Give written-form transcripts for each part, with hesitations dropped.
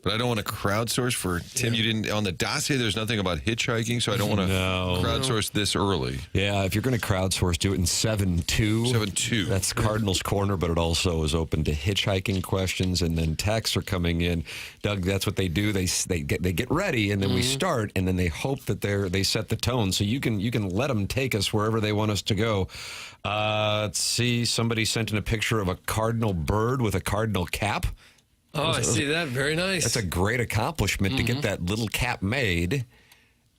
But I don't want to crowdsource for Tim. You didn't on the dossier. There's nothing about hitchhiking, so I don't want to crowdsource this early. Yeah, if you're going to crowdsource, do it in 7-2. 7-2. That's Cardinals Corner, but it also is open to hitchhiking questions, and then texts are coming in. Doug, that's what they do. They get ready, and then we start, and then they hope that they set the tone. So you can let them take us wherever they want us to go. Let's see. Somebody sent in a picture of a cardinal bird with a cardinal cap. Oh, I see that. Very nice. That's a great accomplishment to get that little cap made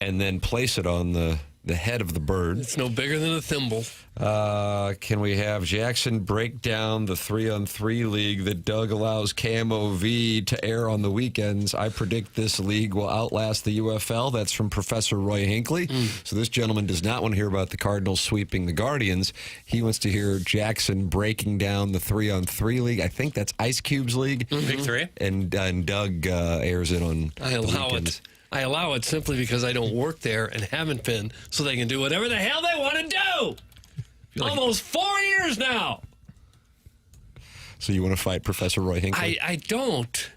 and then place it on the head of the bird. It's no bigger than a thimble. Can we have Jackson break down the 3-on-3 league that Doug allows KMOV to air on the weekends? I predict this league will outlast the UFL. That's from Professor Roy Hinckley. So this gentleman does not want to hear about the Cardinals sweeping the Guardians. He wants to hear Jackson breaking down the 3-on-3 league. I think that's Ice Cube's league. Big Three. And Doug airs it on the weekends. I allow it simply because I don't work there and haven't been, so they can do whatever the hell they want to do. Almost 4 years now. So you want to fight Professor Roy Hinckley? I don't.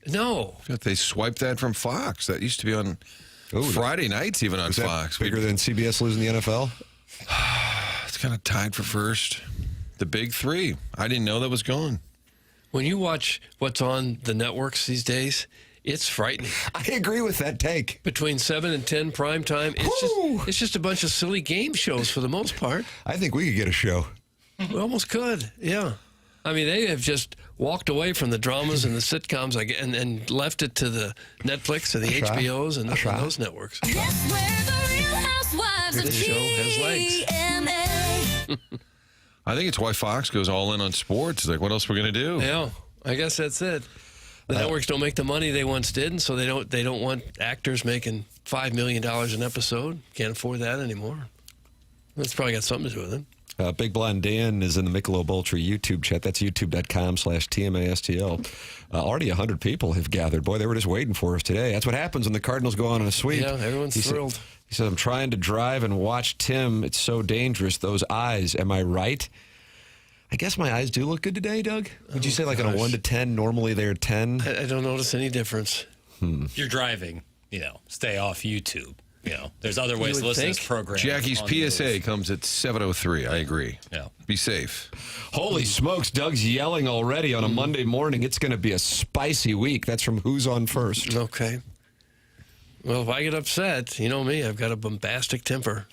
No. They swiped that from Fox. That used to be on Friday nights, even on Fox. Bigger than CBS losing the NFL? It's kind of tied for first. The Big Three. I didn't know that was gone. When you watch what's on the networks these days, it's frightening. I agree with that take. Between 7 and 10 prime time, it's just a bunch of silly game shows for the most part. I think we could get a show. We almost could, yeah. I mean, they have just walked away from the dramas and the sitcoms and left it to the Netflix and the HBOs and those networks. Guess where the Real Housewives of This show has legs. TMA. I think it's why Fox goes all in on sports. Like, what else we're going to do? Yeah, I guess that's it. The networks don't make the money they once did, and so they don't want actors making $5 million an episode. Can't afford that anymore. That's probably got something to do with it. Big Blonde Dan is in the Michelob Ultra YouTube chat. That's youtube.com/TMASTL. Already 100 people have gathered. Boy, they were just waiting for us today. That's what happens when the Cardinals go on a sweep. Yeah, everyone's thrilled. He said, I'm trying to drive and watch Tim. It's so dangerous. Those eyes. Am I right? I guess my eyes do look good today, Doug. Would you say like on a 1 to 10, normally they're 10? I don't notice any difference. If you're driving, stay off YouTube. There's other ways to listen to this program. Jackie's PSA comes at 7:03. I agree. Yeah. Be safe. Holy smokes, Doug's yelling already on a Monday morning. It's going to be a spicy week. That's from Who's On First. Okay. Well, if I get upset, you know me, I've got a bombastic temper.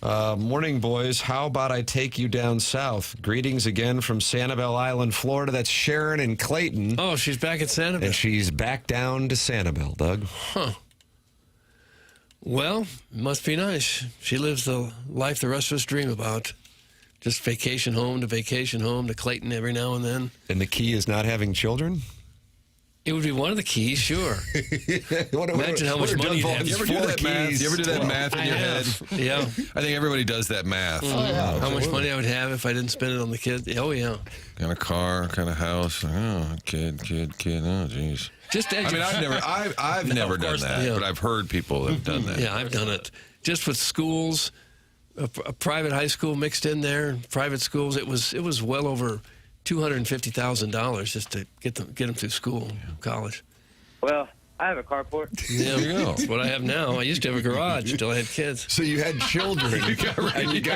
Morning, boys. How about I take you down south? Greetings again from Sanibel Island, Florida. That's Sharon and Clayton. Oh, she's back at Sanibel. And she's back down to Sanibel, Doug. Huh. Well, it must be nice. She lives the life the rest of us dream about. Just vacation home to Clayton every now and then. And the key is not having children? It would be one of the keys, sure. Imagine how much money you'd have. You ever do that math? You ever do that math in your head? Yeah. I think everybody does that math. How much money I would have if I didn't spend it on the kids? Oh, yeah. Kind of car, kind of house. Oh, kid. Oh, jeez. I've never done that, but I've heard people have done that. Yeah, I've done it. Just with schools, a private high school mixed in there, private schools. It was well over $250,000 just to get them through school, college. Well, I have a carport. Yeah, there you go. That's what I have now. I used to have a garage until I had kids. So you had children. You got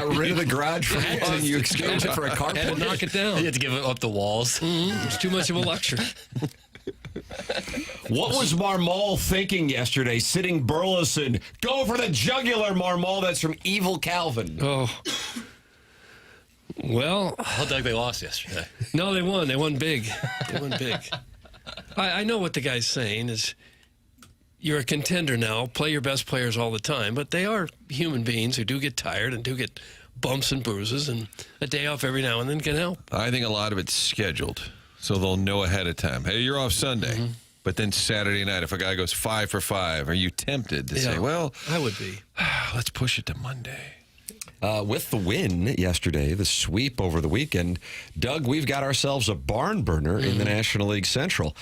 rid of the garage for kids and you exchanged it for a carport? Had to knock it down. You had to give up the walls. It's too much of a luxury. What was Marmol thinking yesterday, sitting Burleson? Go for the jugular, Marmol. That's from Evil Calvin. Oh. Well, Doug, they lost yesterday. No, they won. They won big. I know what the guy's saying is you're a contender now. Play your best players all the time. But they are human beings who do get tired and do get bumps and bruises. And a day off every now and then can help. I think a lot of it's scheduled. So they'll know ahead of time. Hey, you're off Sunday. But then Saturday night, if a guy goes 5 for 5, are you tempted to say, well, I would be. Let's push it to Monday? With the win yesterday, the sweep over the weekend, Doug, we've got ourselves a barn burner in the National League Central.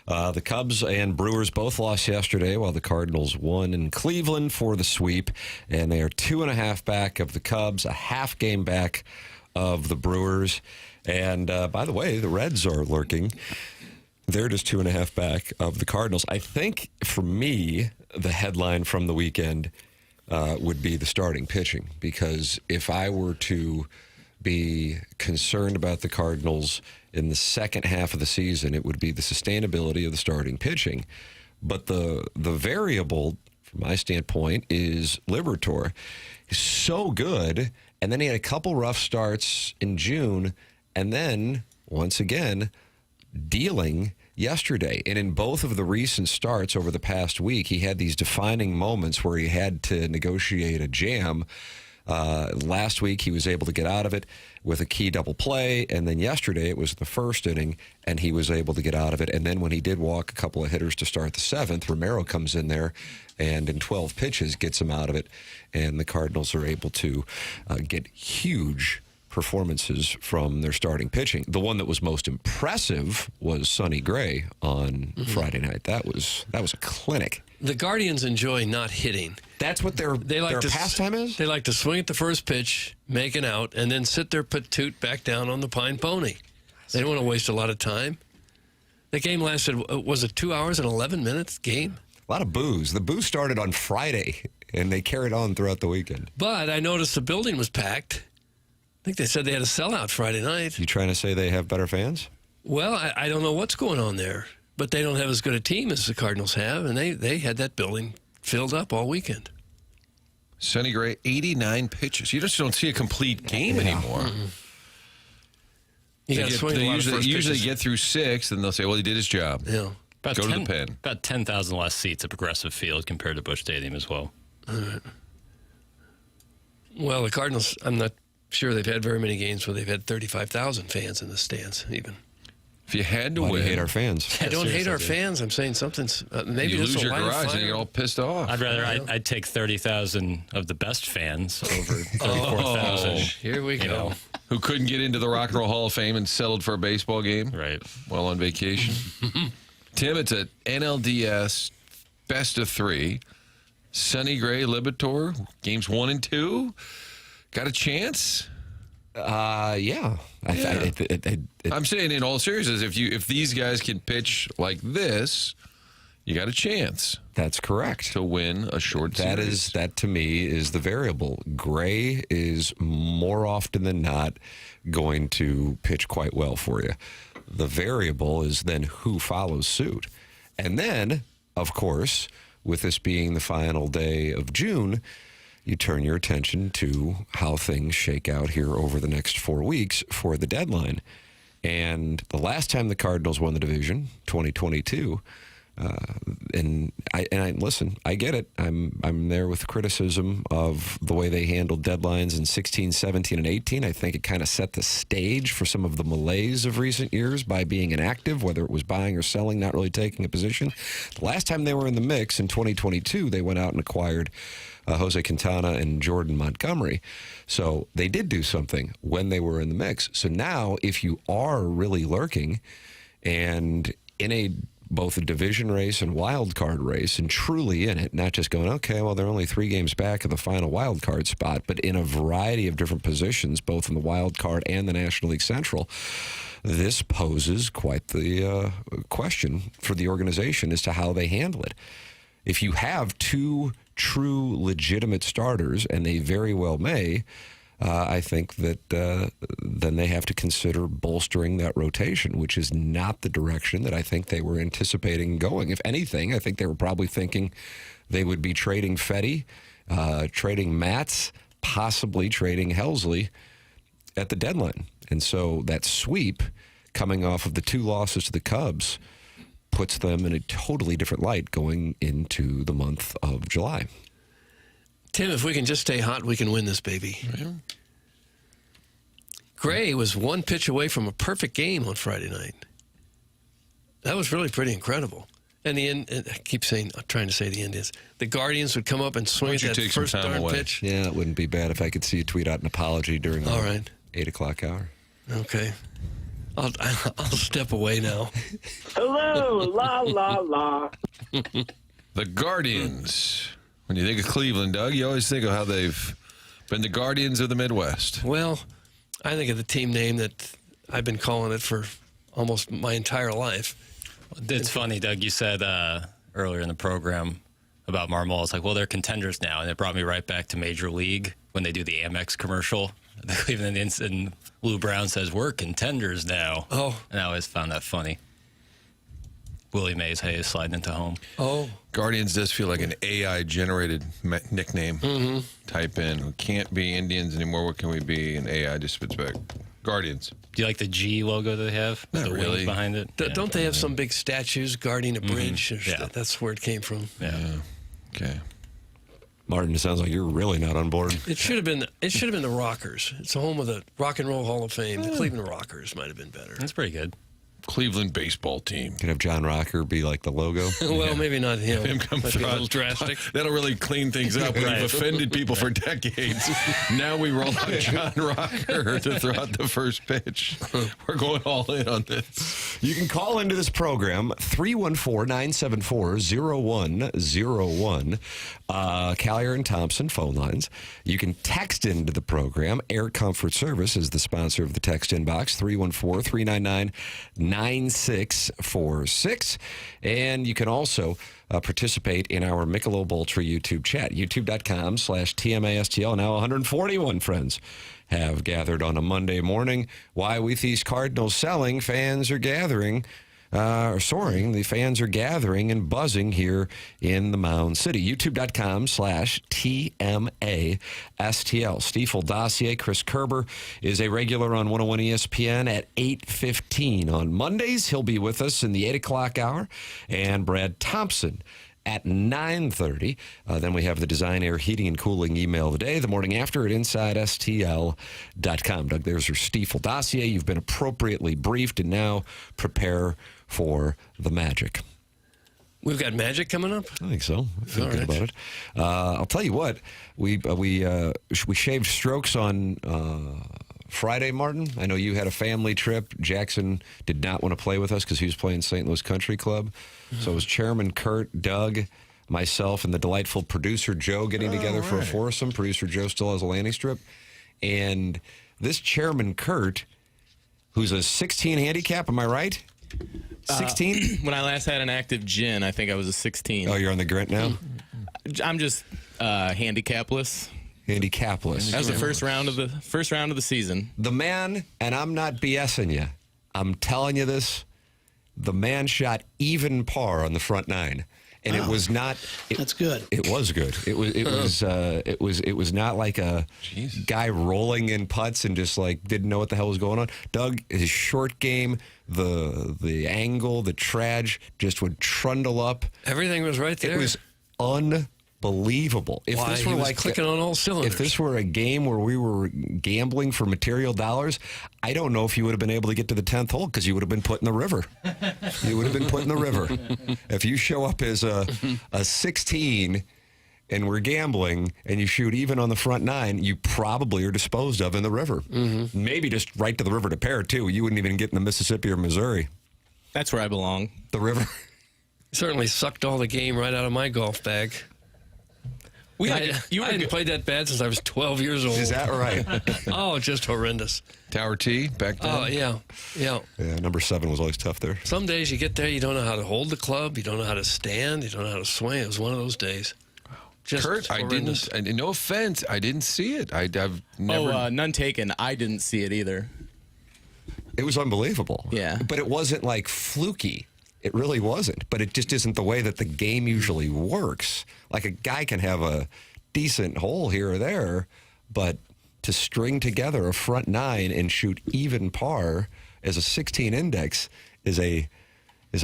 The Cubs and Brewers both lost yesterday, while the Cardinals won in Cleveland for the sweep. And they are 2.5 back of the Cubs, a half game back of the Brewers. And by the way, the Reds are lurking. They're just 2.5 back of the Cardinals. I think, for me, the headline from the weekend would be the starting pitching, because if I were to be concerned about the Cardinals in the second half of the season, it would be the sustainability of the starting pitching. But the variable, from my standpoint, is Liberatore. He's so good, and then he had a couple rough starts in June, and then, once again, dealing yesterday. And in both of the recent starts over the past week, he had these defining moments where he had to negotiate a jam. Last week, he was able to get out of it with a key double play, and then yesterday it was the first inning, and he was able to get out of it. And then when he did walk a couple of hitters to start the seventh, Romero comes in there and in 12 pitches gets him out of it, and the Cardinals are able to get huge performances from their starting pitching. The one that was most impressive was Sonny Gray on Friday night. That was a clinic. The Guardians enjoy not hitting. That's what their pastime is? They like to swing at the first pitch, make an out, and then sit their patoot back down on the pine pony. They don't want to waste a lot of time. The game lasted, was it 2 hours and 11 minutes game? A lot of booze. The booze started on Friday, and they carried on throughout the weekend. But I noticed the building was packed. I think they said they had a sellout Friday night. You trying to say they have better fans? Well, I don't know what's going on there, but they don't have as good a team as the Cardinals have, and they had that building filled up all weekend. Sonny Gray, 89 pitches. You just don't see a complete game anymore. You got to swing a lot of first usually pitches. get through 6, and they'll say, well, he did his job. Yeah. About Go to the pen. About 10,000 less seats at Progressive Field compared to Busch Stadium as well. All right. Well, the Cardinals, I'm not sure they've had very many games where they've had 35,000 fans in the stands, even. If you had to Why do win, you hate our fans? I don't hate seriously, our dude. fans. I'm saying something's maybe you there's lose a your line of garage and fire. you get all pissed off. I'd rather I'd take 30,000 of the best fans over 34,000. Here we You go. know, Who couldn't get into the Rock and Roll Hall of Fame and settled for a baseball game right. while on vacation. Tim, it's an NLDS best of 3. Sonny Gray, Liberatore, games 1 and 2. Got a chance? Yeah. I'm saying in all seriousness, if these guys can pitch like this, you got a chance That's correct. to win a short series. That to me is the variable. Gray is more often than not going to pitch quite well for you. The variable is then who follows suit. And then, of course, with this being the final day of June, you turn your attention to how things shake out here over the next 4 weeks for the deadline. And the last time the Cardinals won the division, 2022, and I listen, I get it. I'm there with criticism of the way they handled deadlines in 16, 17, and 18. I think it kind of set the stage for some of the malaise of recent years by being inactive, whether it was buying or selling, not really taking a position. The last time they were in the mix in 2022, they went out and acquired Jose Quintana and Jordan Montgomery. So they did do something when they were in the mix. So now if you are really lurking and in both a division race and wild card race and truly in it, not just going, okay, well, they're only 3 games back of the final wild card spot, but in a variety of different positions, both in the wild card and the National League Central, this poses quite the question for the organization as to how they handle it. If you have 2 true legitimate starters, and they very well may, I think that then they have to consider bolstering that rotation, which is not the direction that I think they were anticipating going. If anything, I think they were probably thinking they would be trading Fetty, trading Matz, possibly trading Helsley at the deadline. And so that sweep coming off of the 2 losses to the Cubs puts them in a totally different light going into the month of July. Tim, if we can just stay hot, we can win this baby. Gray was 1 pitch away from a perfect game on Friday night. That was really pretty incredible. And the end, I keep saying, I'm trying to say the Indians. The Guardians would come up and swing at Why don't that you take some first time darn away? pitch. Yeah, it wouldn't be bad if I could see you tweet out an apology during the All right. 8 o'clock hour. Okay. I'll step away now. Hello, la, la, la. The Guardians. When you think of Cleveland, Doug, you always think of how they've been the Guardians of the Midwest. Well, I think of the team name that I've been calling it for almost my entire life. It's funny, Doug, you said earlier in the program about Marmol. It's like, well, they're contenders now. And it brought me right back to Major League when they do the Amex commercial. The Cleveland Indians and Lou Brown says, we're contenders now. Oh. And I always found that funny. Willie Mays Hayes sliding into home. Oh. Guardians does feel like an AI-generated nickname. Mm-hmm. Type in, we can't be Indians anymore. What can we be? And AI just spits back. Guardians. Do you like the G logo that they have? Not the really. wings behind it? Don't they have some big statues guarding a bridge? Yeah. That's where it came from. Yeah. Okay. Martin, it sounds like you're really not on board. It should have been. It should have been the Rockers. It's the home of the Rock and Roll Hall of Fame. The Cleveland Rockers might have been better. That's pretty good. Cleveland baseball team. Can have John Rocker be like the logo. Well, maybe not him. Him come Might be a through. little drastic. That'll really clean things up. We've offended people for decades. Now we roll out John Rocker to throw out the first pitch. We're going all in on this. You can call into this program, 314-974-0101. Collier and Thompson phone lines. You can text into the program. Air Comfort Service is the sponsor of the text inbox, 314-399-9646. And you can also participate in our Michelob Ultra YouTube chat, youtube.com/TMASTL. Now 141 friends have gathered on a Monday morning. Why with these Cardinals selling, fans are gathering. Or soaring, the fans are gathering and buzzing here in the Mound City. YouTube.com/TMASTL. Stiefel Dossier, Chris Kerber is a regular on 101 ESPN at 8:15 on Mondays. He'll be with us in the 8 o'clock hour. And Brad Thompson at 9:30. Then we have the Design Air Heating and Cooling email of the day, the morning after at InsideSTL.com. Doug, there's your Stiefel Dossier. You've been appropriately briefed, and now prepare for the Magic. We've got Magic coming up. I think so. I feel All good right. about it. I'll tell you what, we shaved Strokes on Friday, Martin. I know you had a family trip. Jackson did not want to play with us because he was playing St. Louis Country Club. So it was Chairman Kurt, Doug, myself, and the delightful producer Joe getting together for a foursome. Producer Joe still has a landing strip. And this Chairman Kurt, who's a 16 handicap, am I right? 16? When I last had an active gin, I think I was a 16. Oh, you're on the Grant now? I'm just handicapless. Handicapless. That was the first round of the season. The man, and I'm not BSing you, I'm telling you this, the man shot even par on the front nine. And it was not. That's good. It was good. It was not like a guy rolling in putts and just like didn't know what the hell was going on. Doug, his short game, the angle, the traj just would trundle up. Everything was right there. It was unbelievable. If Why, this he were was like clicking on all cylinders. If this were a game where we were gambling for material dollars, I don't know if you would have been able to get to the 10th hole because you would have been put in the river. You would have been put in the river. If you show up as a 16 and we're gambling and you shoot even on the front nine, you probably are disposed of in the river. Mm-hmm. Maybe just right to the river to pair, too. You wouldn't even get in the Mississippi or Missouri. That's where I belong. The river. Certainly sucked all the game right out of my golf bag. I hadn't played that bad since I was 12 years old. Is that right? Oh, just horrendous. Tower T back then. Oh, yeah. Yeah, number 7 was always tough there. Some days you get there, you don't know how to hold the club, you don't know how to stand, you don't know how to swing. It was one of those days. Just Kurt, horrendous. no offense, I didn't see it. I've never. None taken. I didn't see it either. It was unbelievable. Yeah. But it wasn't like fluky. It really wasn't. But it just isn't the way that the game usually works. Like a guy can have a decent hole here or there, but to string together a front nine and shoot even par as a 16 index is a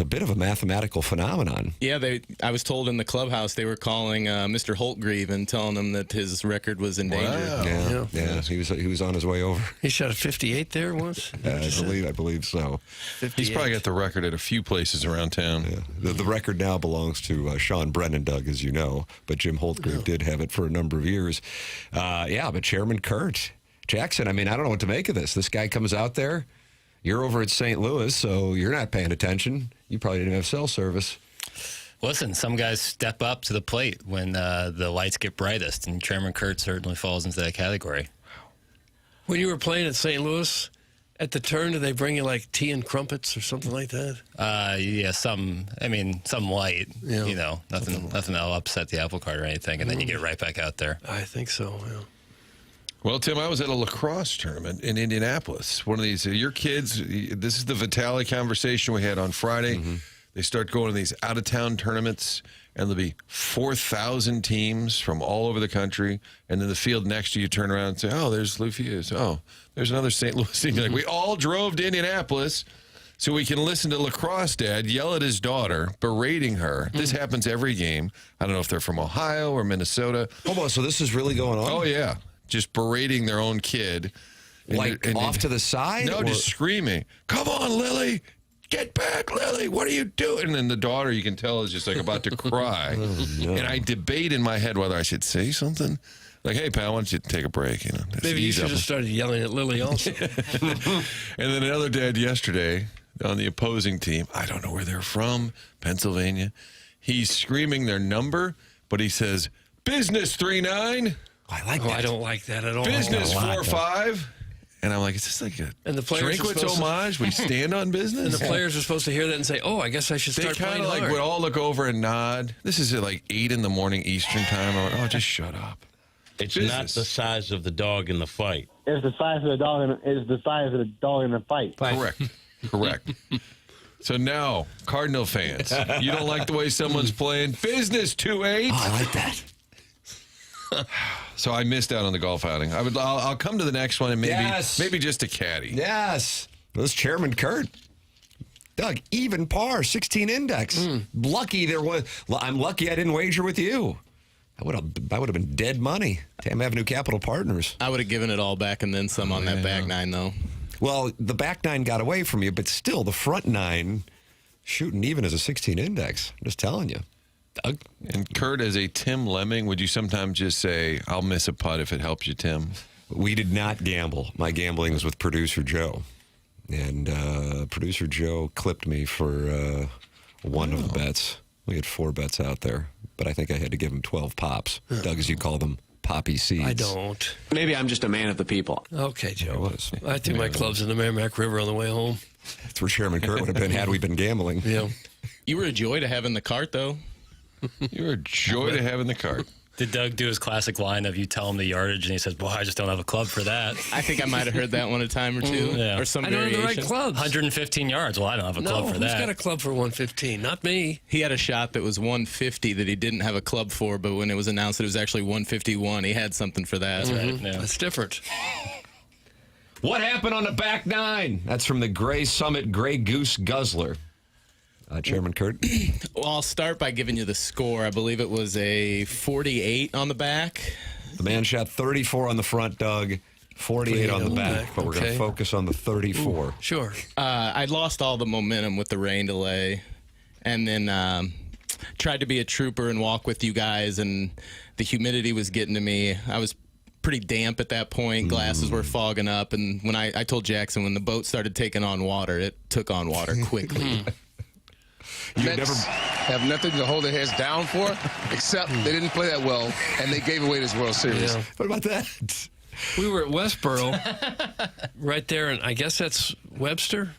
bit of a mathematical phenomenon. Yeah, I was told in the clubhouse they were calling Mr. Holtgreave and telling him that his record was in danger. Wow. Yeah. He was on his way over. He shot a 58 there once? I believe so. 58. He's probably got the record at a few places around town. Yeah. The record now belongs to Sean Brennan, Doug, as you know, but Jim Holtgreave did have it for a number of years. But Chairman Kurt Jackson, I mean, I don't know what to make of this. This guy comes out there. You're over at St. Louis, so you're not paying attention. You probably didn't have cell service. Listen, some guys step up to the plate when the lights get brightest, and Chairman Kurt certainly falls into that category. When you were playing at St. Louis, At the turn, do they bring you like tea and crumpets or something like that? Yeah, some light, Yeah. you know, nothing that'll upset the apple cart or anything, and then you get right back out there. I think so, yeah. Well, Tim, I was at a lacrosse tournament in Indianapolis. One of these, your kids, this is the Vitale conversation we had on Friday. They start going to these out-of-town tournaments, and there'll be 4,000 teams from all over the country. And then the field next to you turn around and say, oh, there's Lufeus. Oh, there's another St. Louis team. Like, we all drove to Indianapolis so we can listen to lacrosse dad yell at his daughter, berating her. This happens every game. I don't know if they're from Ohio or Minnesota. Hold on, so this is really going on? Oh, yeah. Just berating their own kid. And Off to the side? No, or- just screaming, come on, Lily. Get back, Lily. What are you doing? And then the daughter, you can tell, is just like about to cry. no. And I debate in my head whether I should say something. Like, hey, pal, why don't you take a break? You know, just Maybe you ease should up. have started yelling at Lily also. And then another dad yesterday on the opposing team, I don't know where they're from, Pennsylvania. He's screaming their number, but he says, business 3-9, I like Oh, that. I don't like that at all. business a lot, 4-5. And I'm like, is this like a And the players are Drinkwitz supposed to- homage? We stand on business? And the players are supposed to hear that and say, oh, I guess I should They start kind playing of like hard. would all look over and nod. This is at like 8 in the morning Eastern time. I went, oh, just shut up. It's Business. not the size of the dog in the fight. It's the size of the dog. Is the size of the dog in the fight. Correct. So now, Cardinal fans, you don't like the way someone's playing business 2-8. Oh, I like that. So I missed out on the golf outing. I'll come to the next one and maybe just a caddy. Yes. This is Chairman Kurt. Doug, even par, 16 index. Lucky there was. I'm lucky I didn't wager with you. I would have been dead money. Tam Avenue Capital Partners. I would have given it all back and then some on that back nine, though. Well, the back nine got away from you, but still, the front nine shooting even as a 16 index. I'm just telling you. Doug? And Kurt, as a Tim Lemming, would you sometimes just say, I'll miss a putt if it helps you, Tim? We did not gamble. My gambling was with producer Joe. And producer Joe clipped me for one of the bets. We had 4 bets out there, but I think I had to give him 12 pops. Doug, as you call them, poppy seeds. I don't. Maybe I'm just a man of the people. Okay, It Joe. was. I threw my clubs in the Merrimack River on the way home. That's where Chairman Kurt would have been had we been gambling. Yeah. You were a joy to have in the cart, though. You're a joy to have in the cart. Did Doug do his classic line of you tell him the yardage and he says, boy, I just don't have a club for that? I think I might have heard that one a time or two, Yeah. or some I don't have variation. the right clubs. 115 yards. Well, I don't have a No, club for who's that. got a club for 115? Not me. He had a shot that was 150 that he didn't have a club for, but when it was announced that it was actually 151, he had something for that. Right, yeah. That's different. What happened on the back nine? That's from the Gray Summit Gray Goose Guzzler. Chairman Kurt. Well, I'll start by giving you the score. I believe it was a 48 on the back. The man shot 34 on the front, Doug. 48 on the back, but we're going to Okay. focus on the 34. Sure. I lost all the momentum with the rain delay, and then tried to be a trooper and walk with you guys, and the humidity was getting to me. I was pretty damp at that point. Glasses were fogging up, and when I told Jackson when the boat started taking on water, it took on water quickly. Mets have nothing to hold their heads down for, except they didn't play that well, and they gave away this World Series. Yeah. What about that? We were at Westboro, right there, and I guess that's Webster.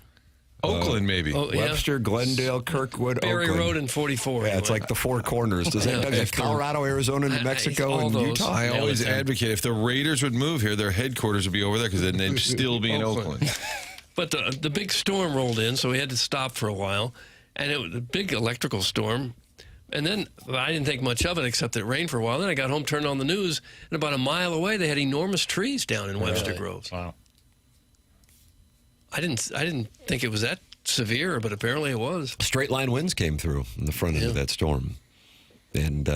Oakland, maybe. Oh, yeah. Webster, Glendale, Kirkwood, Barry Oakland. Road and 44. Yeah, it's like the 4 corners. Does that Doug, Colorado, Arizona, New Mexico, all and those. Utah? I always Hamilton. advocate if the Raiders would move here, their headquarters would be over there because then they'd still be in Oakland. But the big storm rolled in, so we had to stop for a while. And it was a big electrical storm. And then I didn't think much of it except that it rained for a while. Then I got home, turned on the news, and about a mile away, they had enormous trees down in Webster Groves. Wow. I didn't think it was that severe, but apparently it was. Straight line winds came through in the front end of that storm. And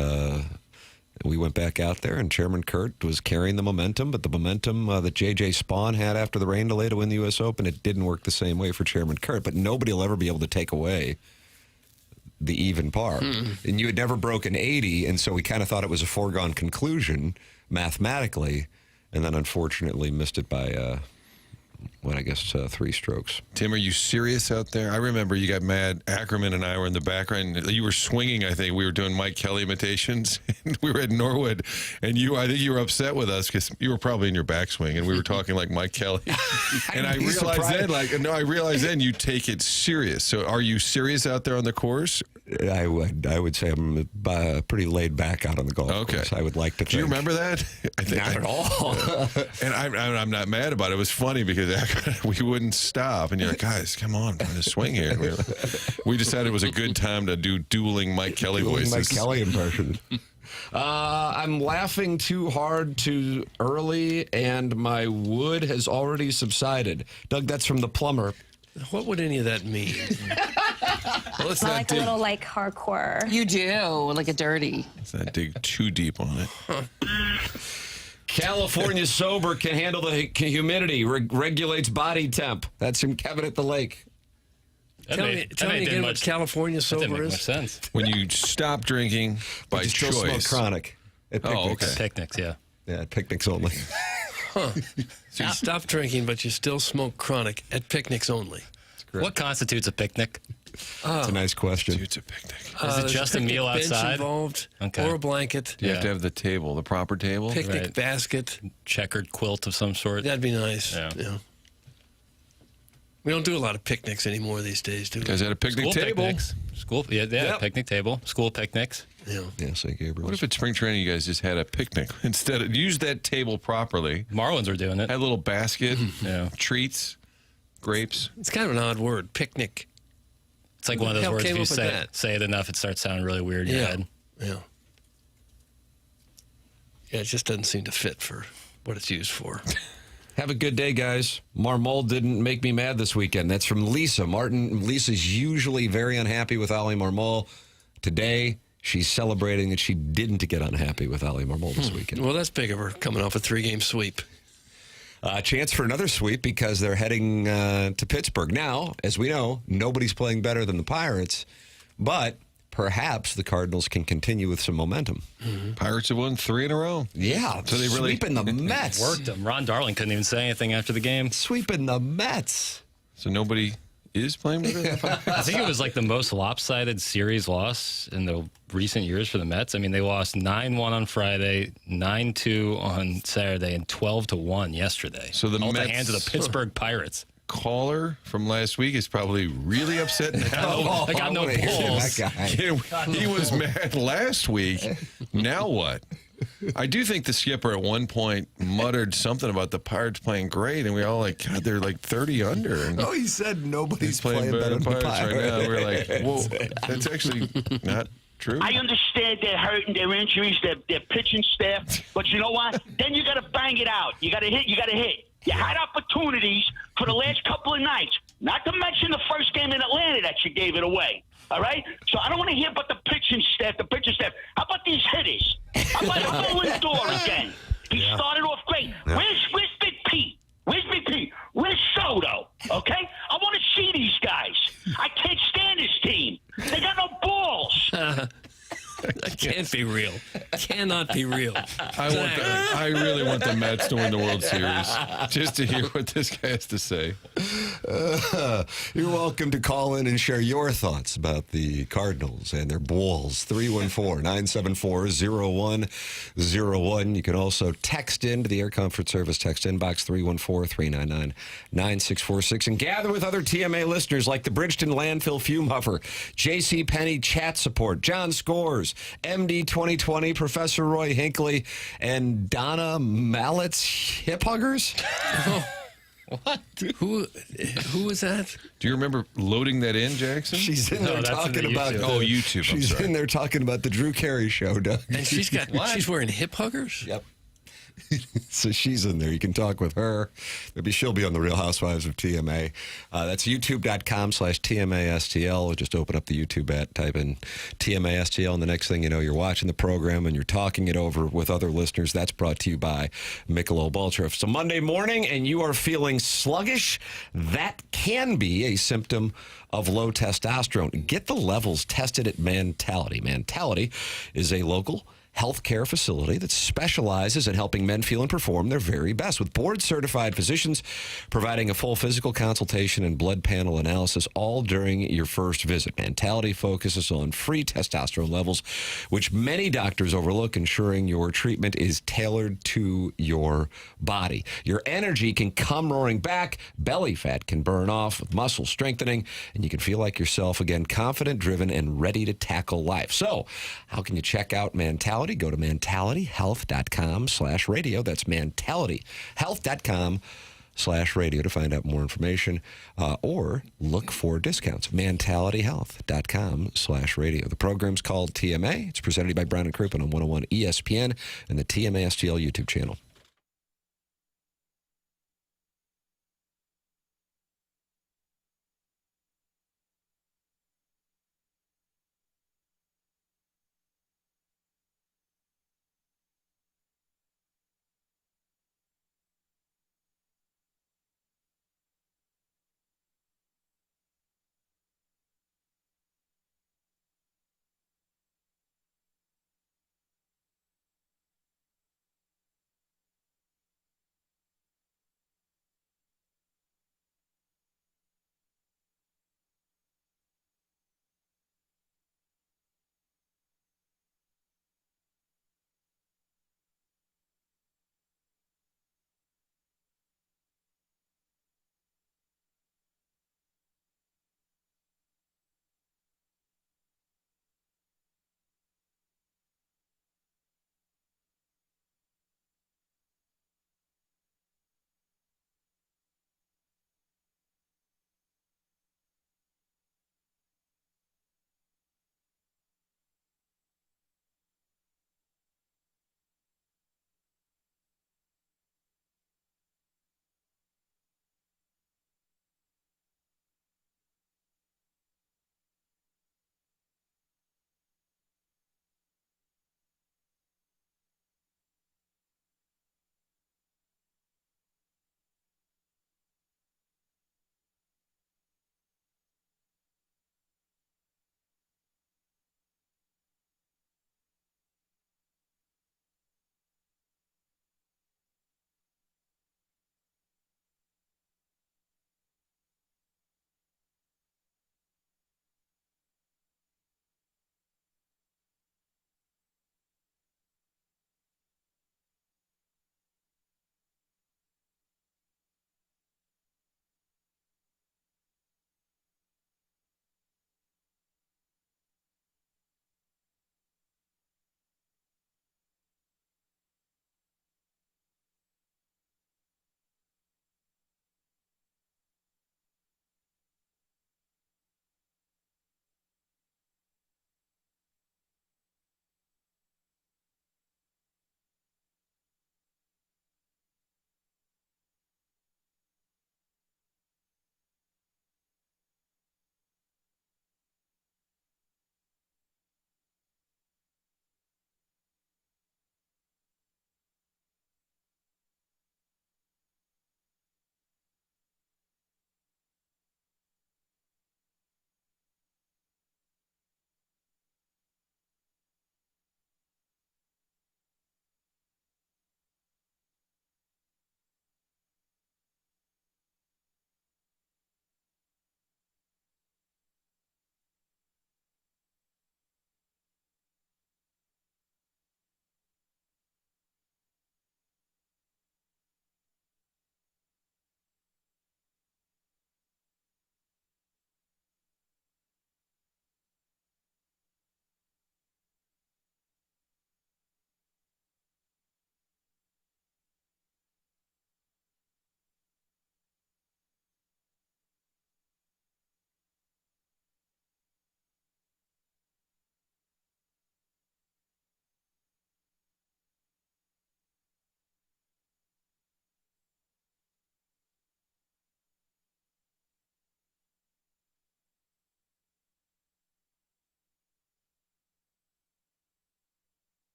we went back out there, and Chairman Kurt was carrying the momentum, but the momentum that J.J. Spawn had after the rain delay to win the U.S. Open, it didn't work the same way for Chairman Kurt. But nobody will ever be able to take away the even par. And you had never broken 80, and so we kind of thought it was a foregone conclusion mathematically, and then unfortunately missed it by I guess 3 strokes. Tim, are you serious out there? I remember you got mad. Ackerman and I were in the background. You were swinging, I think. We were doing Mike Kelly imitations. We were at Norwood, and I think you were upset with us because you were probably in your backswing, and we were talking like Mike Kelly. And I realized then you take it serious. So are you serious out there on the course? I would say I'm pretty laid back out on the golf course. I would like to think. Do you remember that? Not at all. And I'm not mad about it. It was funny because we wouldn't stop. And you're like, guys, come on, I'm going to swing here. We decided it was a good time to do dueling Mike Kelly voices. Mike Kelly impression. I'm laughing too hard too early, and my wood has already subsided. Doug, that's from the plumber. What would any of that mean? Well, let's I not like a dig. little like hardcore. You do, like a dirty. Let's not dig too deep on it. California sober can handle the humidity, regulates body temp. That's from Kevin at the Lake. Tell me again what California That didn't sober make much is. sense. When you stop drinking by You still smoke choice. chronic. At picnics. Oh, okay. Picnics, yeah. Yeah, picnics only. So you stop drinking, but you still smoke chronic at picnics only. What constitutes a picnic? That's a nice question. It's a picnic. Is it There's just a picnic meal bench outside? involved, Okay. or a blanket, You have to have the table, the proper table. picnic Right. basket. Checkered quilt of some sort? That'd be nice. Yeah. We don't do a lot of picnics anymore these days, do we? Guys had a picnic School table. picnics. Yep. Picnic table. School picnics. Yeah. Yeah, St. Gabriel's. What if at spring training you guys just had a picnic instead of use that table properly? Marlins are doing it. Had a little basket, Yeah. treats, grapes. It's kind of an odd word, picnic. It's like one of those Hell words, came if you up with that? say it enough, it starts sounding really weird in your head. Yeah. Yeah, it just doesn't seem to fit for what it's used for. Have a good day, guys. Marmol didn't make me mad this weekend. That's from Lisa. Lisa's usually very unhappy with Ali Marmol. Today, she's celebrating that she didn't get unhappy with Ali Marmol this weekend. Well, that's big of her, coming off a 3-game sweep. Chance for another sweep because they're heading to Pittsburgh. Now, as we know, nobody's playing better than the Pirates, but perhaps the Cardinals can continue with some momentum. Pirates have won 3 in a row. Yeah, So they really sweeping the Mets. Worked them. Ron Darling couldn't even say anything after the game. Sweeping the Mets. So nobody is playing better than the Pirates? I think it was like the most lopsided series loss in the recent years for the Mets. I mean, they lost 9-1 on Friday, 9-2 on Saturday, and 12-1 yesterday. So the all Mets- at the hands of the Pittsburgh Pirates. Caller from last week is probably really upset now. I got no wanna hear polls. that guy. He was mad last week. Now what? I do think the skipper at one point muttered something about the Pirates playing great, and we all like, God, they're like 30 under. And Oh, he said nobody's he's playing better than the Pirates right now. We're like, whoa, that's actually not true. I understand they're hurting, their injuries, their pitching staff, but you know what? Then you got to bang it out. You got to hit. You had opportunities for the last couple of nights, not to mention the first game in Atlanta that you gave it away. All right? So I don't want to hear about the pitching staff. How about these hitters? How about Lindor again? He started off great. Where's Big Pete? Where's Big Pete? Where's Soto? Okay? I want to see these guys. I can't stand this team. They got no balls. That can't be real. Cannot be real. I really want the Mets to win the World Series just to hear what this guy has to say. You're welcome to call in and share your thoughts about the Cardinals and their balls. 314-974-0101. You can also text into the Air Comfort Service text inbox 314-399-9646 and gather with other TMA listeners like the Bridgeton Landfill Fume Huffer, J.C. Penney Chat Support, John Scores, MD 2020, Professor Roy Hinckley, and Donna Mallett's Hip Huggers. What? Who is that? Do you remember loading that in, Jackson? She's in there talking about YouTube. She's in there talking about the Drew Carey show, Doug. And she's wearing hip huggers? Yep. So she's in there. You can talk with her. Maybe she'll be on the Real Housewives of TMA. That's youtube.com/TMASTL. Just open up the YouTube app, type in TMASTL, and the next thing you know, you're watching the program and you're talking it over with other listeners. That's brought to you by Michelob Ultra. If it's a Monday morning and you are feeling sluggish, that can be a symptom of low testosterone. Get the levels tested at Mentality. Mentality is a local healthcare facility that specializes in helping men feel and perform their very best, with board-certified physicians providing a full physical consultation and blood panel analysis all during your first visit. Mentality focuses on free testosterone levels, which many doctors overlook, ensuring your treatment is tailored to your body. Your energy can come roaring back, belly fat can burn off with muscle strengthening, and you can feel like yourself again, confident, driven, and ready to tackle life. So, how can you check out Mentality? Go to mentalityhealth.com/radio. That's mentalityhealth.com/radio to find out more information or look for discounts. mentalityhealth.com/radio. The program's called TMA. It's presented by Brown and Crouppen on 101 ESPN and the TMA STL YouTube channel.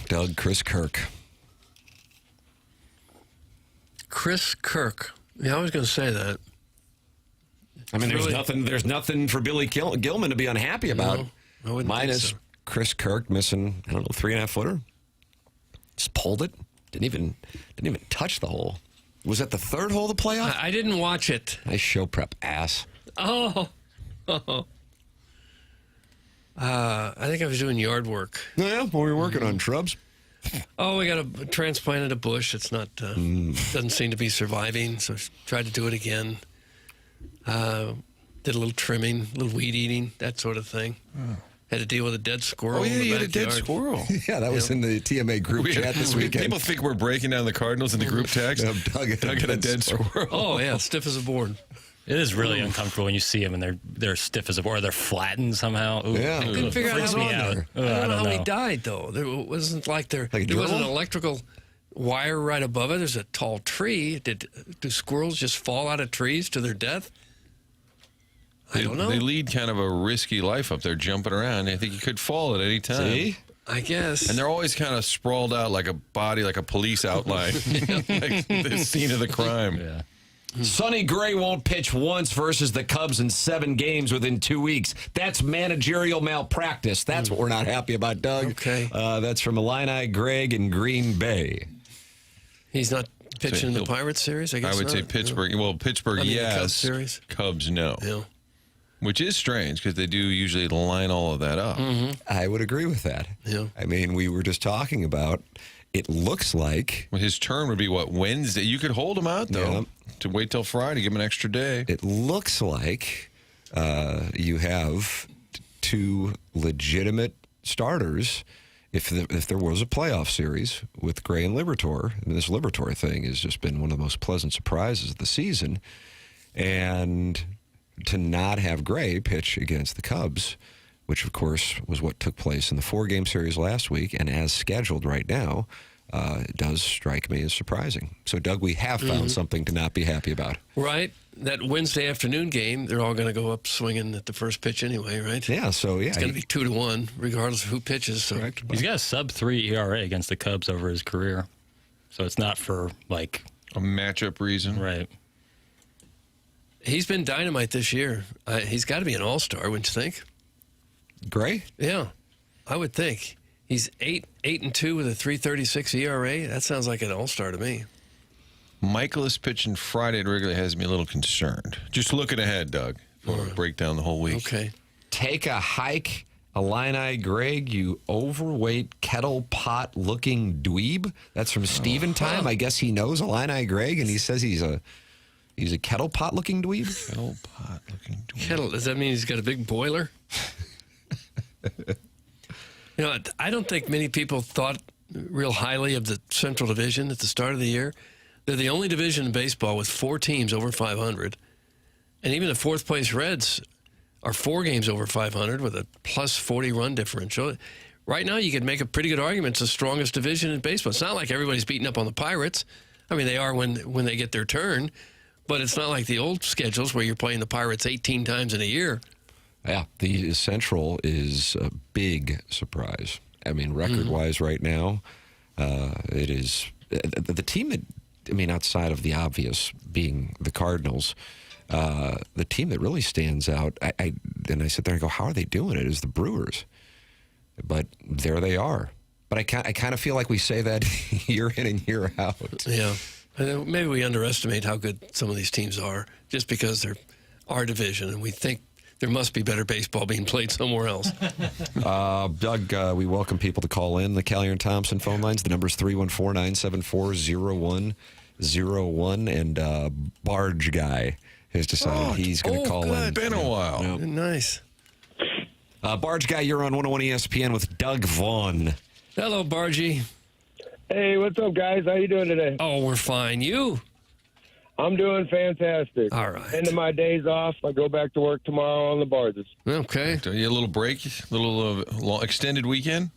Doug, Chris Kirk. Chris Kirk. Yeah, I was going to say that. I mean, Really? there's nothing for Billy Gilman to be unhappy about. No, I wouldn't Minus think so. Chris Kirk missing, 3.5 footer. Just pulled it. Didn't even touch the hole. Was that the third hole of the playoff? I didn't watch it. Nice show prep, ass. Oh. I think I was doing yard work. Oh, yeah, well, we were working on shrubs. Oh, we got a transplanted a bush. It's not doesn't seem to be surviving. So tried to do it again. Did a little trimming, a little weed eating, that sort of thing. Had to deal with a dead squirrel. Oh, yeah, in the you had a dead backyard. squirrel. Yeah, that was in the TMA group chat this weekend. People think we're breaking down the Cardinals in the group text. Doug had a dead squirrel. Oh yeah, stiff as a board. It is really uncomfortable when you see them and they're stiff as a board. They're flattened somehow. Ooh, Yeah. I Couldn't figure out freaks how me on out. there. Ugh, I don't know how he know. died though. There wasn't like there Like a there wasn't an gerbil? electrical wire right above it. There's a tall tree. Do squirrels just fall out of trees to their death? I don't know. They lead kind of a risky life up there, jumping around. I think you could fall at any time. See? I guess. And they're always kind of sprawled out like a body, like a police outline, like the scene of the crime. Yeah. Sonny Gray won't pitch once versus the Cubs in 7 games within 2 weeks. That's managerial malpractice. That's what we're not happy about, Doug. Okay. That's from Illini Greg in Green Bay. He's not pitching in the he'll- Pirates series. I guess I would say not. Pittsburgh. Well, Pittsburgh, I mean, the yes. Cubs series? Cubs, no. Yeah. Which is strange because they do usually line all of that up. I would agree with that. Yeah. I mean, we were just talking about, it looks like, Well, his term would be, what, Wednesday? You could hold him out, though, Yeah. to wait till Friday, give him an extra day. it looks like you have 2 legitimate starters. If there was a playoff series with Gray and Liberatore, and this Liberatore thing has just been one of the most pleasant surprises of the season, and to not have Gray pitch against the Cubs, which of course was what took place in the 4-game series last week, and as scheduled right now, it does strike me as surprising. So, Doug, we have found something to not be happy about. Right. That Wednesday afternoon game, they're all going to go up swinging at the first pitch anyway, right? Yeah, so yeah. It's going to be 2-1, regardless of who pitches. So. He's got a sub-3 ERA against the Cubs over his career. So it's not for, like... A matchup reason. Right. He's been dynamite this year. He's got to be an all-star, wouldn't you think? Gray? Yeah, I would think. He's 8-2 with a 3.36 ERA. That sounds like an all-star to me. Michaelis pitching Friday at Wrigley has me a little concerned. Just looking ahead, Doug. We'll break down the whole week. Okay. Take a hike, Illini Greg, you overweight kettle pot looking dweeb. That's from Steven Time. I guess he knows Illini Greg, and he says he's a kettle pot looking dweeb. Kettle pot looking dweeb. Kettle, does that mean he's got a big boiler? You know, I don't think many people thought real highly of the Central Division at the start of the year. They're the only division in baseball with 4 teams over 500. And even the fourth-place Reds are 4 games over 500 with a plus 40 run differential. Right now, you could make a pretty good argument it's the strongest division in baseball. It's not like everybody's beating up on the Pirates. I mean, they are when they get their turn. But it's not like the old schedules where you're playing the Pirates 18 times in a year. Yeah, the Central is a big surprise. I mean, record-wise right now, it is the team that, I mean, outside of the obvious being the Cardinals, the team that really stands out, I sit there and go, how are they doing it, is the Brewers. But there they are. But I kind of feel like we say that year in and year out. Yeah. Maybe we underestimate how good some of these teams are just because they're our division, and we think there must be better baseball being played somewhere else. Doug, we welcome people to call in the Callier and Thompson phone lines. The number is 314-974-0101. And Barge Guy has decided he's going to call in. It's been a while. Yep. Nice. Barge Guy, you're on 101 ESPN with Doug Vaughn. Hello, Bargy. Hey, what's up, guys? How you doing today? Oh, we're fine. You? I'm doing fantastic. All right. End of my days off. I go back to work tomorrow on the barges. Okay. So you had a little break, little long, extended weekend?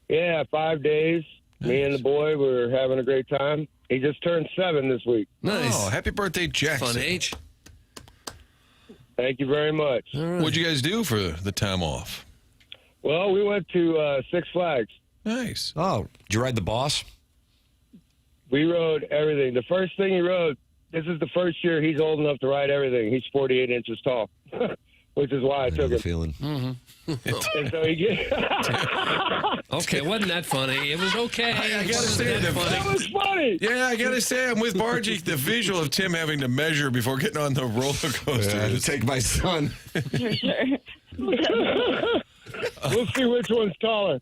Yeah, 5 days. Me and the boy were having a great time. He just turned 7 this week. Nice. Oh, happy birthday, Jackson. Fun age. Thank you very much. All right. What'd you guys do for the time off? Well, we went to Six Flags. Nice. Oh, did you ride the boss? We rode everything. The first thing he rode, this is the first year he's old enough to ride everything. He's 48 inches tall, which is why I took him. Feeling. And so he gets... Okay, wasn't that funny? It was okay. I gotta say, That was funny. yeah, I gotta say, I'm with Bargy. The visual of Tim having to measure before getting on the roller coaster. To take my son. We'll see which one's taller.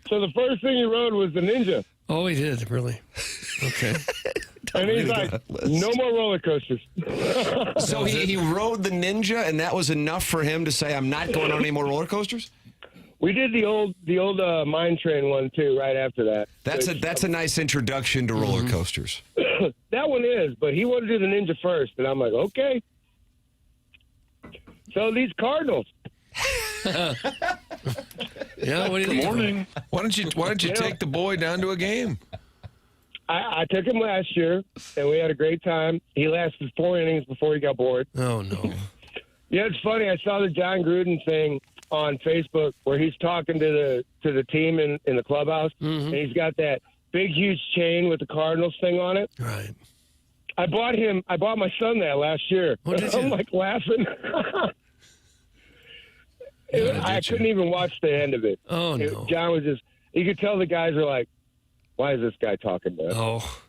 So the first thing he rode was the Ninja. Oh, he did, really. Okay. And he's like, no more roller coasters. So he rode the Ninja, and that was enough for him to say, I'm not going on any more roller coasters? We did the old mine train one, too, right after that. That's a nice introduction to roller coasters. That one is, but he wanted to do the Ninja first, and I'm like, okay. So these Cardinals. Yeah, what do you think? Why don't you take the boy down to a game? I took him last year, and we had a great time. He lasted 4 innings before he got bored. Oh, no. Yeah, it's funny. I saw the John Gruden thing on Facebook where he's talking to the team in the clubhouse, and he's got that big, huge chain with the Cardinals thing on it. Right. I bought my son that last year. Oh, did you? I'm like laughing. I couldn't even watch the end of it. Oh, no. John was just, you could tell the guys are like, why is this guy talking to us? Oh.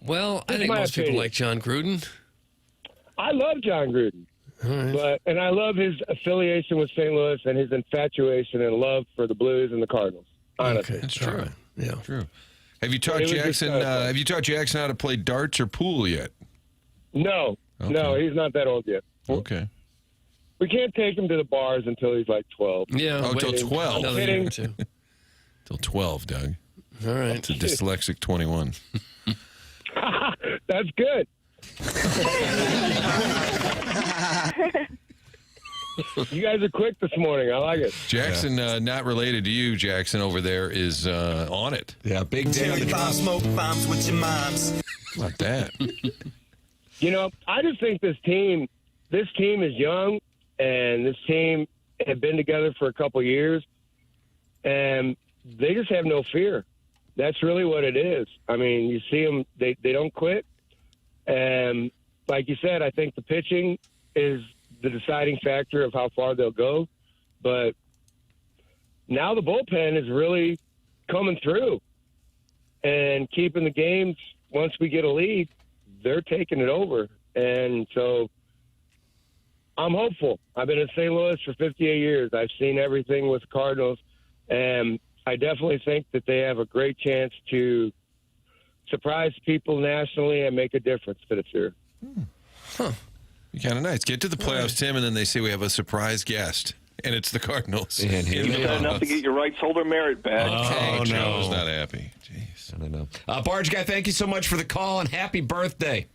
Well, I think my most people opinion. like John Gruden. I love John Gruden. And I love his affiliation with St. Louis and his infatuation and love for the Blues and the Cardinals. Honestly. Okay, That's true. all right. Yeah. True. Have you taught It was just Jackson? kinda fun. Have you taught Jackson how to play darts or pool yet? No, he's not that old yet. Okay. We can't take him to the bars until he's like 12. Yeah. Oh, till 12. Another year or two. Till 12, Doug. All right. It's a dyslexic 21. That's good. You guys are quick this morning. I like it. Jackson, not related to you, Jackson, over there is on it. Yeah, big day on the drums. Smoke bombs with your moms. Like that. You know, I just think this team is young, and this team have been together for a couple years, and they just have no fear. That's really what it is. I mean, you see them, they don't quit. And like you said, I think the pitching is the deciding factor of how far they'll go. But now the bullpen is really coming through and keeping the games. Once we get a lead, they're taking it over. And so I'm hopeful. I've been in St. Louis for 58 years. I've seen everything with the Cardinals, and I definitely think that they have a great chance to surprise people nationally and make a difference for this year. Be kind of nice. Get to the playoffs, Tim, and then they say we have a surprise guest, and it's the Cardinals. And here You did enough to get your right shoulder merit badge. Oh, Joe's not happy. Jeez. I don't know. Barge Guy, thank you so much for the call, and happy birthday.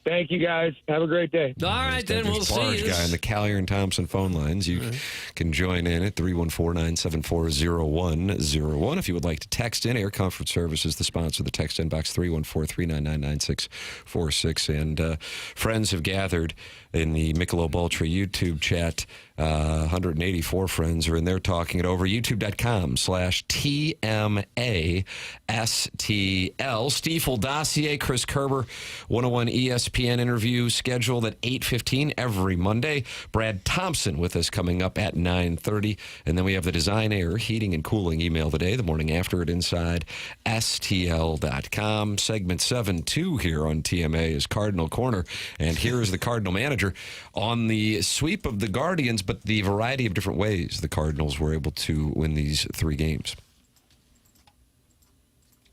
Thank you, guys. Have a great day. All right, then we'll see Barge you. Guy on the Callier and Thompson phone lines. You can join in at 314-974-0101. If you would like to text in, Air Comfort Services, the sponsor of the text inbox, 314-399-9646. And friends have gathered in the Michelob Ultra YouTube chat. 184 friends are in there talking it over. YouTube.com/TMASTL. Stiefel dossier, Chris Kerber, 101 ESPN interview scheduled at 8:15 every Monday. Brad Thompson with us coming up at 9:30. And then we have the Design Air Heating and Cooling email today, the morning after at InsideSTL.com. Segment 7-2 here on TMA is Cardinal Corner. And here is the Cardinal manager on the sweep of the Guardians, but the variety of different ways the Cardinals were able to win these 3 games.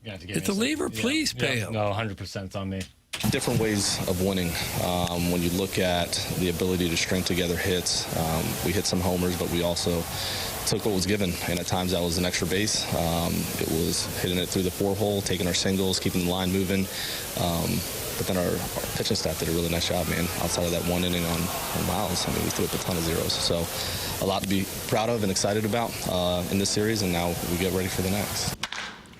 If the lever, please pay him. No, 100% on me. Different ways of winning. When you look at the ability to string together hits, we hit some homers, but we also took what was given, and at times that was an extra base. It was hitting it through the 4-hole, taking our singles, keeping the line moving. But then our pitching staff did a really nice job, man. Outside of that 1 inning on Miles, I mean, we threw up a ton of zeros. So a lot to be proud of and excited about in this series, and now we get ready for the next.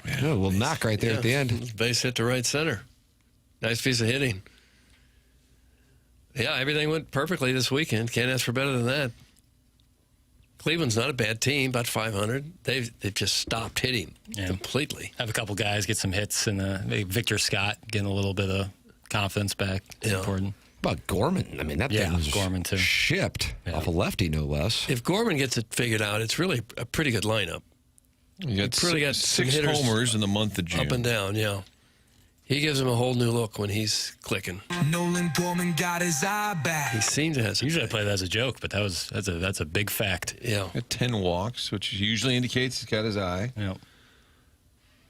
Yeah, a little knock right there at the end. Base hit to right center. Nice piece of hitting. Yeah, everything went perfectly this weekend. Can't ask for better than that. Cleveland's not a bad team, about 500. They've just stopped hitting completely. Have a couple guys get some hits, and maybe Victor Scott getting a little bit of confidence back. Important. About Gorman, I mean, that thing was Gorman too. Shipped off a lefty, no less. If Gorman gets it figured out, it's really a pretty good lineup. You got really got six hitters homers in the month of June. Up and down, yeah. He gives him a whole new look when he's clicking. Nolan Gorman got his eye back. He seems to have. Usually I play that as a joke, but that's a big fact. Yeah. Got 10 walks, which usually indicates he's got his eye. Yeah.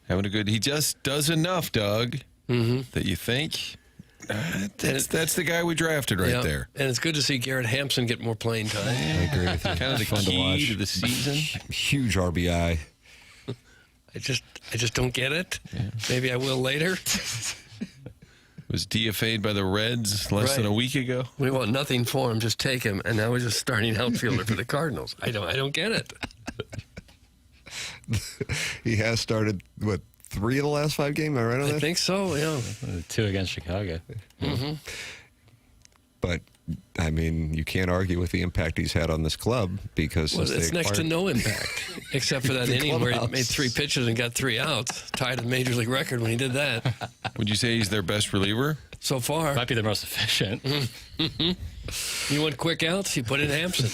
Having a good. He just does enough, Doug, that you think that's the guy we drafted right there. And it's good to see Garrett Hampson get more playing time. I agree with you. Kind of the Fun to watch. key to the season. Huge RBI. I just don't get it. Yeah. Maybe I will later. Was DFA'd by the Reds less than a week ago. We want nothing for him, just take him, and now we're just starting outfielder for the Cardinals. I don't get it. He has started 3 of the last 5 games. Am I right on that? I think so. Yeah. 2 against Chicago. Mm-hmm. But I mean, you can't argue with the impact he's had on this club because it's next to no impact, except for that inning where he made 3 pitches and got 3 outs, tied a major league record when he did that. Would you say he's their best reliever So far. Might be the most efficient. You want quick outs? You put in Hampson.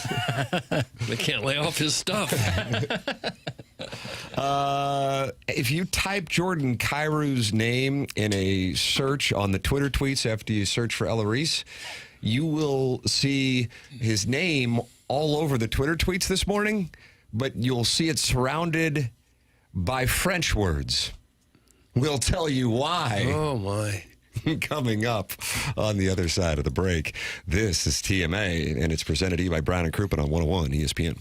They can't lay off his stuff. If you type Jordan Kyrou's name in a search on the Twitter tweets after you search for Ella Reese, you will see his name all over the Twitter tweets this morning, but you'll see it surrounded by French words. We'll tell you why. Oh, my. Coming up on the other side of the break. This is TMA, and it's presented to you by Brown and Crouppen on 101 ESPN.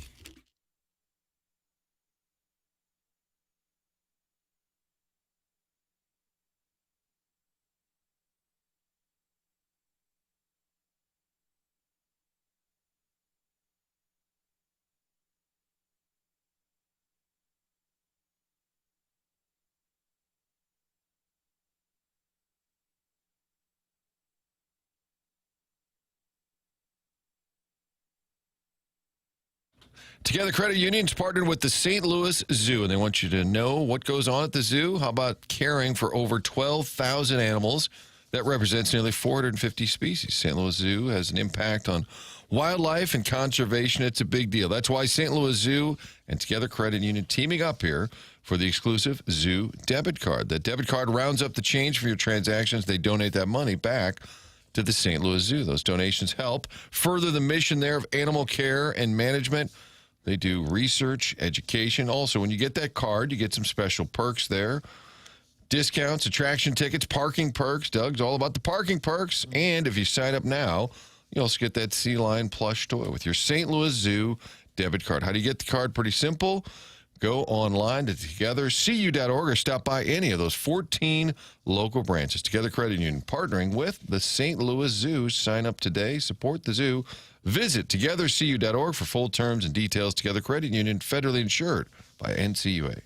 Together Credit Union's partnered with the St. Louis Zoo, and they want you to know what goes on at the zoo. How about caring for over 12,000 animals? That represents nearly 450 species. St. Louis Zoo has an impact on wildlife and conservation. It's a big deal. That's why St. Louis Zoo and Together Credit Union teaming up here for the exclusive Zoo debit card. That debit card rounds up the change for your transactions. They donate that money back to the St. Louis Zoo. Those donations help further the mission there of animal care and management. They do research, education. Also, when you get that card, you get some special perks there. Discounts, attraction tickets, parking perks. Doug's all about the parking perks. And if you sign up now, you also get that sea lion plush toy with your St. Louis Zoo debit card. How do you get the card? Pretty simple. Go online to togethercu.org or stop by any of those 14 local branches. Together Credit Union, partnering with the St. Louis Zoo. Sign up today. Support the zoo. Visit togethercu.org for full terms and details. Together Credit Union, federally insured by NCUA.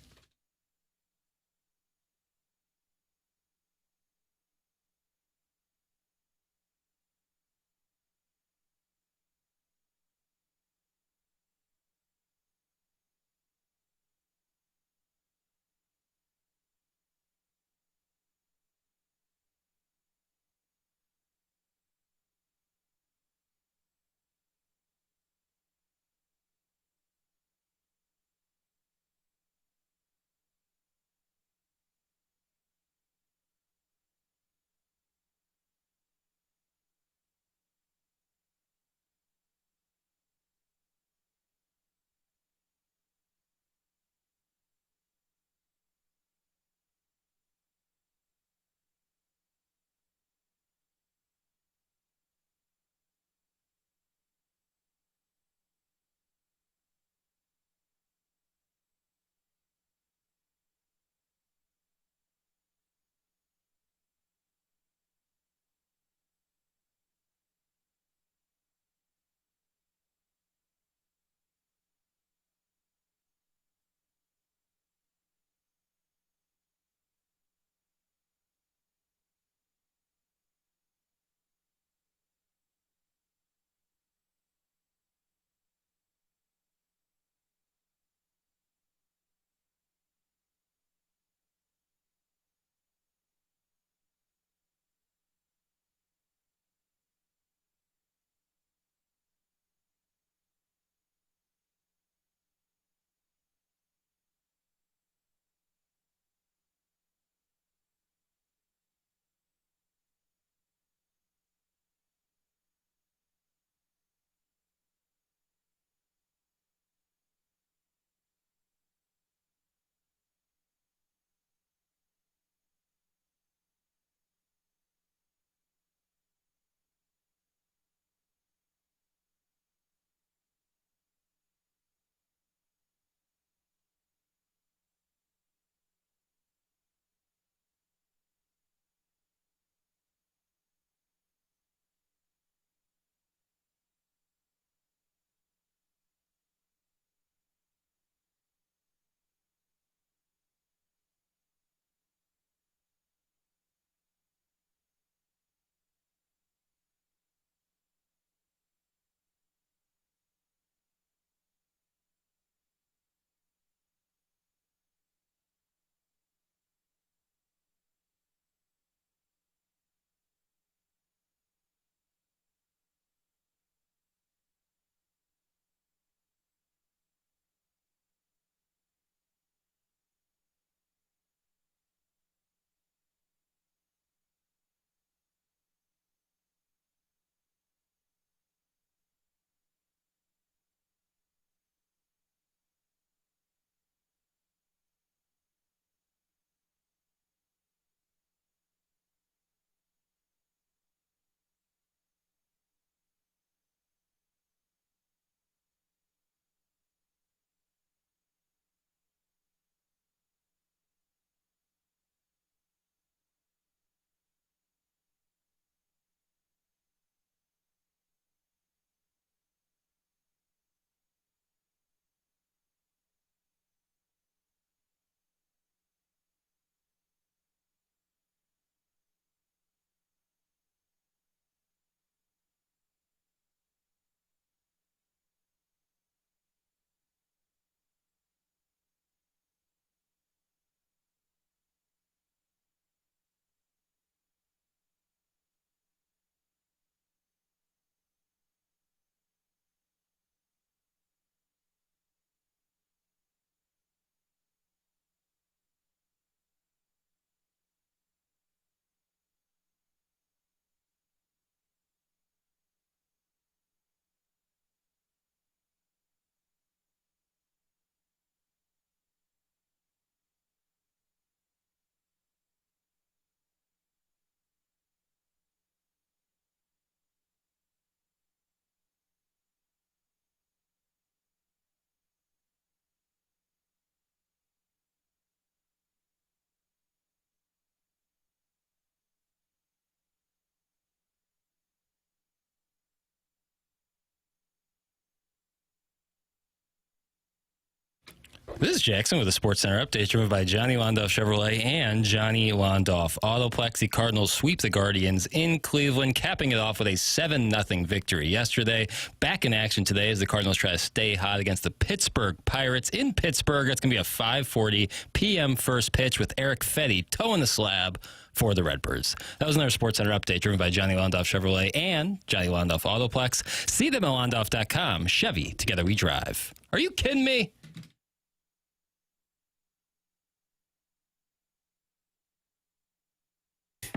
This is Jackson with a Sports Center update driven by Johnny Londoff Chevrolet and Johnny Londoff Autoplex. The Cardinals sweep the Guardians in Cleveland, capping it off with a 7-0 victory yesterday. Back in action today as the Cardinals try to stay hot against the Pittsburgh Pirates in Pittsburgh. That's going to be a 5:40 p.m. first pitch with Eric Fetty toeing the slab for the Redbirds. That was another Sports Center update driven by Johnny Londoff Chevrolet and Johnny Londoff Autoplex. See them at Londoff.com. Chevy, together we drive. Are you kidding me?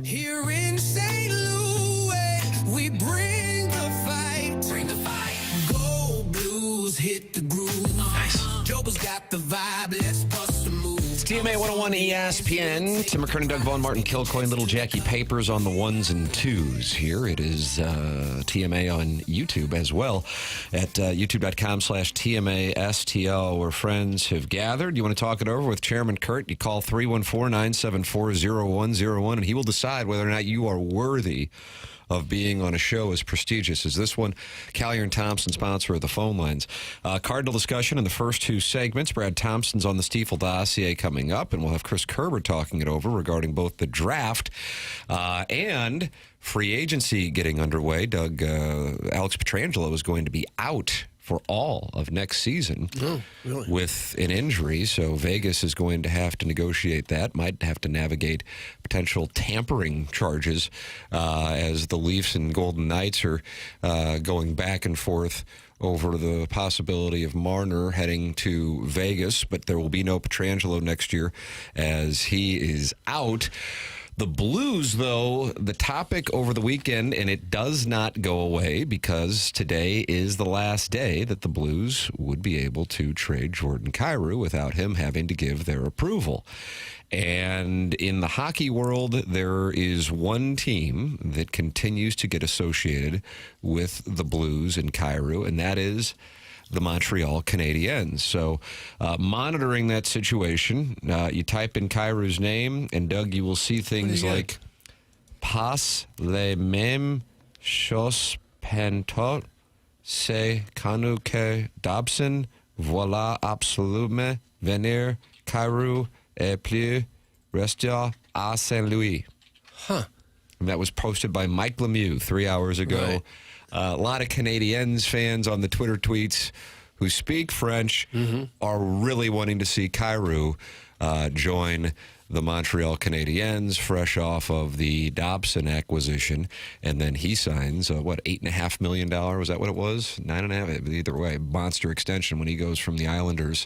Here in St. Louis, we bring the fight. Bring the fight. Go Blues, hit the groove. Nice. Joker's got the vibe. Let's bust a move. It's TMA 101 ESPN. Tim McKernan, Doug Vaughn, Martin Kilcoyne, little Jackie Papers on the ones and twos here. It is TMA on YouTube as well at youtube.com/TMASTL, where friends have gathered. You want to talk it over with Chairman Kurt? You call 314-974-0101, and he will decide whether or not you are worthy of being on a show as prestigious as this one. Callier and Thompson, sponsor of the phone lines. Cardinal discussion in the first two segments. Brad Thompson's on the Stiefel dossier coming up, and we'll have Chris Kerber talking it over regarding both the draft and free agency getting underway. Alex Pietrangelo is going to be out for all of next season with an injury, so Vegas is going to have to negotiate that, might have to navigate potential tampering charges as the Leafs and Golden Knights are going back and forth over the possibility of Marner heading to Vegas, but there will be no Pietrangelo next year as he is out. The Blues, though, the topic over the weekend, and it does not go away because today is the last day that the Blues would be able to trade Jordan Kyrou without him having to give their approval. And in the hockey world, there is one team that continues to get associated with the Blues and Kyrou, and that is the Montreal Canadiens. So monitoring that situation, you type in Kyrou's name, and Doug, you will see things like "Pas les mêmes choses pantoute, c'est connu que Dobson, voilà absolument venir Kyrou et plus rester à Saint-Louis." Huh. And that was posted by Mike Lemieux 3 hours ago. Right. A lot of Canadiens fans on the Twitter tweets who speak French are really wanting to see Kyrou join the Montreal Canadiens, fresh off of the Dobson acquisition, and then he signs $8.5 million? Was that what it was? 9.5. Either way, monster extension when he goes from the Islanders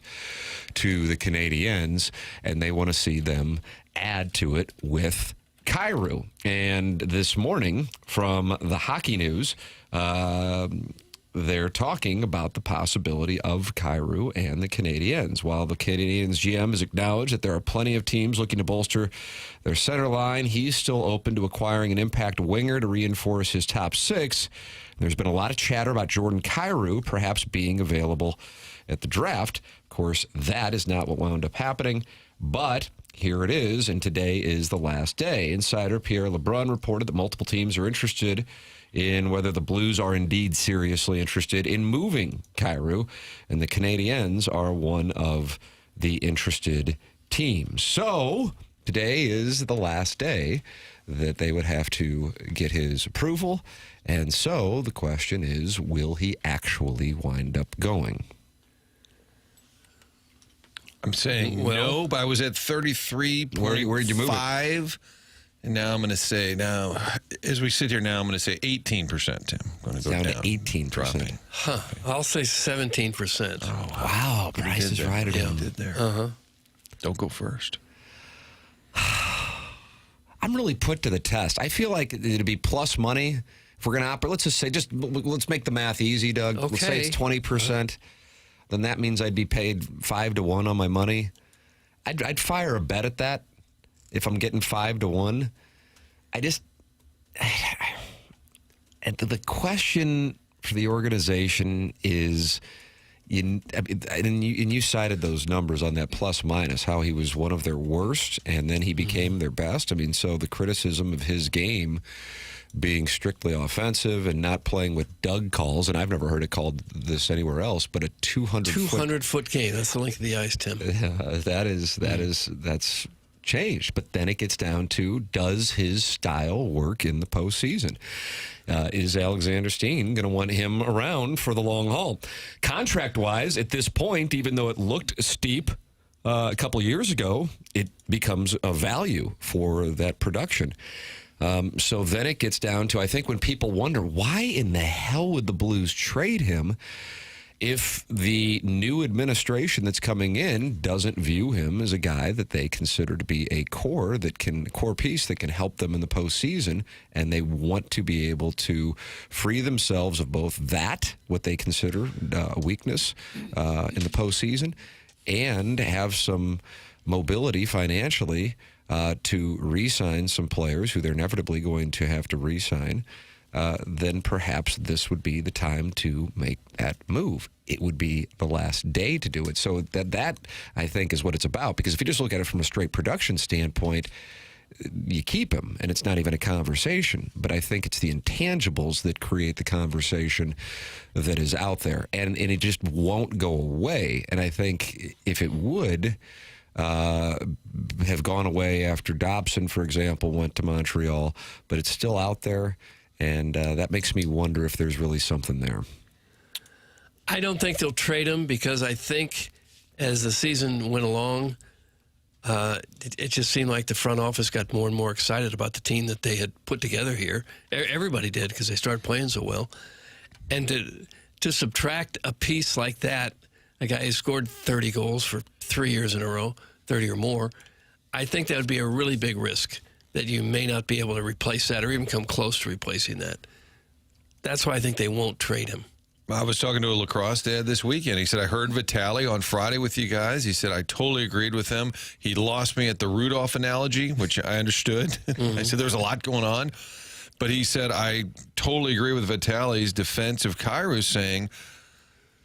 to the Canadiens, and they want to see them add to it with Kyrou. And this morning from the Hockey News, they're talking about the possibility of Kyrou and the Canadiens. While the Canadiens GM has acknowledged that there are plenty of teams looking to bolster their center line, he's still open to acquiring an impact winger to reinforce his top six. There's been a lot of chatter about Jordan Kyrou perhaps being available at the draft. Of course, that is not what wound up happening, but here it is, and today is the last day. Insider Pierre LeBrun reported that multiple teams are interested in whether the Blues are indeed seriously interested in moving Kyrou, and the Canadiens are one of the interested teams. So today is the last day that they would have to get his approval, and so the question is, will he actually wind up going? I'm saying no, but I was at 33.5, and now I'm going to say, as we sit here now, I'm going to say 18%, Tim. I'm going to go down to 18%. Dropping. Huh. I'll say 17%. Oh, wow. Price is right again. Did there. Don't go first. I'm really put to the test. I feel like it'd be plus money if we're going to operate. Let's just say, let's make the math easy, Doug. Okay. Let's say it's 20%. Then that means I'd be paid 5-1 on my money. I'd fire a bet at that if I'm getting 5-1. And the question for the organization is you cited those numbers on that plus minus, how he was one of their worst, and then he became their best. I mean, so the criticism of his game being strictly offensive and not playing with Doug calls, and I've never heard it called this anywhere else, but a 200-foot game. That's the length of the ice, Tim. That's changed. But then it gets down to, does his style work in the postseason? Is Alexander Steen going to want him around for the long haul? Contract-wise, at this point, even though it looked steep a couple years ago, it becomes a value for that production. So then it gets down to, I think, when people wonder, why in the hell would the Blues trade him if the new administration that's coming in doesn't view him as a guy that they consider to be a core piece that can help them in the postseason, and they want to be able to free themselves of both that, what they consider a weakness in the postseason, and have some mobility financially to re-sign some players who they're inevitably going to have to re-sign, then perhaps this would be the time to make that move. It would be the last day to do it. So that I think, is what it's about. Because if you just look at it from a straight production standpoint, you keep him, and it's not even a conversation. But I think it's the intangibles that create the conversation that is out there. And it just won't go away. And I think if it would have gone away after Dobson, for example, went to Montreal, but it's still out there, and that makes me wonder if there's really something there. I don't think they'll trade him, because I think as the season went along, it just seemed like the front office got more and more excited about the team that they had put together here. Everybody did, because they started playing so well. And to subtract a piece like that, a guy who scored 30 goals for 3 years in a row, 30 or more, I think that would be a really big risk, that you may not be able to replace that or even come close to replacing that. That's why I think they won't trade him. I was talking to a lacrosse dad this weekend. He said, I heard Vitaly on Friday with you guys. He said, I totally agreed with him. He lost me at the Rudolph analogy, which I understood. Mm-hmm. I said, there's a lot going on. But he said, I totally agree with Vitaly's defense of Kyrou, saying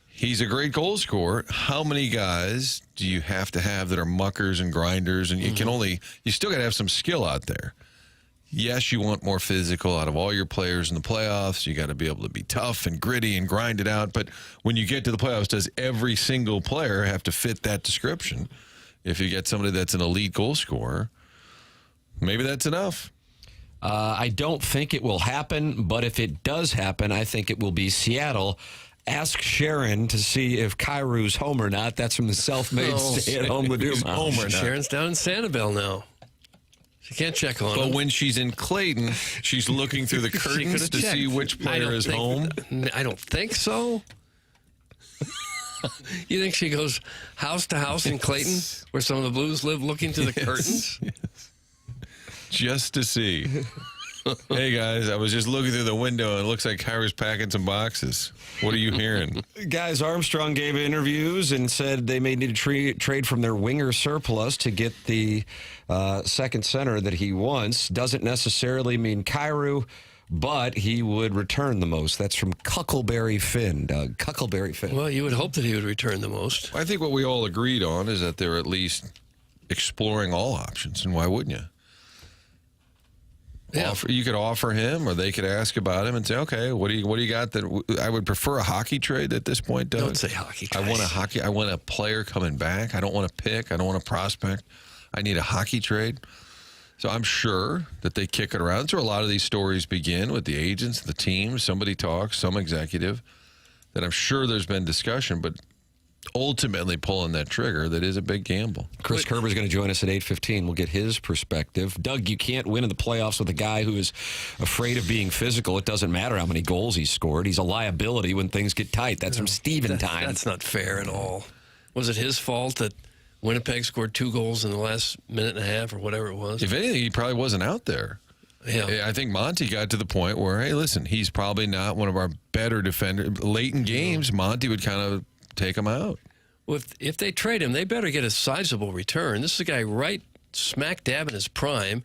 he's a great goal scorer. How many guys do you have to have that are muckers and grinders? And you can only, you still got to have some skill out there. Yes, you want more physical out of all your players in the playoffs. You got to be able to be tough and gritty and grind it out. But when you get to the playoffs, does every single player have to fit that description? If you get somebody that's an elite goal scorer, maybe that's enough. I don't think it will happen, but if it does happen, I think it will be Seattle. Ask Sharon to see if Kyrou's home or not. That's from the self-made stay-at-home Laduma. Home or not. Sharon's down in Sanibel now. She can't check on him. But when she's in Clayton, she's looking through the curtains to see which player is home. I don't think so. You think she goes house to house in Clayton, where some of the Blues live, looking to the curtains? Yes. Just to see. Hey, guys, I was just looking through the window, and it looks like Kyrou's packing some boxes. What are you hearing? Guys, Armstrong gave interviews and said they may need to trade from their winger surplus to get the second center that he wants. Doesn't necessarily mean Kyrou, but he would return the most. That's from Cuckleberry Finn, Doug. Cuckleberry Finn. Well, you would hope that he would return the most. I think what we all agreed on is that they're at least exploring all options, and why wouldn't you? Yeah. You could offer him, or they could ask about him and say, "Okay, what do you got?" That I would prefer a hockey trade at this point. Doug. Don't say hockey trade. I want a player coming back. I don't want a pick. I don't want a prospect. I need a hockey trade. So I'm sure that they kick it around. That's where a lot of these stories begin, with the agents, the team. Somebody talks, some executive. That I'm sure there's been discussion, but ultimately pulling that trigger, that is a big gamble. Chris Kerber is going to join us at 8:15. We'll get his perspective. Doug, you can't win in the playoffs with a guy who is afraid of being physical. It doesn't matter how many goals he scored. He's a liability when things get tight. That's from Steven time. That's not fair at all. Was it his fault that Winnipeg scored 2 goals in the last minute and a half or whatever it was? If anything, he probably wasn't out there. Yeah. I think Monty got to the point where, hey, listen, he's probably not one of our better defenders. Late in games, Monty would kind of take him out. Well, if they trade him, they better get a sizable return. This is a guy right smack dab in his prime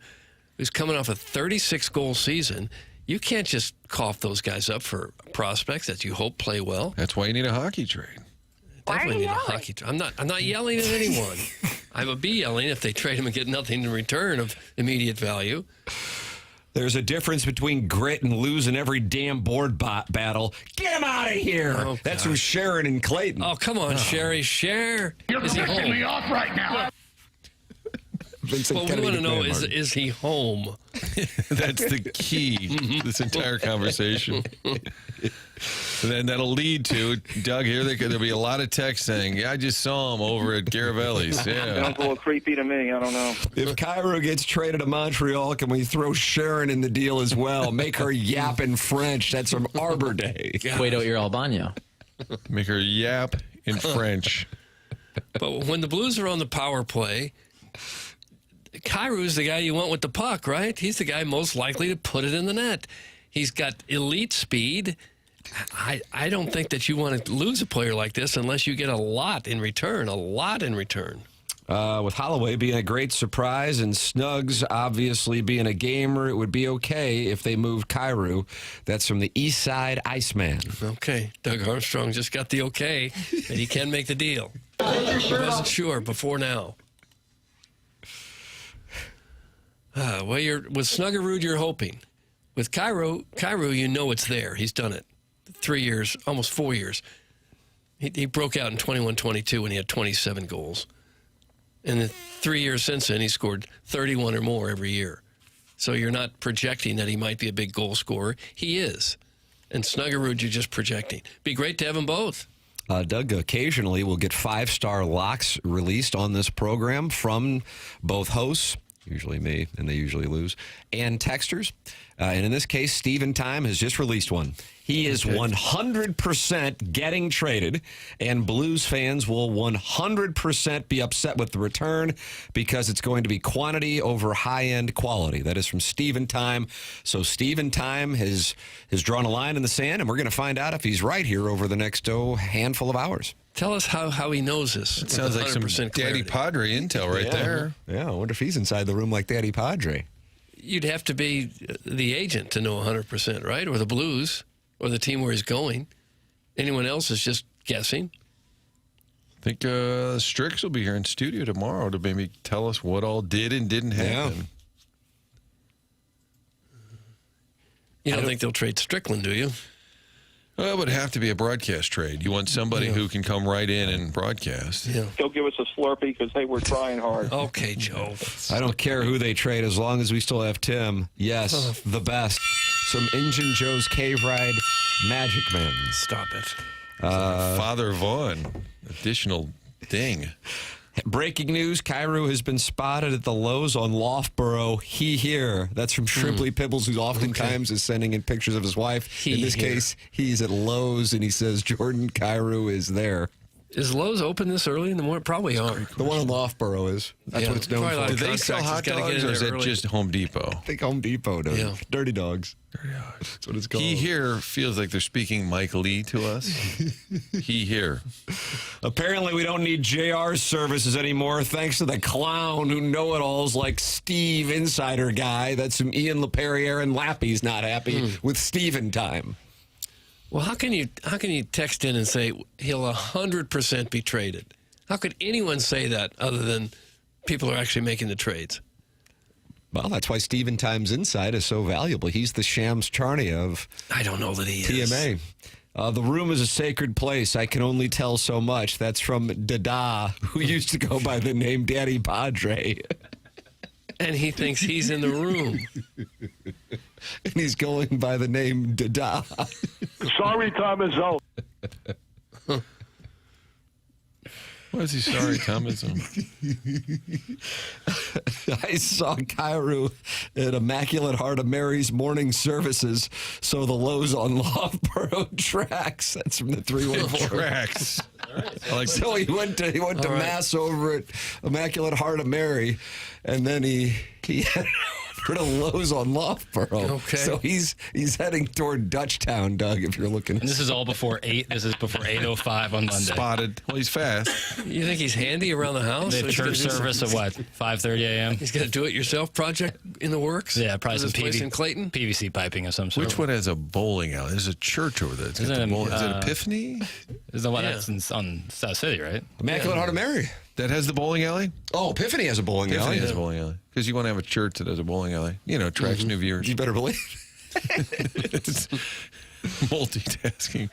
who's coming off a 36-goal season. You can't just cough those guys up for prospects that you hope play well. That's why you need a hockey trade. Definitely need a hockey. I'm not yelling at anyone. I would be yelling if they trade him and get nothing in return of immediate value. There's a difference between grit and losing every damn board battle. Get him out of here. Oh, that's from Sharon and Clayton. Oh, come on, Sherry. Cher. You're pissing me off right now. What we want to know is he home? That's the key to this entire conversation. And then that'll lead to, Doug, here there'll be a lot of text saying, yeah, I just saw him over at Garavelli's. Yeah. Sounds a little creepy to me. I don't know. If Kyrou gets traded to Montreal, can we throw Sharon in the deal as well? Make her yap in French. That's from Arbor Day. Cueto ir al baño. Make her yap in French. But when the Blues are on the power play, Kyrou's the guy you want with the puck, right? He's the guy most likely to put it in the net. He's got elite speed. I don't think that you want to lose a player like this unless you get a lot in return, With Holloway being a great surprise and Snugs obviously being a gamer, it would be okay if they moved Kyrou. That's from the East Side Iceman. Okay. Doug Armstrong just got the okay that he can make the deal. He wasn't sure before now. Well, with Snuggerud, you're hoping. With Kyrou, you know it's there. He's done it. 3 years, almost 4 years. He broke out in 21-22 when he had 27 goals. And the 3 years since then, he scored 31 or more every year. So you're not projecting that he might be a big goal scorer. He is. And Snuggerud, you're just projecting. Be great to have them both. Doug, occasionally we'll get 5-star locks released on this program from both hosts, usually me, and they usually lose, and texters. And in this case, Steven Time has just released one. He is 100% getting traded, and Blues fans will 100% be upset with the return because it's going to be quantity over high-end quality. That is from Steven Time. So Steven Time has drawn a line in the sand, and we're going to find out if he's right here over the next handful of hours. Tell us how he knows this. It sounds like some Daddy Padre intel right there. Yeah, I wonder if he's inside the room like Daddy Padre. You'd have to be the agent to know 100%, right? Or the Blues, or the team where he's going. Anyone else is just guessing. I think Strix will be here in studio tomorrow to maybe tell us what all did and didn't happen. You don't think they'll trade Strickland, do you? Well, it would have to be a broadcast trade. You want somebody who can come right in and broadcast. Yeah. He'll give us a Slurpee because, hey, we're trying hard. Okay, Joe. I don't care who they trade as long as we still have Tim. Yes, the best. Some Injun Joe's Cave Ride Magic Man. Stop it. Father Vaughn. Additional ding. Breaking news, Kyrou has been spotted at the Lowe's on Loughborough. He here. That's from Shrimply Pibbles, who oftentimes is sending in pictures of his wife. In this case, he's at Lowe's, and he says Jordan Kyrou is there. Is Lowe's open this early in the morning? Probably aren't. The one in Loughborough is. That's what it's known for. Do they sell hot dogs, or is it just Home Depot? I think Home Depot does. Yeah. Dirty Dogs. That's what it's called. He here feels like they're speaking Mike Lee to us. He here. Apparently, we don't need JR's services anymore, thanks to the clown who know-it-alls like Steve Insider Guy. That's from Ian LePerriere, and Lappy's not happy with Steven Time. Well, how can you text in and say he'll 100% be traded? How could anyone say that other than people are actually making the trades? Well, that's why Steven Time's insight is so valuable. He's the Shams Charnia of I don't know that he TMA. is. The room is a sacred place. I can only tell so much. That's from Dada, who used to go by the name Daddy Padre. And he thinks he's in the room. And he's going by the name Dada. Sorry, time is out. Why is he sorry, Thomas? I saw Kyrou at Immaculate Heart of Mary's morning services, so the Lowe's on Loughborough tracks. That's from the 314. Tracks. So he went to Mass over at Immaculate Heart of Mary, and then he had rid of Lowe's on Loughborough. Okay. So he's heading toward Dutchtown, Doug, if you're looking. And this is all before 8. This is before 8:05 on Monday. Spotted. Well, he's fast. You think he's handy around the house? They have He's gonna church do some- service at what? 5:30 a.m. He's got a do-it-yourself project in the works? Yeah, probably For some this place in Clayton? PVC piping of some sort. Which one has a bowling alley? There's a church over there. It's got Isn't the it, bowling- is it uh, Epiphany? Is the one Yeah. that's on South City, right? Immaculate Heart of Mary. That has the bowling alley? Oh, Epiphany has a bowling Epiphany alley. has a bowling alley. Because you want to have a church that has a bowling alley. You know, attracts new viewers. You better believe. It's multitasking.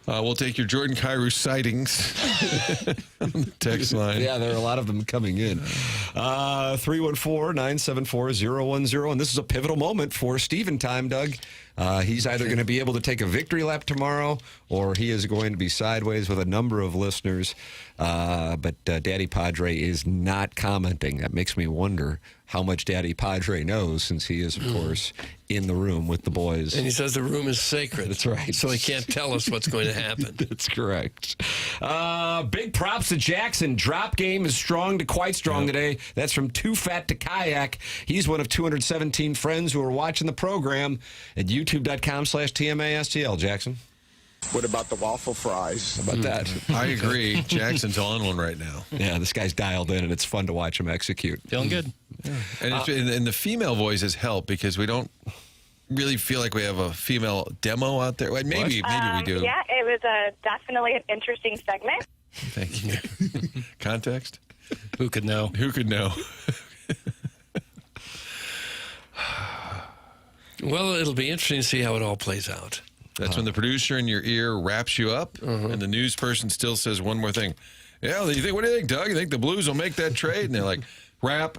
We'll take your Jordan Kyrou sightings on the text line. Yeah, there are a lot of them coming in. 314-974-0110. And this is a pivotal moment for Steven time, Doug. He's either going to be able to take a victory lap tomorrow or he is going to be sideways with a number of listeners. But Daddy Padre is not commenting. That makes me wonder how much Daddy Padre knows since he is, of course, in the room with the boys. And he says the room is sacred. That's right. So he can't tell us what's going to happen. That's correct. Big props to Jackson. Drop game is strong to quite strong today. That's from Too Fat to Kayak. He's one of 217 friends who are watching the program at youtube.com/TMASTL. Jackson. What about the waffle fries? How about that? I agree. Jackson's on one right now. Yeah, this guy's dialed in, and it's fun to watch him execute. Feeling good. And the female voices help because we don't really feel like we have a female demo out there. Well, maybe we do. Yeah, it was definitely an interesting segment. Thank you. Context? Who could know? Who could know? Well, it'll be interesting to see how it all plays out. That's when the producer in your ear wraps you up, and the news person still says one more thing. Yeah, what do you think, Doug? You think the Blues will make that trade? And they're like, wrap.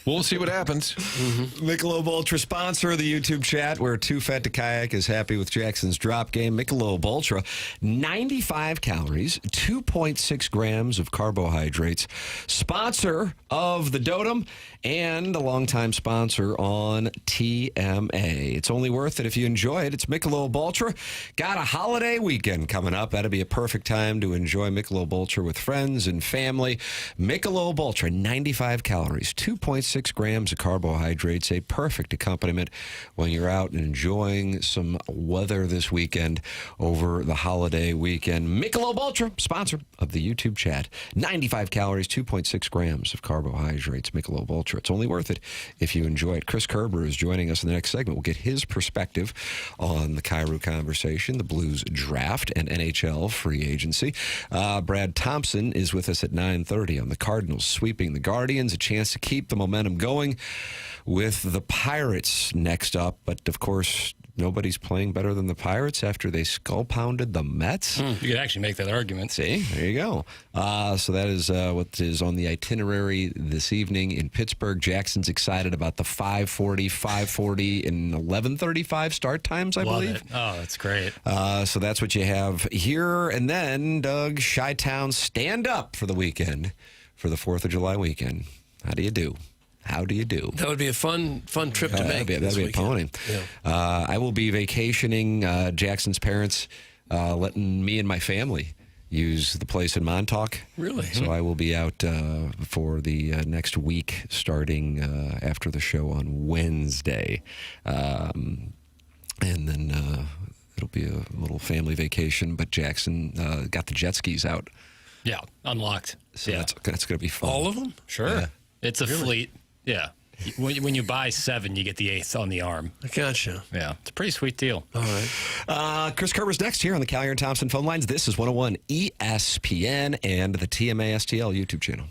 We'll see what happens. Michelob Ultra, sponsor of the YouTube chat, where Too Fat to Kayak is happy with Jackson's drop game. Michelob Ultra, 95 calories, 2.6 grams of carbohydrates. Sponsor of the Dotem and a longtime sponsor on TMA. It's only worth it if you enjoy it. It's Michelob Ultra. Got a holiday weekend coming up. That'll be a perfect time to enjoy Michelob Ultra with friends and family. Michelob Ultra, 95 calories, 2.6 grams of carbohydrates, a perfect accompaniment when you're out and enjoying some weather this weekend over the holiday weekend. Michelob Ultra, sponsor of the YouTube chat. 95 calories, 2.6 grams of carbohydrates. Michelob Ultra. It's only worth it if you enjoy it. Chris Kerber is joining us in the next segment. We'll get his perspective on the Kyrou conversation, the Blues draft, and NHL free agency. Brad Thompson is with us at 9:30 on the Cardinals sweeping the Guardians. A chance to keep the momentum going with the Pirates next up. But, of course, nobody's playing better than the Pirates after they skull-pounded the Mets. You could actually make that argument. See, there you go. So that is what is on the itinerary this evening in Pittsburgh. Jackson's excited about the 5:40, 5:40, and 11:35 start times, I Love believe. it. Oh, that's great. So that's what you have here. And then, Doug, Chi-Town stand up for the weekend, for the 4th of July weekend. How do you do? How do you do? That would be a fun trip to make. That'd be a pony. Yeah. I will be vacationing. Jackson's parents letting me and my family use the place in Montauk. Really? So I will be out for the next week, starting after the show on Wednesday. And then it'll be a little family vacation. But Jackson got the jet skis out. Yeah, unlocked. So yeah. that's going to be fun. All of them? Sure. Yeah. It's a fleet. Yeah. When you buy 7, you get the 8th on the arm. I gotcha. Yeah. It's a pretty sweet deal. All right. Chris Kerber's next here on the Callier and Thompson phone lines. This is 101 ESPN and the TMASTL YouTube channel.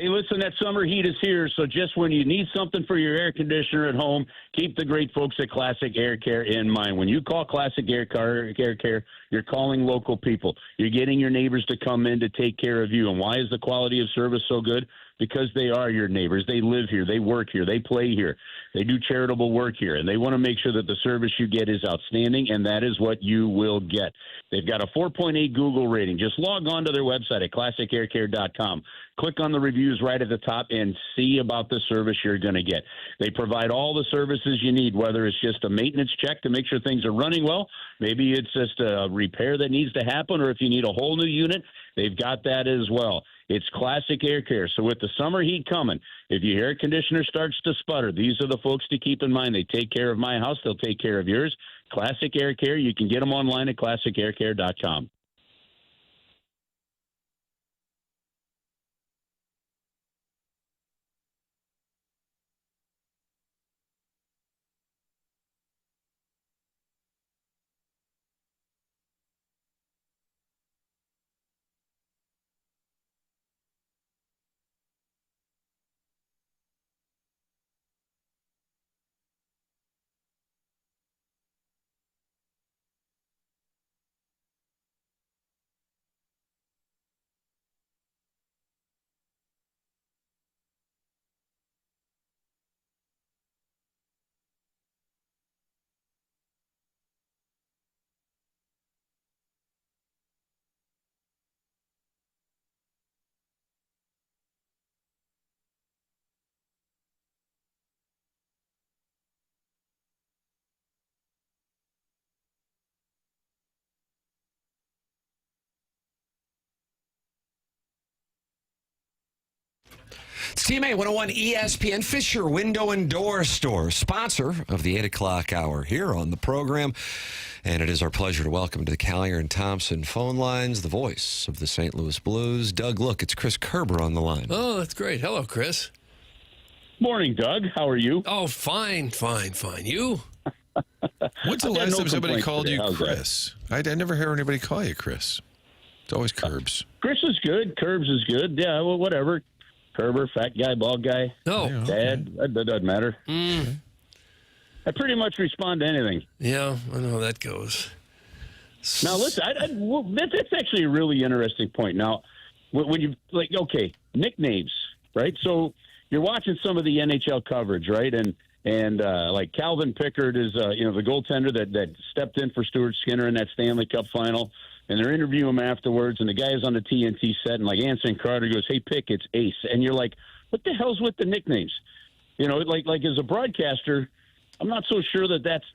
Hey, listen, that summer heat is here, so just when you need something for your air conditioner at home, keep the great folks at Classic Air Care in mind. When you call Classic Air Care, you're calling local people. You're getting your neighbors to come in to take care of you. And why is the quality of service so good? Because they are your neighbors. They live here. They work here. They play here. They do charitable work here. And they want to make sure that the service you get is outstanding, and that is what you will get. They've got a 4.8 Google rating. Just log on to their website at classicaircare.com. Click on the reviews right at the top and see about the service you're going to get. They provide all the services you need, whether it's just a maintenance check to make sure things are running well. Maybe it's just a repair that needs to happen, or if you need a whole new unit, they've got that as well. It's Classic Air Care. So with the summer heat coming, if your air conditioner starts to sputter, these are the folks to keep in mind. They take care of my house. They'll take care of yours. Classic Air Care. You can get them online at classicaircare.com. It's TMA 101 ESPN Fisher Window and Door Store, sponsor of the 8 o'clock hour here on the program. And it is our pleasure to welcome to the Callier and Thompson phone lines the voice of the St. Louis Blues. Doug, look, it's Chris Kerber on the line. Oh, that's great. Hello, Chris. Morning, Doug. How are you? Oh, fine. You? When's the last time somebody called you Chris? I never hear anybody call you Chris. It's always Curbs. Chris is good. Curbs is good. Yeah, well, whatever. Kerber, fat guy, bald guy. No. Dad, that doesn't matter. I pretty much respond to anything. Yeah, I know how that goes. Now, listen, that's actually a really interesting point. Now, when you, nicknames, right? So you're watching some of the NHL coverage, right? And like Calvin Pickard is, the goaltender that stepped in for Stuart Skinner in that Stanley Cup final. And they're interviewing him afterwards, and the guy is on the TNT set, and Anson Carter goes, "Hey, Pick, it's Ace," and you're like, "What the hell's with the nicknames?" Like as a broadcaster, I'm not so sure that's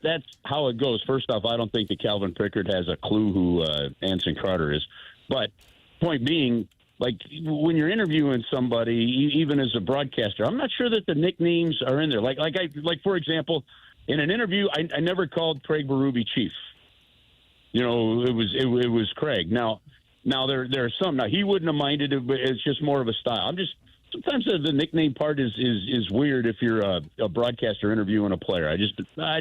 how it goes. First off, I don't think that Calvin Pickard has a clue who Anson Carter is. But point being, when you're interviewing somebody, even as a broadcaster, I'm not sure that the nicknames are in there. Like for example, in an interview, I never called Craig Berube Chief. It was Craig. Now there are some. Now he wouldn't have minded it, but it's just more of a style. Sometimes the nickname part is weird if you're a broadcaster interviewing a player. I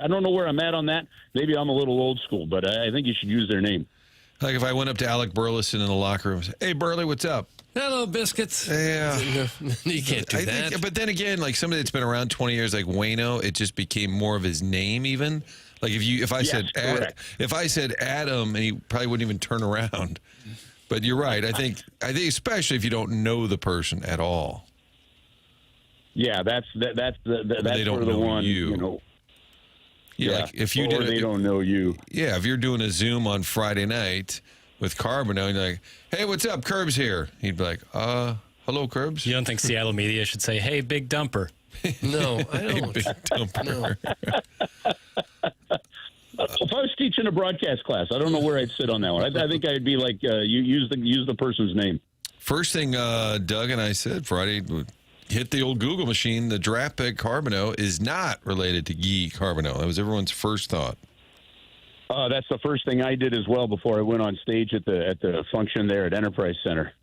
don't know where I'm at on that. Maybe I'm a little old school, but I think you should use their name. Like if I went up to Alec Burleson in the locker room and said, "Hey, Burley, what's up?" Hello, biscuits. Yeah. You can't do that. But then again, like somebody that's been around 20 years, like Wayno, it just became more of his name even. Like if I said Adam, and he probably wouldn't even turn around. But you're right. I think especially if you don't know the person at all. Yeah, that's they don't the know one. You. Yeah, like if you they don't know you. Yeah, if you're doing a Zoom on Friday night with Carbon, and you're like, "Hey, what's up? Curbs here." He'd be like, hello, Curbs." You don't think Seattle media should say, "Hey, big dumper"? No, I don't. Hey, big dumper. No. If I was teaching a broadcast class, I don't know where I'd sit on that one. I think I'd be like, you use the person's name. First thing Doug and I said Friday, hit the old Google machine. The draft pick Carbonneau is not related to Guy Carbonneau. That was everyone's first thought. That's the first thing I did as well before I went on stage at the function there at Enterprise Center.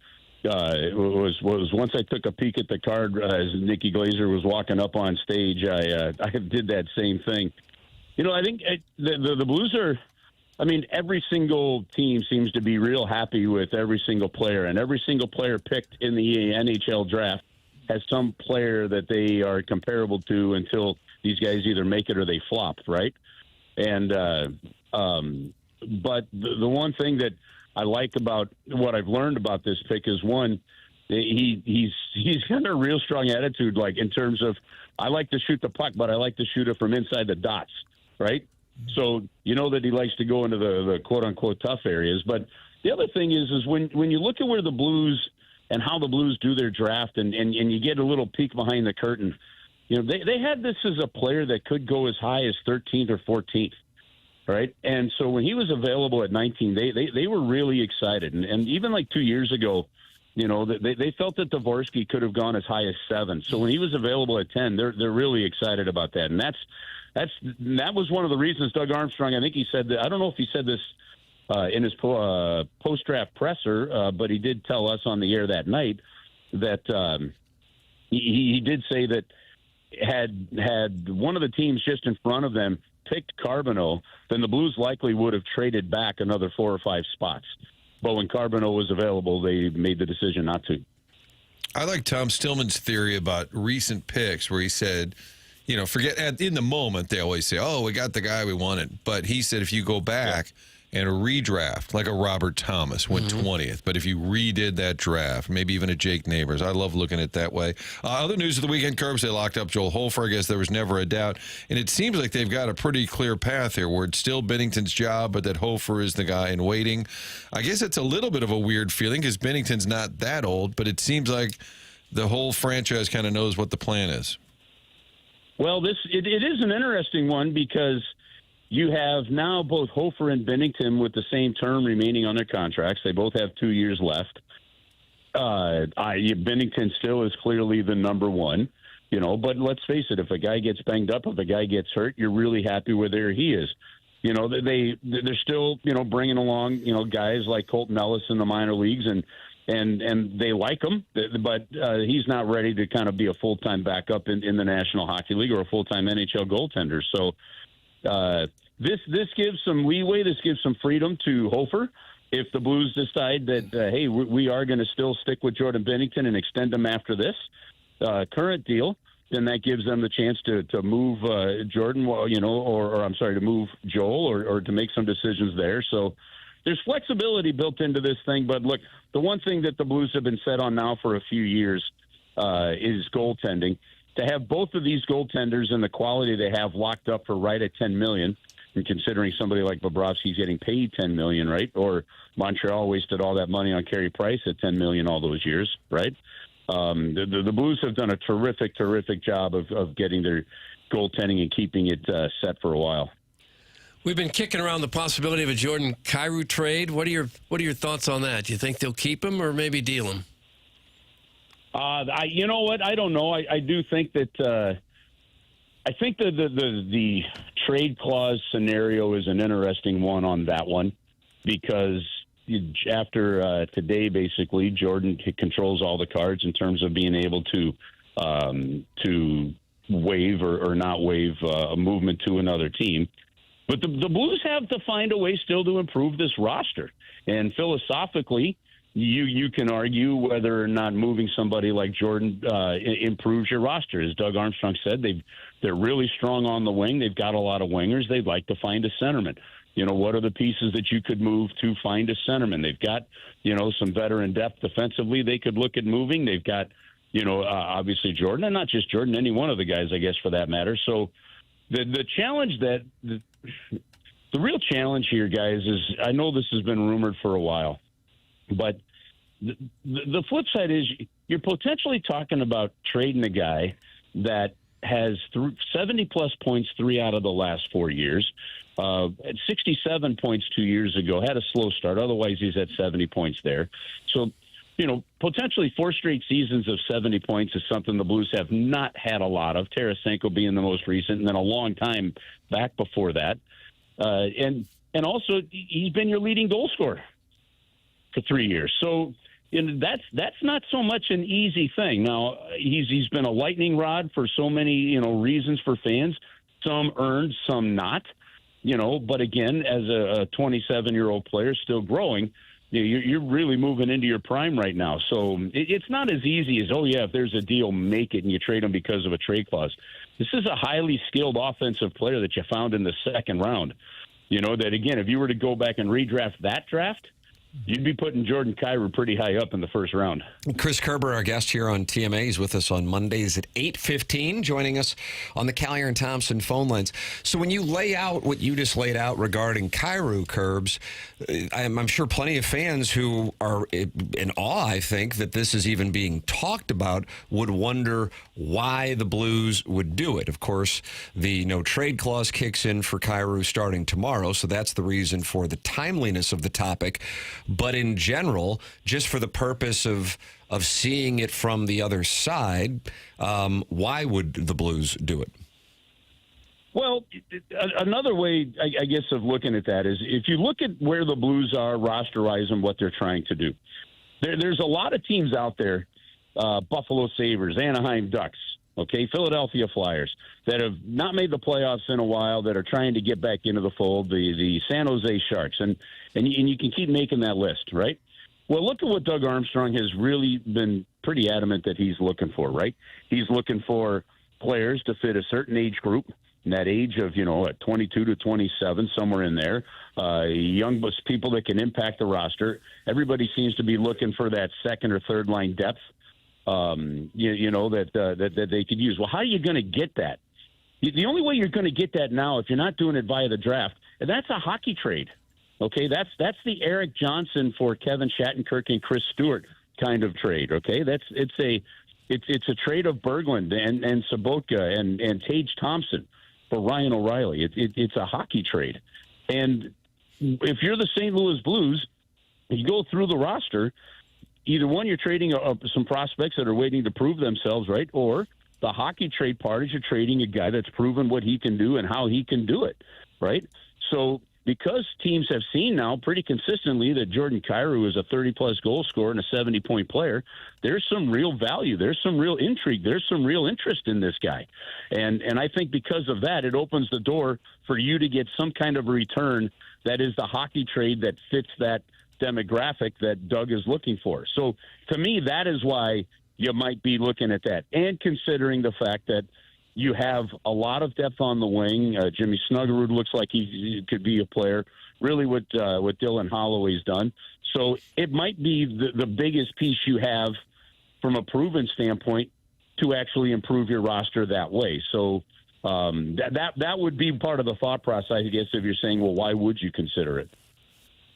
It was once I took a peek at the card as Nikki Glazer was walking up on stage, I did that same thing. I think the Blues are I mean, every single team seems to be real happy with every single player, and every single player picked in the NHL draft has some player that they are comparable to until these guys either make it or they flop, right? And but the one thing that I like about what I've learned about this pick is, one, he's got a real strong attitude, like in terms of, I like to shoot the puck, but I like to shoot it from inside the dots, right? So you know that he likes to go into the quote-unquote tough areas. But the other thing is when you look at where the Blues and how the Blues do their draft and you get a little peek behind the curtain, you know, they had this as a player that could go as high as 13th or 14th, right? And so when he was available at 19, they were really excited. And even like 2 years ago, you know, they felt that Dvorsky could have gone as high as 7. So when he was available at 10, they're really excited about that. And that was one of the reasons Doug Armstrong, I think he said that, I don't know if he said this in his post-draft presser, but he did tell us on the air that night that he did say that had one of the teams just in front of them picked Carbonneau, then the Blues likely would have traded back another 4 or 5 spots. But when Carbonneau was available, they made the decision not to. I like Tom Stillman's theory about recent picks where he said, you know, in the moment, they always say, oh, we got the guy we wanted. But he said if you go back and redraft, like a Robert Thomas went 20th, but if you redid that draft, maybe even a Jake Neighbors, I love looking at it that way. Other news of the weekend, Kerbs, they locked up Joel Hofer. I guess there was never a doubt. And it seems like they've got a pretty clear path here where it's still Bennington's job, but that Hofer is the guy in waiting. I guess it's a little bit of a weird feeling because Bennington's not that old, but it seems like the whole franchise kind of knows what the plan is. Well, it is an interesting one because you have now both Hofer and Bennington with the same term remaining on their contracts. They both have 2 years left. Bennington still is clearly the number one, you know, but let's face it, if a guy gets banged up, if a guy gets hurt, you're really happy with where he is. You know, they're still, you know, bringing along, you know, guys like Colton Ellis in the minor leagues and they like him, but he's not ready to kind of be a full-time backup in the National Hockey League or a full-time NHL goaltender. So this gives some leeway. This gives some freedom to Hofer. If the Blues decide that, hey, we are going to still stick with Jordan Bennington and extend him after this current deal, then that gives them the chance to move Jordan, you know, or I'm sorry, to move Joel or to make some decisions there. So there's flexibility built into this thing. But look, the one thing that the Blues have been set on now for a few years is goaltending. To have both of these goaltenders and the quality they have locked up for right at $10 million, and considering somebody like Bobrovsky's getting paid $10 million, right? Or Montreal wasted all that money on Carey Price at $10 million all those years, right? The Blues have done a terrific job of getting their goaltending and keeping it set for a while. We've been kicking around the possibility of a Jordan Kyrou trade. What are your thoughts on that? Do you think they'll keep him or maybe deal him? You know what? I don't know. I do think that I think the trade clause scenario is an interesting one on that one because after today, basically, Jordan controls all the cards in terms of being able to waive or not waive a movement to another team. But the Blues have to find a way still to improve this roster. And philosophically, you can argue whether or not moving somebody like Jordan improves your roster. As Doug Armstrong said, they're really strong on the wing. They've got a lot of wingers. They'd like to find a centerman. You know, what are the pieces that you could move to find a centerman? They've got, you know, some veteran depth defensively they could look at moving. They've got, you know, obviously Jordan, and not just Jordan, any one of the guys, I guess, for that matter. So the challenge the real challenge here, guys, is I know this has been rumored for a while, but the flip side is you're potentially talking about trading a guy that has 70-plus points 3 out of the last 4 years, at 67 points 2 years ago, had a slow start. Otherwise, he's at 70 points there. So, you know, potentially 4 straight seasons of 70 points is something the Blues have not had a lot of, Tarasenko being the most recent, and then a long time back before that. And also, he's been your leading goal scorer for 3 years. So, you know, that's not so much an easy thing. Now, he's been a lightning rod for so many, you know, reasons for fans, some earned, some not. But again, as a 27-year-old player still growing, you're really moving into your prime right now. So it's not as easy as, if there's a deal, make it, and you trade him because of a trade clause. This is a highly skilled offensive player that you found in the second round. That, again, if you were to go back and redraft that draft, you'd be putting Jordan Kyrou pretty high up in the first round. Chris Kerber, our guest here on TMA, is with us on Mondays at 8:15, joining us on the Callier and Thompson phone lines. So when you lay out what you just laid out regarding Kyrou, Kerbs, I'm sure plenty of fans who are in awe, I think, that this is even being talked about, would wonder why the Blues would do it. Of course, the no-trade clause kicks in for Kyrou starting tomorrow, so that's the reason for the timeliness of the topic. But in general, just for the purpose of seeing it from the other side, why would the Blues do it? Well, another way, I guess, of looking at that is if you look at where the Blues are roster-wise and what they're trying to do. There's a lot of teams out there, Buffalo Sabres, Anaheim Ducks, Philadelphia Flyers, that have not made the playoffs in a while, that are trying to get back into the fold, the San Jose Sharks. And you can keep making that list, right? Well, look at what Doug Armstrong has really been pretty adamant that he's looking for, right? He's looking for players to fit a certain age group, in that age of, 22 to 27, somewhere in there. Young people that can impact the roster. Everybody seems to be looking for that second or third line depth, that they could use. Well, how are you going to get that? The only way you're going to get that now, if you're not doing it via the draft, and that's a hockey trade. Okay, that's the Eric Johnson for Kevin Shattenkirk and Chris Stewart kind of trade. Okay, it's a trade of Berglund and Sobotka and Tage Thompson for Ryan O'Reilly. It's a hockey trade, and if you're the St. Louis Blues, you go through the roster. Either one, you're trading some prospects that are waiting to prove themselves, right? Or the hockey trade part is you're trading a guy that's proven what he can do and how he can do it, right? So because teams have seen now pretty consistently that Jordan Kyrou is a 30-plus goal scorer and a 70-point player, there's some real value. There's some real intrigue. There's some real interest in this guy. And I think because of that, it opens the door for you to get some kind of return that is the hockey trade that fits that demographic that Doug is looking for. So to me, that is why you might be looking at that. And considering the fact that you have a lot of depth on the wing. Jimmy Snuggerud looks like he could be a player, really what Dylan Holloway's done. So it might be the biggest piece you have from a proven standpoint to actually improve your roster that way. So that would be part of the thought process, I guess, if you're saying, well, why would you consider it?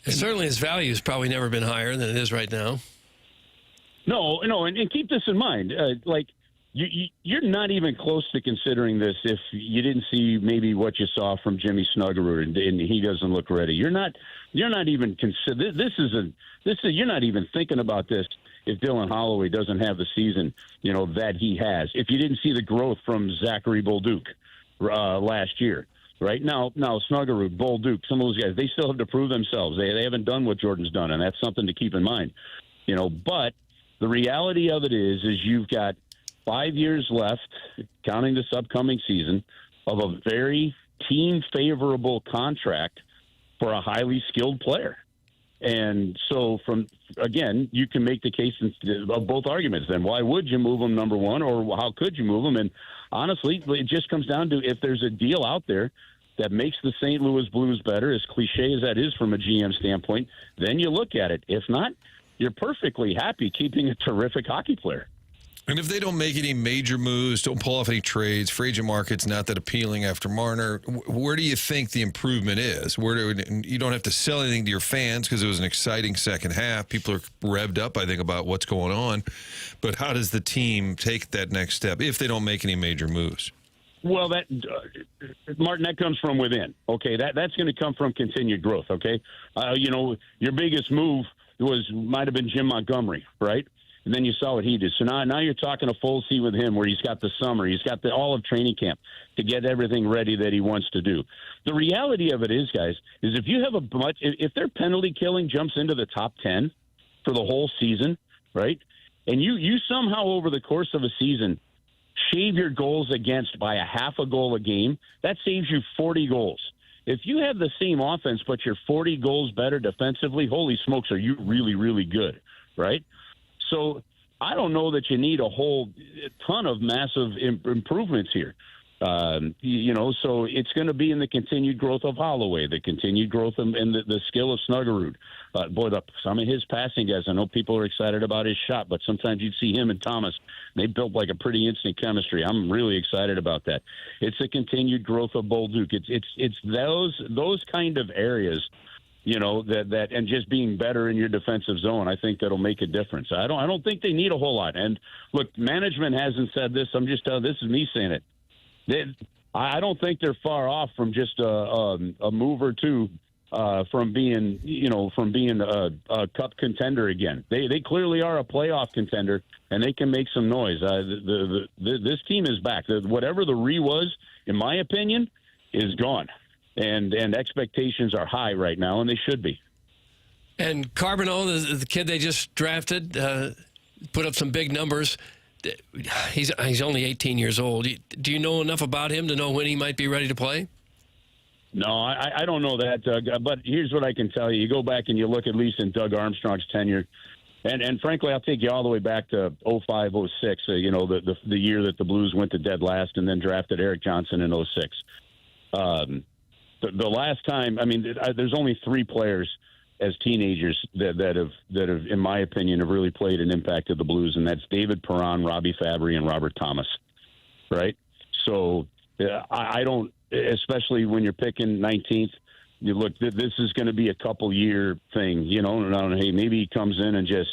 And certainly his value has probably never been higher than it is right now. No, and keep this in mind. You're not even close to considering this if you didn't see maybe what you saw from Jimmy Snuggerud and he doesn't look ready. You're not even consider you're not even thinking about this if Dylan Holloway doesn't have the season that he has. If you didn't see the growth from Zachary Bolduc last year. Right now, Snuggerud, Bolduc, some of those guys, they still have to prove themselves. They haven't done what Jordan's done, and that's something to keep in mind. But the reality of it is you've got 5 years left, counting this upcoming season, of a very team-favorable contract for a highly skilled player. And so, you can make the case of both arguments. Then why would you move him, number one, or how could you move him? And honestly, it just comes down to if there's a deal out there that makes the St. Louis Blues better, as cliche as that is from a GM standpoint, then you look at it. If not, you're perfectly happy keeping a terrific hockey player. And if they don't make any major moves, don't pull off any trades, free agent market's not that appealing after Marner, where do you think the improvement is? You don't have to sell anything to your fans because it was an exciting second half. People are revved up, I think, about what's going on. But how does the team take that next step if they don't make any major moves? Well, Martin, that comes from within. Okay, that's going to come from continued growth. Okay, your biggest move might have been Jim Montgomery, right? And then you saw what he did. So now you're talking a full season with him where he's got the summer. He's got all of training camp to get everything ready that he wants to do. The reality of it is, guys, is if you have if their penalty killing jumps into the top 10 for the whole season, right, and you somehow over the course of a season shave your goals against by a half a goal a game, that saves you 40 goals. if you have the same offense but you're 40 goals better defensively, holy smokes, are you really, really good, right? So I don't know that you need a whole ton of massive improvements here. So it's going to be in the continued growth of Holloway, the continued growth in the skill of Snuggerud. Some of his passing guys, I know people are excited about his shot, but sometimes you'd see him and Thomas. They built like a pretty instant chemistry. I'm really excited about that. It's the continued growth of Bolduc. It's those kind of areas, that and just being better in your defensive zone. I think that'll make a difference. I don't think they need a whole lot. And look, management hasn't said this. I'm just this is me saying it. I don't think they're far off from just a move or two from being a cup contender again. They clearly are a playoff contender, and they can make some noise. This team is back. Whatever the was, in my opinion, is gone, and expectations are high right now, and they should be. And Carbonell, the kid they just drafted, put up some big numbers. He's only 18 years old. Do you know enough about him to know when he might be ready to play? No, I don't know that, Doug. But here's what I can tell you. You go back and you look at least in Doug Armstrong's tenure, and frankly, I'll take you all the way back to 05, 06, the year that the Blues went to dead last and then drafted Eric Johnson in 06. The last time, there's only 3 players as teenagers that have, in my opinion, have really played and impacted the Blues, and that's David Perron, Robbie Fabry, and Robert Thomas, right? So I don't, especially when you're picking 19th, you look, this is going to be a couple-year thing, hey, maybe he comes in and just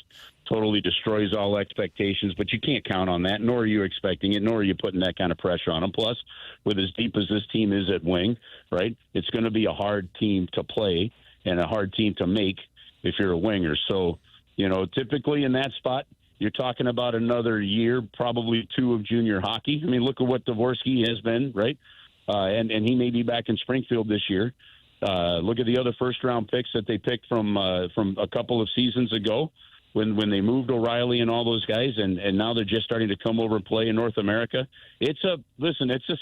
totally destroys all expectations, but you can't count on that, nor are you expecting it, nor are you putting that kind of pressure on him. Plus, with as deep as this team is at wing, right, it's going to be a hard team to play and a hard team to make if you're a winger. So, typically in that spot, you're talking about another year, probably 2 of junior hockey. Look at what Dvorsky has been, right? And he may be back in Springfield this year. Look at the other first-round picks that they picked from a couple of seasons ago when they moved O'Reilly and all those guys, and now they're just starting to come over and play in North America. It's a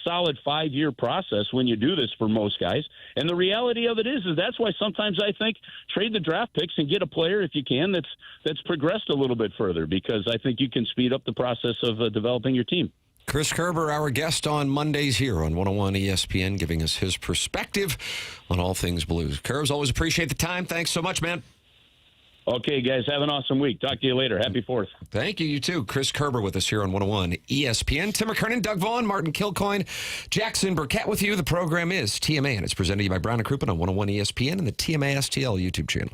solid 5-year process when you do this for most guys. And the reality of it is that's why sometimes I think trade the draft picks and get a player if you can that's progressed a little bit further, because I think you can speed up the process of developing your team. Chris Kerber, our guest on Mondays here on 101 ESPN, giving us his perspective on all things Blues. Kerbs, always appreciate the time. Thanks so much, man. Okay, guys, have an awesome week. Talk to you later. Happy 4th. Thank you. You too. Chris Kerber with us here on 101 ESPN. Tim McKernan, Doug Vaughn, Martin Kilcoyne, Jackson Burkett with you. The program is TMA, and it's presented to you by Brown & Crouppen on 101 ESPN and the TMA STL YouTube channel.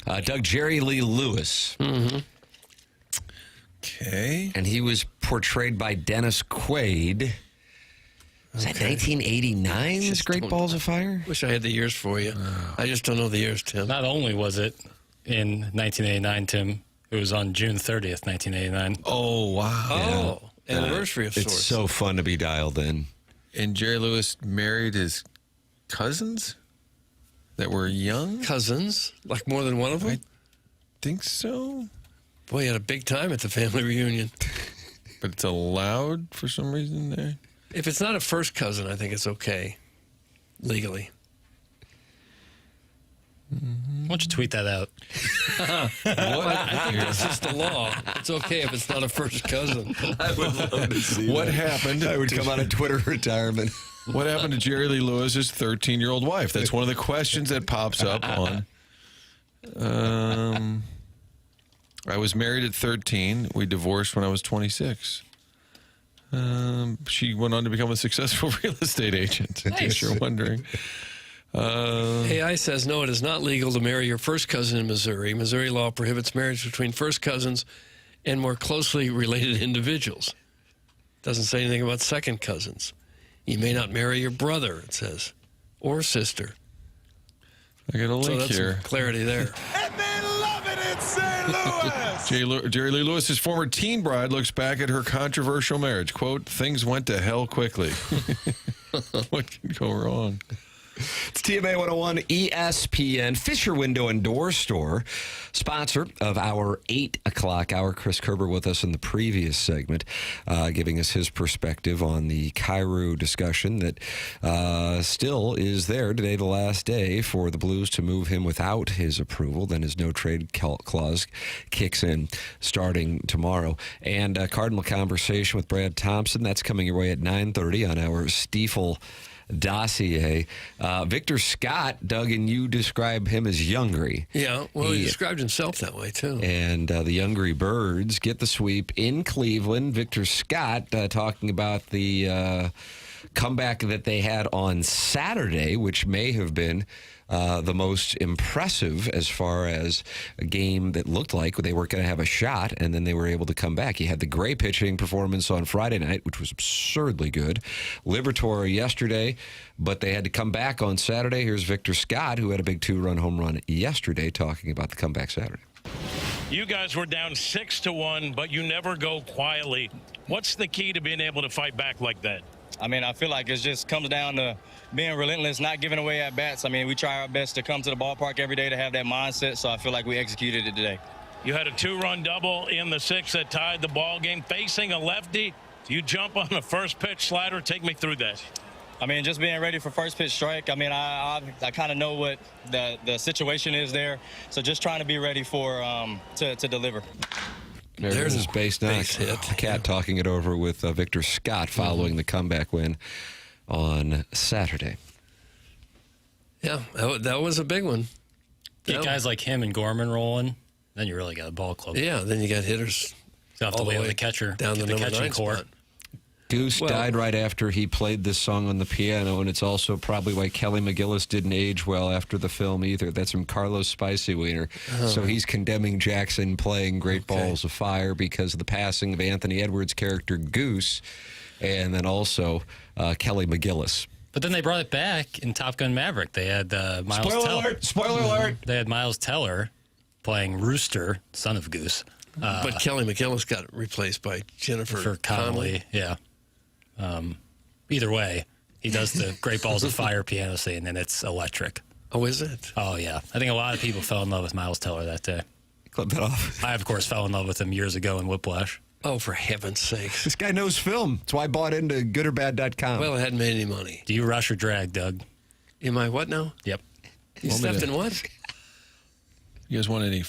Doug Jerry Lee Lewis. Mm-hmm. Okay. And he was portrayed by Dennis Quaid. Was that 1989, this Great Balls of Fire? Wish I had the years for you. I just don't know the years, Tim. Not only was it in 1989, Tim, it was on June 30th, 1989. Oh, wow. Oh, anniversary of sorts. It's so fun to be dialed in. And Jerry Lewis married his cousins that were young? Cousins? Like more than one of them? I think so. Boy, he had a big time at the family reunion. But it's allowed for some reason there? If it's not a first cousin, I think it's okay, legally. Why don't you tweet that out? I think that's just the law. It's okay if it's not a first cousin. I would love to see What that. happened? I would come out of Twitter retirement. What happened to Jerry Lee Lewis's 13-year-old wife? That's one of the questions that pops up on. I was married at 13. We divorced when I was 26. She went on to become a successcul real estate agent, in case you're wondering. AI says, no, it is not legal to marry your first cousin in Missouri. Missouri law prohibits marriage between first cousins and more closely related individuals. Doesn't say anything about second cousins. You may not marry your brother, it says, or sister. I got a link so that's here. some clarity there. And they love it in St. Louis. Jerry Lee Lewis's former teen bride looks back at her controversial marriage. Quote, things went to hell quickly. What can go wrong? It's TMA 101 ESPN Fisher Window and Door Store, sponsor of our 8 o'clock hour. Chris Kerber with us in the previous segment, giving us his perspective on the Kyrou discussion that still is there today, the last day for the Blues to move him without his approval. Then his no-trade clause kicks in starting tomorrow. And Cardinal conversation with Brad Thompson. That's coming your way at 9:30 on our Stiefel dossier. Victor Scott, Doug, and you describe him as Youngry. Yeah, well, he described himself that way, too. And the Youngry Birds get the sweep in Cleveland. Victor Scott talking about the comeback that they had on Saturday, which may have been the most impressive as far as a game that looked like they weren't going to have a shot, and then they were able to come back. He had the Gray pitching performance on Friday night, which was absurdly good. Liberatore yesterday, but they had to come back on Saturday. Here's Victor Scott, who had a big 2-run home run yesterday, talking about the comeback Saturday. You guys were down 6-1, but you never go quietly. What's the key to being able to fight back like that? I mean, I feel like it just comes down to being relentless, not giving away at bats. I mean, we try our best to come to the ballpark every day to have that mindset, so I feel like we executed it today. You had a 2-run double in the 6th that tied the ball game. Facing a lefty, you jump on the first pitch slider. Take me through that. I mean, just being ready for first pitch strike. I mean, I kind of know what the situation is there, so just trying to be ready for to deliver. There's his base hit. Cat talking it over with Victor Scott following the comeback win on Saturday. Yeah, that was a big one. Get guys like him and Gorman rolling, then you really got a ball club. Yeah, then you got hitters. You have to wait on the catcher down the catching court. spot. Goose died right after he played this song on the piano, and it's also probably why Kelly McGillis didn't age well after the film either. That's from Carlos Spicy Wiener. So he's condemning Jackson playing Great Balls of Fire because of the passing of Anthony Edwards' character Goose, and then also Kelly McGillis. But then they brought it back in Top Gun Maverick. They had Miles Teller. Spoiler alert! They had Miles Teller playing Rooster, son of Goose. But Kelly McGillis got replaced by Jennifer Connelly. Yeah. Either way, he does the Great Balls of Fire piano scene, and it's electric. Oh, is it? Oh, yeah. I think a lot of people fell in love with Miles Teller that day. Clip that off. I, of course, fell in love with him years ago in Whiplash. Oh, for heaven's sakes. This guy knows film. That's why I bought into goodorbad.com. Well, it hadn't made any money. Do you rush or drag, Doug? Am I what now? Yep. You stepped in what? You guys want any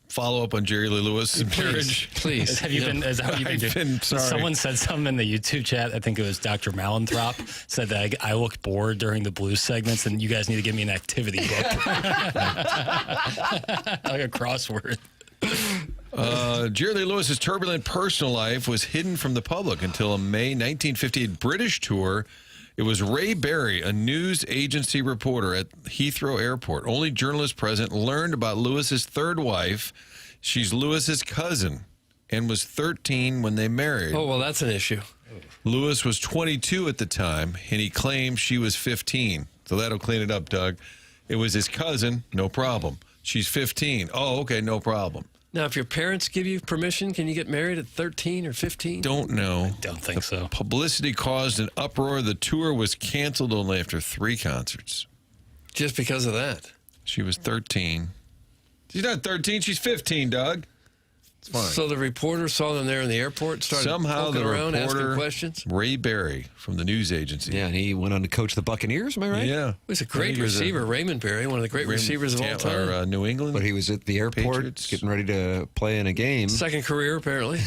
follow-up on Jerry Lee Lewis' marriage? Please. Have you been? Is that what you've been doing? Sorry. Someone said something in the YouTube chat. I think it was Dr. Malenthrop said that I looked bored during the blues segments, and you guys need to give me an activity book, like a crossword. Jerry Lee Lewis's turbulent personal life was hidden from the public until a May 1958 British tour It was Ray Berry, a news agency reporter at Heathrow Airport. Only journalists present learned about Lewis's third wife. She's Lewis's cousin and was 13 when they married. Oh, well, that's an issue. Lewis was 22 at the time, and he claimed she was 15. So that'll clean it up, Doug. It was his cousin, no problem. She's 15. Oh, okay, no problem. Now, if your parents give you permission, can you get married at 13 or 15? Don't know. Don't think so. Publicity caused an uproar. The tour was canceled only after 3 concerts. Just because of that? She was 13. She's not 13. She's 15, Doug. It's fine. So the reporter saw them there in the airport, started poking around, asking questions? Ray Berry from the news agency. Yeah, and he went on to coach the Buccaneers, am I right? Yeah. He was a great receiver, Raymond Berry, one of the great receivers of all time. Or, New England. But he was at the airport Patriots. getting ready to play in a game. Second career, apparently.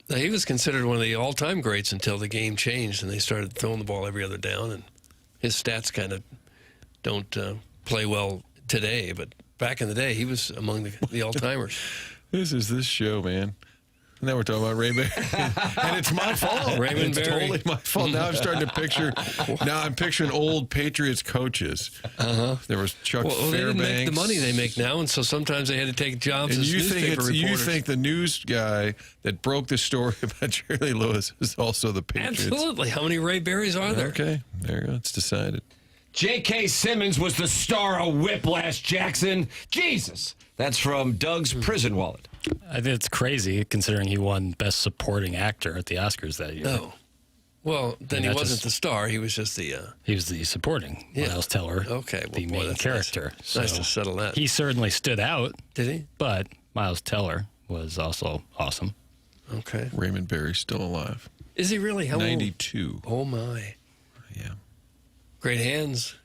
Now, he was considered one of the all-time greats until the game changed and they started throwing the ball every other down. And his stats kind of don't play well today, but back in the day, he was among the all-timers. This is this show, man. Now we're talking about Ray Berry. And it's my fault. Raymond It's Berry. totally my fault. Now I'm starting to picture, I'm picturing old Patriots coaches. Uh-huh. There was Chuck Well, they didn't make the Fairbanks. money they make now, and so sometimes they had to take jobs And as you think, newspaper you reporters. think the news guy that broke the story about Jerry Lewis is also the Patriots? Absolutely. How many Ray Berrys are there? Okay, there you go. It's decided. J.K. Simmons was the star of Whiplash, Jackson. Jesus. That's from Doug's prison wallet. I think it's crazy considering he won Best Supporting Actor at the Oscars that year. No. Well, then he wasn't the star. He was just the... He was the supporting Miles Teller, the main that's character. Nice. Nice to settle that. He certainly stood out. Did he? But Miles Teller was also awesome. Okay. Raymond Berry's still alive. Is he really? How 92. old? Oh, my. Yeah. Great hands.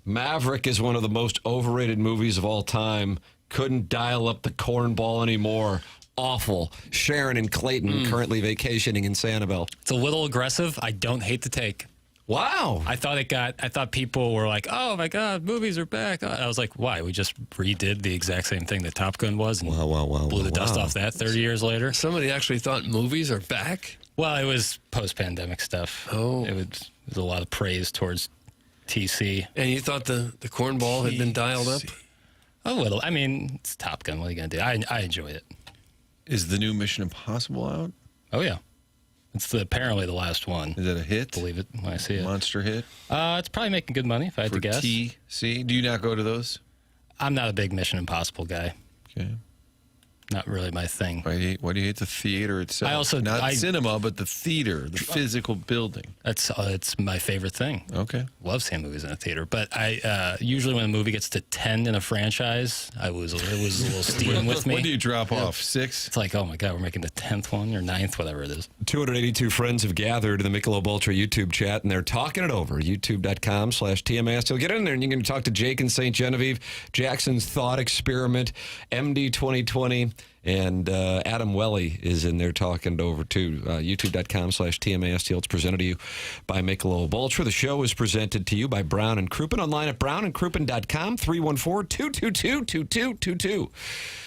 Maverick is one of the most overrated movies of all time. Couldn't dial up the cornball anymore. Awful. Sharon and Clayton currently vacationing in Sanibel. It's a little aggressive. I don't hate the take. Wow. I thought people were like, oh my God, movies are back. I was like, why? We just redid the exact same thing that Top Gun was and blew the dust off that 30 years later. Somebody actually thought movies are back? Well, it was post-pandemic stuff. Oh. It was a lot of praise towards TC. And you thought the cornball had been dialed up? A little. I mean, it's Top Gun. What are you going to do? I enjoyed it. Is the new Mission Impossible out? Oh, yeah. It's apparently the last one. Is it a hit? Believe it when I see it. Monster hit? It's probably making good money, if I had to guess. TC? Do you not go to those? I'm not a big Mission Impossible guy. Okay. Not really my thing. Why do you hate the theater itself? I also not cinema, but the theater, the physical building. It's my favorite thing. Okay. Love seeing movies in a theater, but I usually when a movie gets to 10 in a franchise, it was a little steam with me. When do you drop off? 6? It's like, oh my God, we're making the 10th one or 9th, whatever it is. 282 friends have gathered in the Michelob Ultra YouTube chat, and they're talking it over. YouTube.com/TMS. You'll get in there, and you can talk to Jake in St. Genevieve, Jackson's Thought Experiment, MD 2020, and Adam Welly is in there talking it over, too. YouTube.com/TMASTL. It's presented to you by Michelob Ultra. The show is presented to you by Brown and Crouppen. Online at brownandcrouppen.com, 314-222-2222.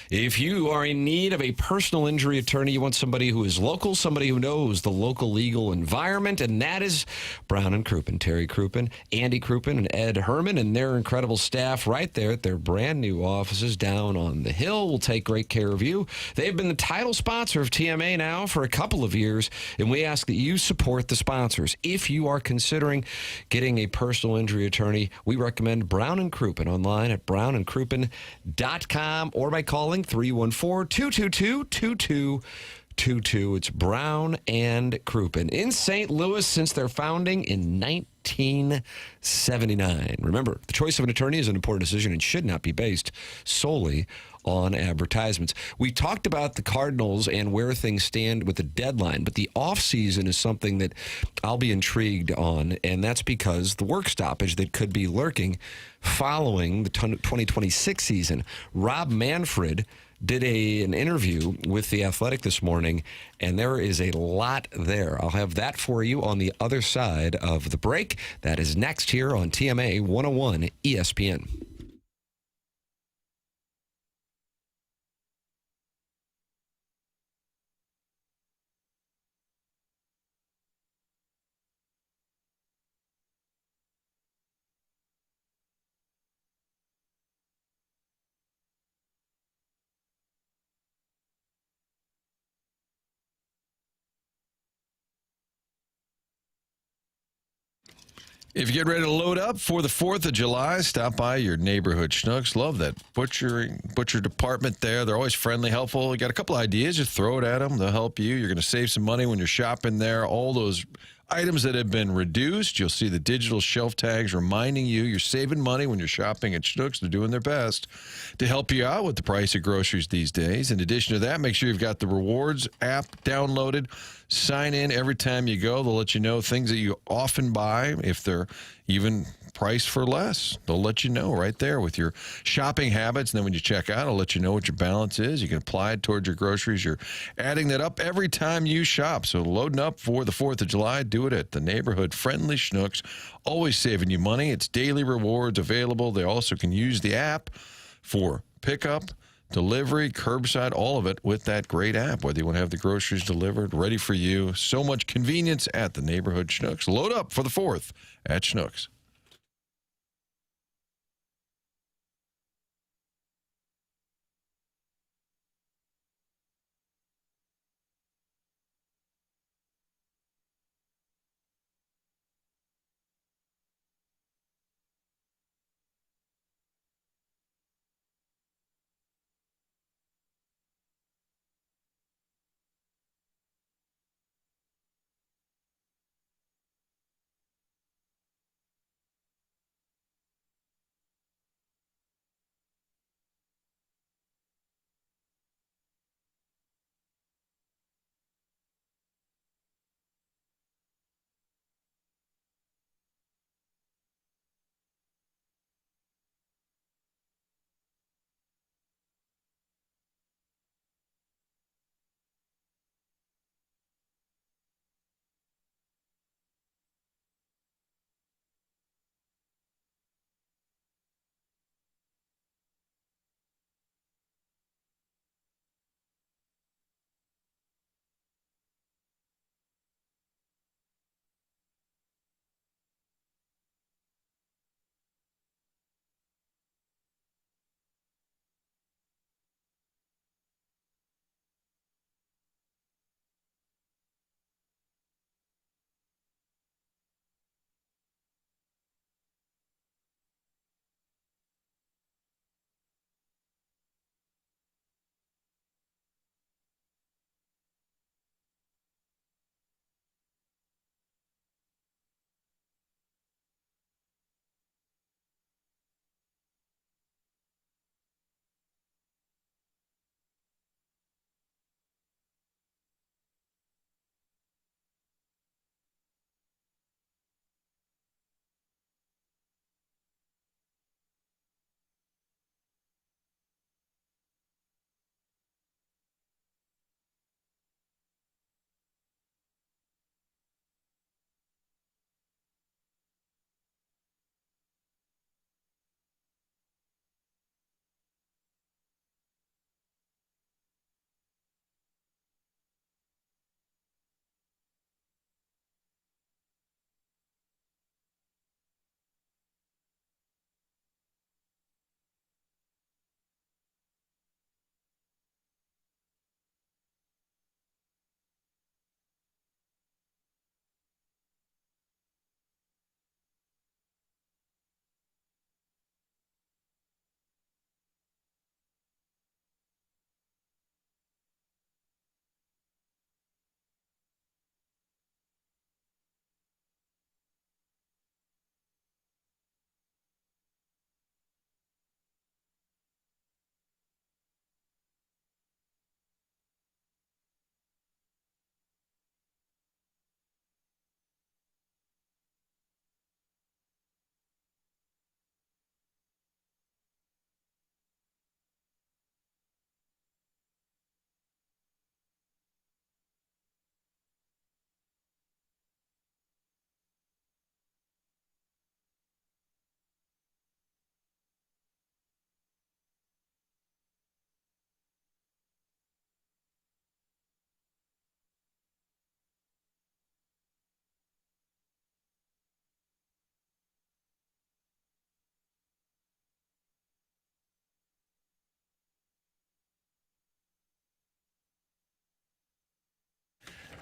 If you are in need of a personal injury attorney, you want somebody who is local, somebody who knows the local legal environment, and that is Brown and Crouppen. Terry Crouppen, Andy Crouppen, and Ed Herman, and their incredible staff right there at their brand new offices down on the hill will take great care of you. They've been the title sponsor of TMA now for a couple of years, and we ask that you support the sponsors. If you are considering getting a personal injury attorney, we recommend Brown and Crouppen online at brownandcrouppen.com or by calling 314-222-2222. It's Brown and Crouppen in St. Louis since their founding in 1979. Remember, the choice of an attorney is an important decision and should not be based solely on advertisements. We talked about the Cardinals and where things stand with the deadline, but the offseason is something that I'll be intrigued on, and that's because the work stoppage that could be lurking following the 2026 season. Rob Manfred did an interview with The Athletic this morning, and there is a lot there. I'll have that for you on the other side of the break. That is next here on TMA 101 ESPN. If you get ready to load up for the 4th of July, stop by your neighborhood Schnucks. Love that butcher department there. They're always friendly, helpful. You got a couple ideas, just throw it at them. They'll help you. You're going to save some money when you're shopping there. All those items that have been reduced, you'll see the digital shelf tags reminding you you're saving money when you're shopping at Schnucks. They're doing their best to help you out with the price of groceries these days. In addition to that, make sure you've got the rewards app downloaded. Sign in every time you go. They'll let you know things that you often buy, if they're even priced for less. They'll let you know right there with your shopping habits. And then when you check out, it'll let you know what your balance is. You can apply it towards your groceries. You're adding that up every time you shop. So loading up for the 4th of July, do it at the neighborhood friendly Schnucks. Always saving you money. It's daily rewards available. They also can use the app for pickup, delivery, curbside, all of it with that great app. Whether you want to have the groceries delivered, ready for you. So much convenience at the neighborhood Schnucks. Load up for the 4th at Schnucks.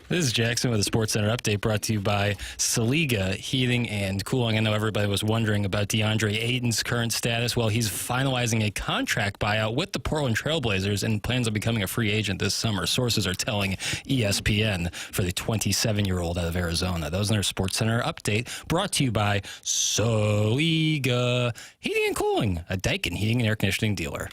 This is Jackson with a Sports Center update brought to you by Saliga Heating and Cooling. I know everybody was wondering about DeAndre Ayton's current status. Well, he's finalizing a contract buyout with the Portland Trailblazers and plans on becoming a free agent this summer. Sources are telling ESPN for the 27-year-old out of Arizona. Those in our Sports Center update brought to you by Saliga Heating and Cooling, a Daikin heating and air conditioning dealer.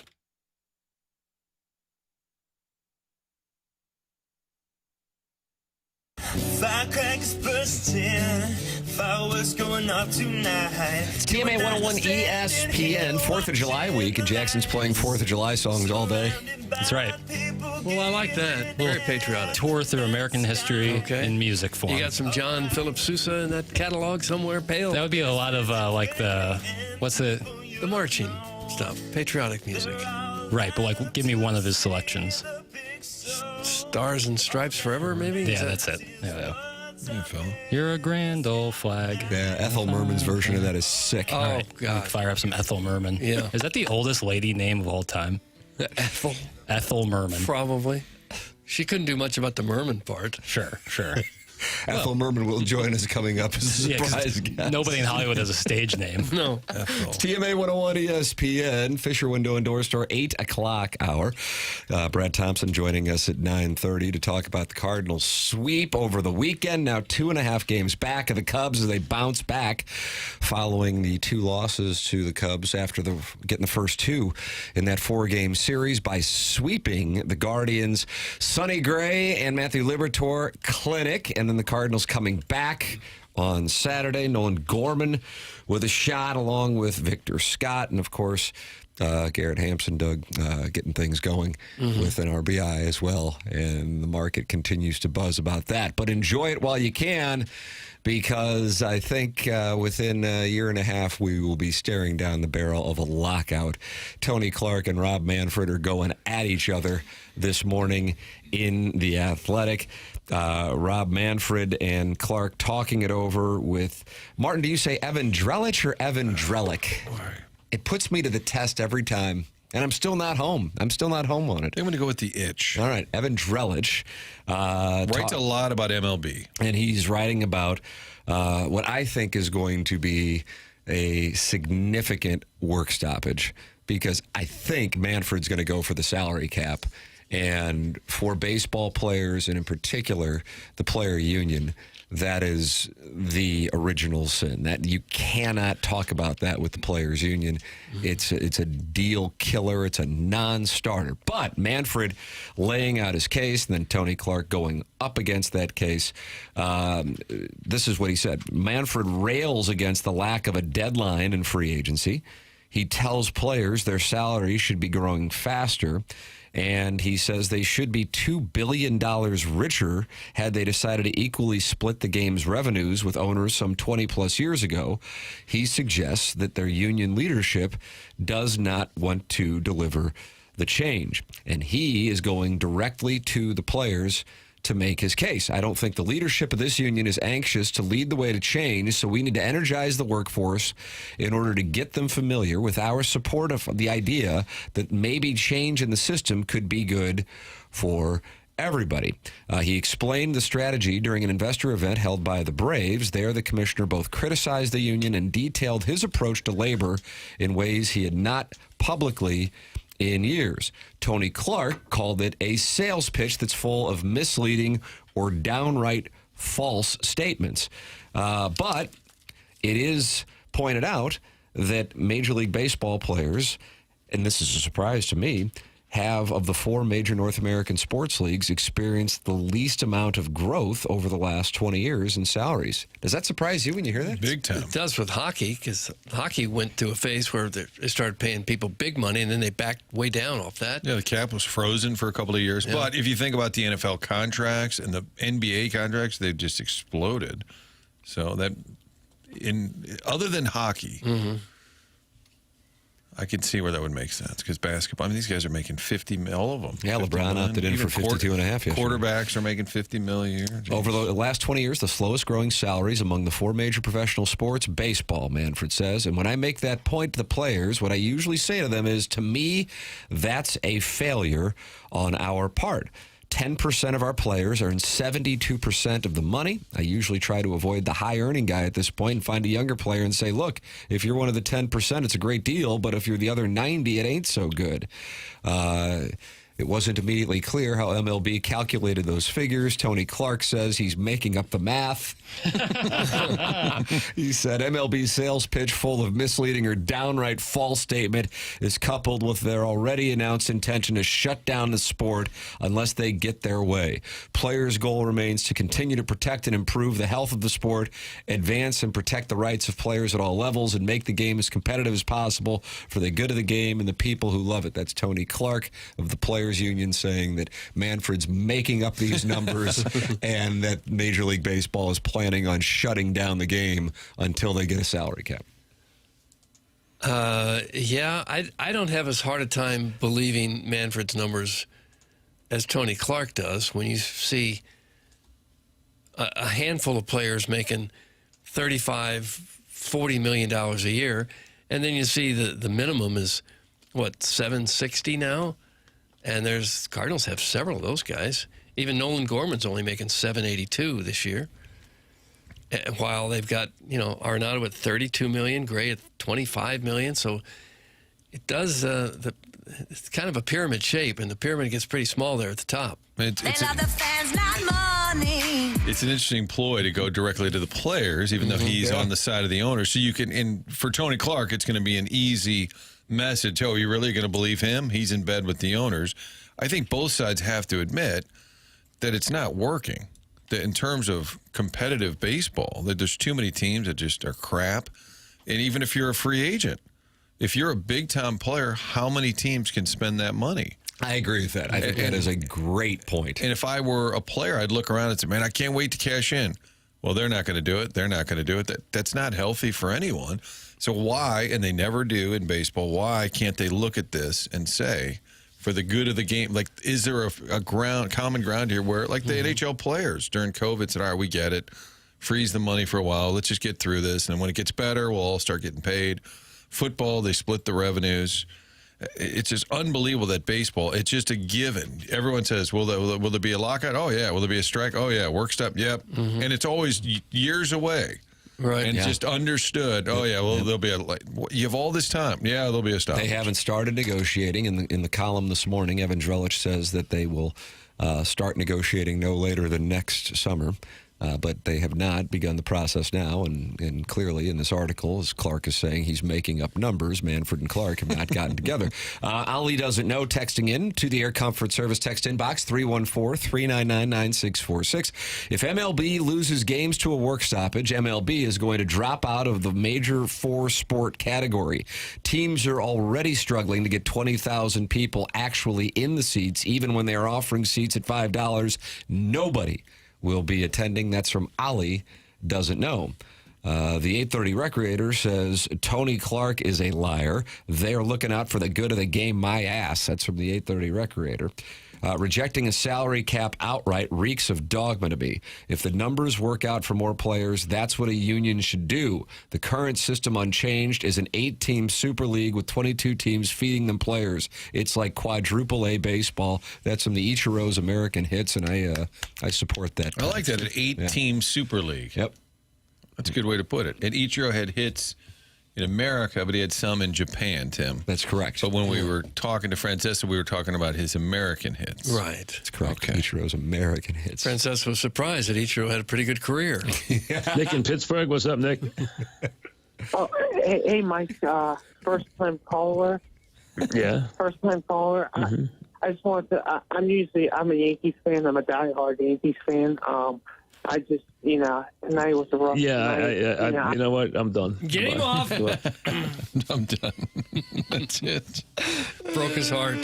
Firecrackers bursting, fireworks going off tonight. It's TMA 101 ESPN, 4th of July week, and Jackson's playing 4th of July songs all day. That's right. Well, I like that. Very patriotic. Tour through American history in music form. You got some John Philip Sousa in that catalog somewhere, Pale? That would be a lot of the marching stuff, patriotic music. Right, but like, give me one of his selections. Stars and Stripes Forever, maybe? Yeah, that's it. Yeah. Yeah, Phil. You're a grand old flag. Yeah, Ethel Merman's version of that is sick. Oh, All right, God. fire up some Ethel Merman. Yeah. Is that the oldest lady name of all time? Ethel? Ethel Merman. Probably. She couldn't do much about the Merman part. Sure. Ethel Merman will join us coming up as a 'cause surprise guest. nobody in Hollywood has a stage name. No. It's TMA 101 ESPN, Fisher Window and Door Store, 8 o'clock hour. Brad Thompson joining us at 9:30 to talk about the Cardinals sweep over the weekend. Now 2.5 games back of the Cubs as they bounce back following the 2 losses to the Cubs after getting the first 2 in that 4-game series by sweeping the Guardians. Sonny Gray and Matthew Liberatore clinic, and then the Cardinals coming back on Saturday. Nolan Gorman with a shot along with Victor Scott. And, of course, Garrett Hampson, Doug, getting things going with an RBI as well. And the market continues to buzz about that. But enjoy it while you can, because I think within a year and a half we will be staring down the barrel of a lockout. Tony Clark and Rob Manfred are going at each other this morning in The Athletic. Rob Manfred and Clark talking it over with Martin. Do you say Evan Drellich or Evan Drellick? It puts me to the test every time, and I'm still not home. I'm on it. I'm going to go with the itch. All right, Evan Drellich. Writes a lot about MLB. And he's writing about what I think is going to be a significant work stoppage, because I think Manfred's going to go for the salary cap. And for baseball players, and in particular the player union, that is the original sin. That you cannot talk about that with the players union. It's a deal killer. It's a non-starter. But Manfred laying out his case, and then Tony Clark going up against that case. This is what he said. Manfred rails against the lack of a deadline in free agency. He tells players their salaries should be growing faster. And he says they should be $2 billion richer had they decided to equally split the game's revenues with owners some 20-plus years ago. He suggests that their union leadership does not want to deliver the change. And he is going directly to the players to make his case. I don't think the leadership of this union is anxious to lead the way to change, so we need to energize the workforce in order to get them familiar with our support of the idea that maybe change in the system could be good for everybody. He explained the strategy during an investor event held by the Braves. There, the commissioner both criticized the union and detailed his approach to labor in ways he had not publicly in years. Tony Clark called it a sales pitch that's full of misleading or downright false statements. But it is pointed out that Major League Baseball players, and this is a surprise to me, have, of the 4 major North American sports leagues, experienced the least amount of growth over the last 20 years in salaries. Does that surprise you when you hear that? Big time. It does with hockey, because hockey went through a phase where they started paying people big money, and then they backed way down off that. Yeah, the cap was frozen for a couple of years. Yeah. But if you think about the NFL contracts and the NBA contracts, they've just exploded. So that, other than hockey, I can see where that would make sense, because basketball, I mean, these guys are making $50 million, all of them. Yeah, LeBron opted in for 52.5 yesterday. Quarterbacks are making $50 million a year. Jeez. Over the last 20 years, the slowest growing salaries among the 4 major professional sports, baseball, Manfred says. And when I make that point to the players, what I usually say to them is, to me, that's a failure on our part. 10% of our players earn 72% of the money. I usually try to avoid the high-earning guy at this point and find a younger player and say, look, if you're one of the 10%, it's a great deal, but if you're the other 90, it ain't so good. It wasn't immediately clear how MLB calculated those figures. Tony Clark says he's making up the math. He said MLB's sales pitch, full of misleading or downright false statement, is coupled with their already announced intention to shut down the sport unless they get their way. Players' goal remains to continue to protect and improve the health of the sport, advance and protect the rights of players at all levels, and make the game as competitive as possible for the good of the game and the people who love it. That's Tony Clark of the Players Union saying that Manfred's making up these numbers and that Major League Baseball is planning on shutting down the game until they get a salary cap. Yeah, I don't have as hard a time believing Manfred's numbers as Tony Clark does when you see a handful of players making $35-40 million a year, and then you see the minimum is, what, $760 now? And Cardinals have several of those guys. Even Nolan Gorman's only making $782 this year. While they've got, Arenado at $32 million, Gray at $25 million. So it does, it's kind of a pyramid shape, and the pyramid gets pretty small there at the top. It's an interesting ploy to go directly to the players, even though he's on the side of the owner. So you can, and for Tony Clark, it's going to be an easy message. Oh, you're really going to believe him? He's in bed with the owners. I think both sides have to admit that it's not working. That in terms of competitive baseball, that there's too many teams that just are crap. And even if you're a free agent, if you're a big-time player, how many teams can spend that money? I agree with that. I think that is a great point. And if I were a player, I'd look around and say, man, I can't wait to cash in. Well, they're not going to do it. They're not going to do it. That's not healthy for anyone. So why, and they never do in baseball, why can't they look at this and say, for the good of the game, like, is there a common ground here where, like the NHL players during COVID said, all right, we get it. Freeze the money for a while. Let's just get through this. And when it gets better, we'll all start getting paid. Football, they split the revenues. It's just unbelievable that baseball, it's just a given. Everyone says, will there be a lockout? Oh, yeah. Will there be a strike? Oh, yeah. Work stop? Yep. And it's always years away. Right. And just understood, oh, yeah, well, there'll be you have all this time. Yeah, there'll be a stoppage. They haven't started negotiating. In the column this morning, Evan Drellich says that they will start negotiating no later than next summer. But they have not begun the process now, and clearly in this article, as Clark is saying, he's making up numbers. Manfred and Clark have not gotten together. Ali doesn't know, texting in to the Air Comfort Service text inbox, 314-399-9646. If MLB loses games to a work stoppage, MLB is going to drop out of the major four-sport category. Teams are already struggling to get 20,000 people actually in the seats, even when they are offering seats at $5. Nobody will be attending. That's from Ali Doesn't Know. The 830 Recreator says Tony Clark is a liar. They are looking out for the good of the game, my ass. That's from the 830 Recreator. Rejecting a salary cap outright reeks of dogma to me. If the numbers work out for more players, that's what a union should do. The current system unchanged is an 8-team Super League with 22 teams feeding them players. It's like quadruple A baseball. That's from the Ichiro's American Hits, and I support that. I like that, an 8-team Super League. Yep. That's a good way to put it. And Ichiro had hits in America, but he had some in Japan, Tim. That's correct. But when we were talking to Francesca, we were talking about his American hits. Right. That's correct. Okay. Ichiro's American Hits. Francesca was surprised that Ichiro had a pretty good career. Nick in Pittsburgh. What's up, Nick? Hey, Mike. First-time caller. Yeah. First-time caller. I just want to. I'm a Yankees fan. I'm a diehard Yankees fan. I just, tonight was a rough night. You know what? I'm done. Get him off. I'm done. That's it. Broke his heart.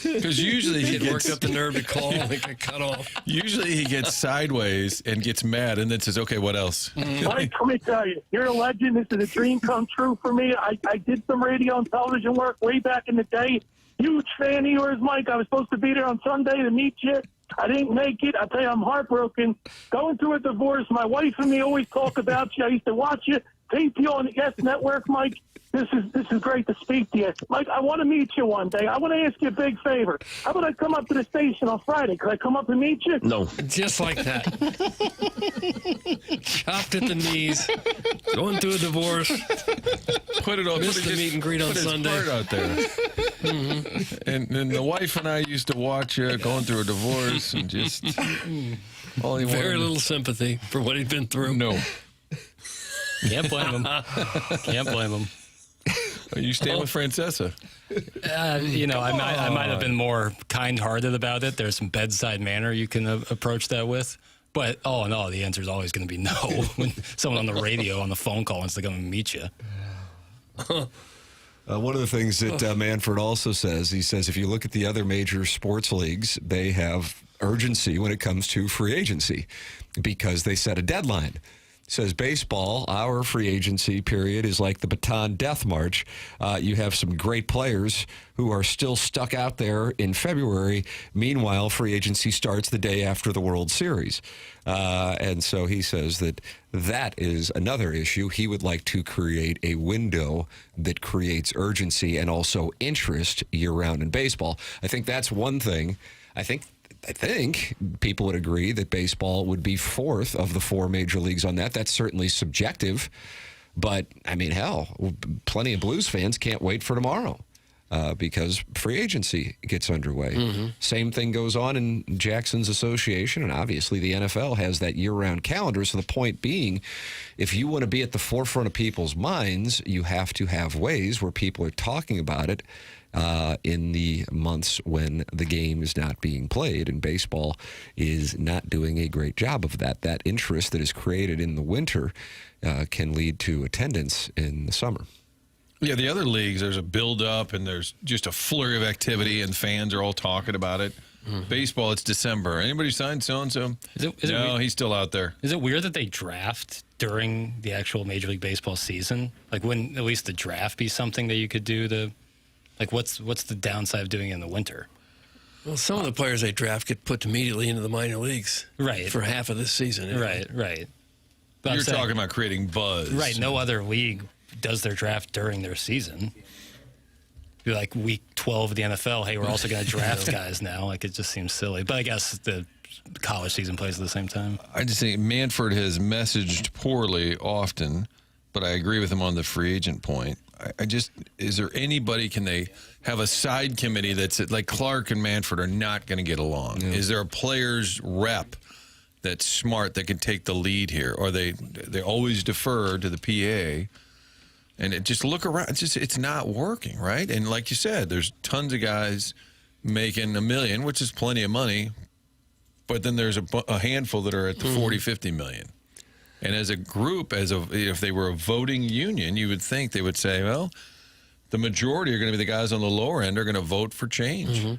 Because usually he worked up the nerve to call and get cut off. Usually he gets sideways and gets mad and then says, okay, what else? Mike, let me tell you, you're a legend. This is a dream come true for me. I did some radio and television work way back in the day. Huge fan of yours, Mike. I was supposed to be there on Sunday to meet you. I didn't make it. I tell you, I'm heartbroken. Going through a divorce. My wife and me always talk about you. I used to watch you, tape you on the Yes Network, Mike. This is great to speak to you. Mike, I want to meet you one day. I want to ask you a big favor. How about I come up to the station on Friday? Could I come up and meet you? No. Just like that. Chopped at the knees, going through a divorce. Put it on. Missed the meet and greet on put his Sunday. part out there. And the wife and I used to watch going through a divorce and just all he Very wanted- little sympathy for what he'd been through. No. Can't blame him. Can't blame him. You stand with Francesa. I might have been more kind-hearted about it. There's some bedside manner you can approach that with. But all in all, the answer is always going to be no when someone on the radio on the phone call wants to come and meet you. One of the things that Manfred also says, he says, if you look at the other major sports leagues, they have urgency when it comes to free agency because they set a deadline. Says baseball, our free agency period is like the Bataan Death March. You have some great players who are still stuck out there in February. Meanwhile, free agency starts the day after the World Series. And so he says that is another issue. He would like to create a window that creates urgency and also interest year-round in baseball. I think that's one thing. I think people would agree that baseball would be fourth of the four major leagues on that. That's certainly subjective. But, I mean, hell, plenty of Blues fans can't wait for tomorrow because free agency gets underway. Mm-hmm. Same thing goes on in Jackson's association, and obviously the NFL has that year-round calendar. So the point being, if you want to be at the forefront of people's minds, you have to have ways where people are talking about it in the months when the game is not being played, and baseball is not doing a great job of that. That interest that is created in the winter can lead to attendance in the summer. Yeah, the other leagues, there's a build-up, and there's just a flurry of activity, and fans are all talking about it. Mm-hmm. Baseball, it's December. Anybody signed so-and-so? No, he's still out there. Is it weird that they draft during the actual Major League Baseball season? Like, wouldn't at least the draft be something that you could do to... Like, what's the downside of doing it in the winter? Well, some of the players they draft get put immediately into the minor leagues. Right. For half of this season. Anyway. Right. But you're talking about creating buzz. Right. No other league does their draft during their season. Be like week 12 of the NFL, hey, we're also going to draft guys now. Like, it just seems silly. But I guess the college season plays at the same time. I just think Manfred has messaged poorly often, but I agree with him on the free agent point. Is there anybody, can they have a side committee that's like Clark and Manfred are not going to get along? Yeah. Is there a player's rep that's smart that can take the lead here? Or they always defer to the PA? And it just look around. It's not working, right? And like you said, there's tons of guys making $1 million, which is plenty of money. But then there's a handful that are at the 40, 50 million. And as a group, if they were a voting union, you would think they would say, well, the majority are going to be the guys on the lower end are going to vote for change. Mm-hmm.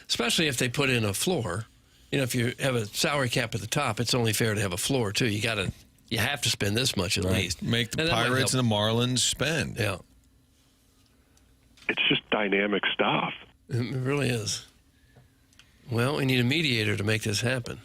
Especially if they put in a floor. You know, if you have a salary cap at the top, it's only fair to have a floor, too. You have to spend this much at least. Make the Pirates and the Marlins spend. Yeah. It's just dynamic stuff. It really is. Well, we need a mediator to make this happen.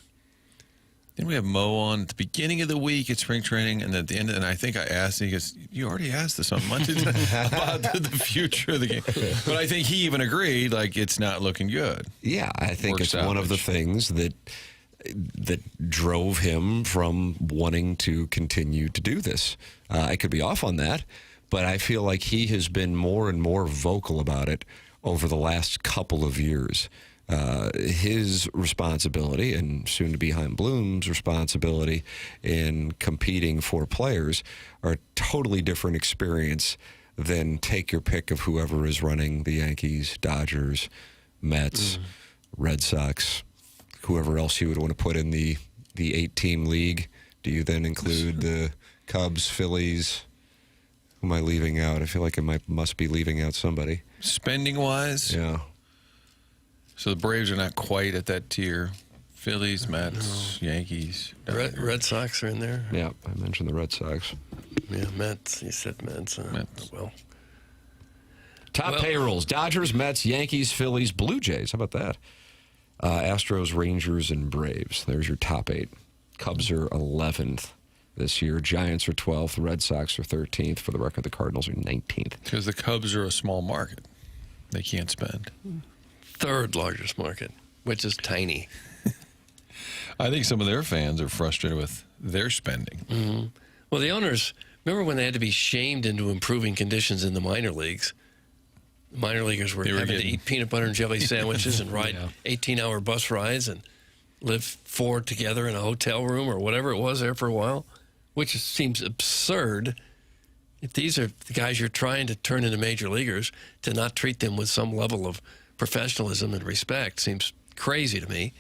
Then we have Mo on at the beginning of the week at spring training, and at the end, and I think I asked, he goes, you already asked us on Monday about the future of the game. But I think he even agreed, like, it's not looking good. Yeah, I think it's one of the things that drove him from wanting to continue to do this. I could be off on that, but I feel like he has been more and more vocal about it over the last couple of years. His responsibility, and soon to be Chaim Bloom's responsibility in competing for players, are a totally different experience than take your pick of whoever is running the Yankees, Dodgers, Mets, Red Sox, whoever else you would want to put in the 8-team league. Do you then include the Cubs, Phillies? Who am I leaving out? I feel like must be leaving out somebody. Spending-wise? Yeah. So the Braves are not quite at that tier. Phillies, Mets, Yankees. Red Sox are in there. Yeah, I mentioned the Red Sox. Yeah, Mets. You said Mets. Well. Top payrolls: Dodgers, Mets, Yankees, Phillies, Blue Jays. How about that? Astros, Rangers, and Braves. There's your top 8. Cubs are 11th. this year. Giants are 12th. The Red Sox are 13th. For the record, the Cardinals are 19th. Because the Cubs are a small market. They can't spend. Third largest market, which is tiny. I think some of their fans are frustrated with their spending. Mm-hmm. Well, the owners, remember when they had to be shamed into improving conditions in the minor leagues? The minor leaguers were having to eat peanut butter and jelly sandwiches and ride 18-hour bus rides and live 4 together in a hotel room or whatever it was there for a while, which seems absurd. If these are the guys you're trying to turn into major leaguers, to not treat them with some level of professionalism and respect seems crazy to me.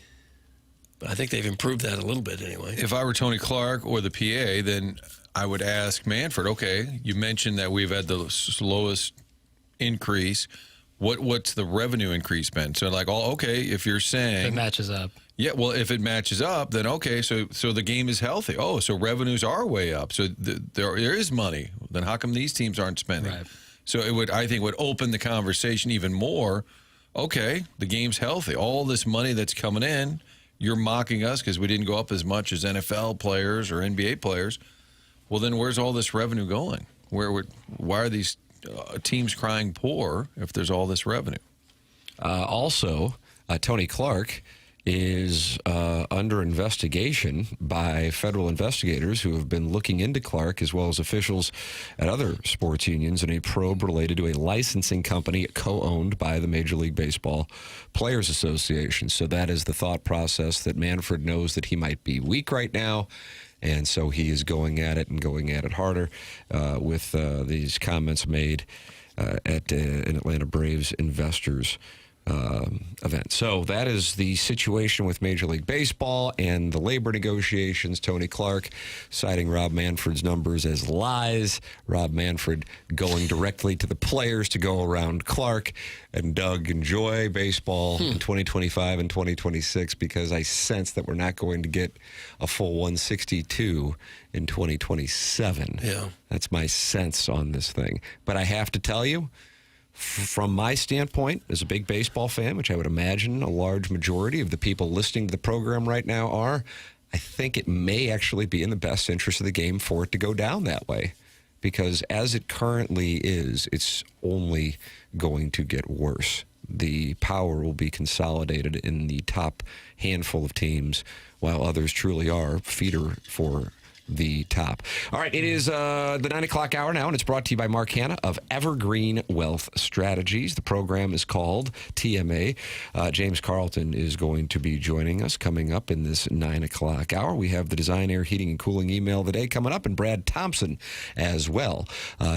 But I think they've improved that a little bit anyway. If I were Tony Clark or the PA, then I would ask Manfred, okay, you mentioned that we've had the slowest increase. What's the revenue increase been? So like, okay, if you're saying It matches up. Yeah, well, if it matches up, then okay, so the game is healthy. Oh, so revenues are way up. So there is money. Then how come these teams aren't spending? Right. So I think would open the conversation even more. Okay, the game's healthy. All this money that's coming in, you're mocking us because we didn't go up as much as NFL players or NBA players. Well, then where's all this revenue going? Why are these teams crying poor if there's all this revenue? Also, Tony Clark is under investigation by federal investigators who have been looking into Clark as well as officials at other sports unions in a probe related to a licensing company co-owned by the Major League Baseball Players Association. So that is the thought process that Manfred knows that he might be weak right now. And so he is going at it and going at it harder with these comments made at an Atlanta Braves investors event. So that is the situation with Major League Baseball and the labor negotiations. Tony Clark citing Rob Manfred's numbers as lies. Rob Manfred going directly to the players to go around Clark. And Doug, enjoy baseball in 2025 and 2026 because I sense that we're not going to get a full 162 in 2027. Yeah. That's my sense on this thing. But I have to tell you, from my standpoint, as a big baseball fan, which I would imagine a large majority of the people listening to the program right now are, I think it may actually be in the best interest of the game for it to go down that way. Because as it currently is, it's only going to get worse. The power will be consolidated in the top handful of teams, while others truly are feeder for the top. All right, it is the 9 o'clock hour now, and it's brought to you by Mark Hanna of Evergreen Wealth Strategies. The program is called TMA. James Carlton is going to be joining us coming up in this 9 o'clock hour. We have the Design Air Heating and Cooling email of the day coming up, and Brad Thompson as well.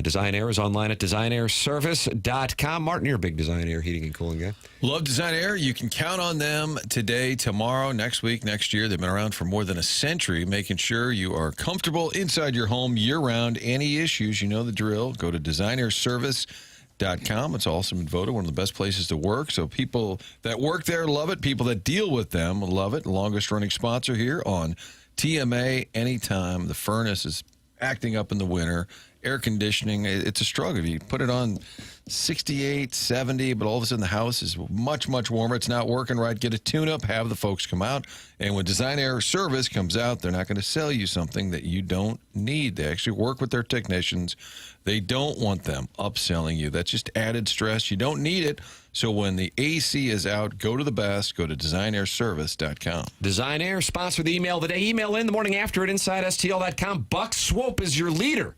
Design Air is online at designairservice.com. Martin, you're a big Design Air Heating and Cooling guy. Love Design Air. You can count on them today, tomorrow, next week, next year. They've been around for more than a century, making sure you are comfortable inside your home year-round. Any issues, you know the drill. Go to designairservice.com. It's also been voted one of the best places to work. So people that work there love it. People that deal with them love it. Longest-running sponsor here on TMA. Anytime the furnace is acting up in the winter, air conditioning, it's a struggle. You put it on 68, 70, but all of a sudden the house is much, much warmer. It's not working right. Get a tune-up, have the folks come out. And when Design Air Service comes out, they're not going to sell you something that you don't need. They actually work with their technicians. They don't want them upselling you. That's just added stress. You don't need it. So when the AC is out, go to the best. Go to designairservice.com. Design Air, sponsor the email today. Email in the morning after at InsideSTL.com. Buck Swope is your leader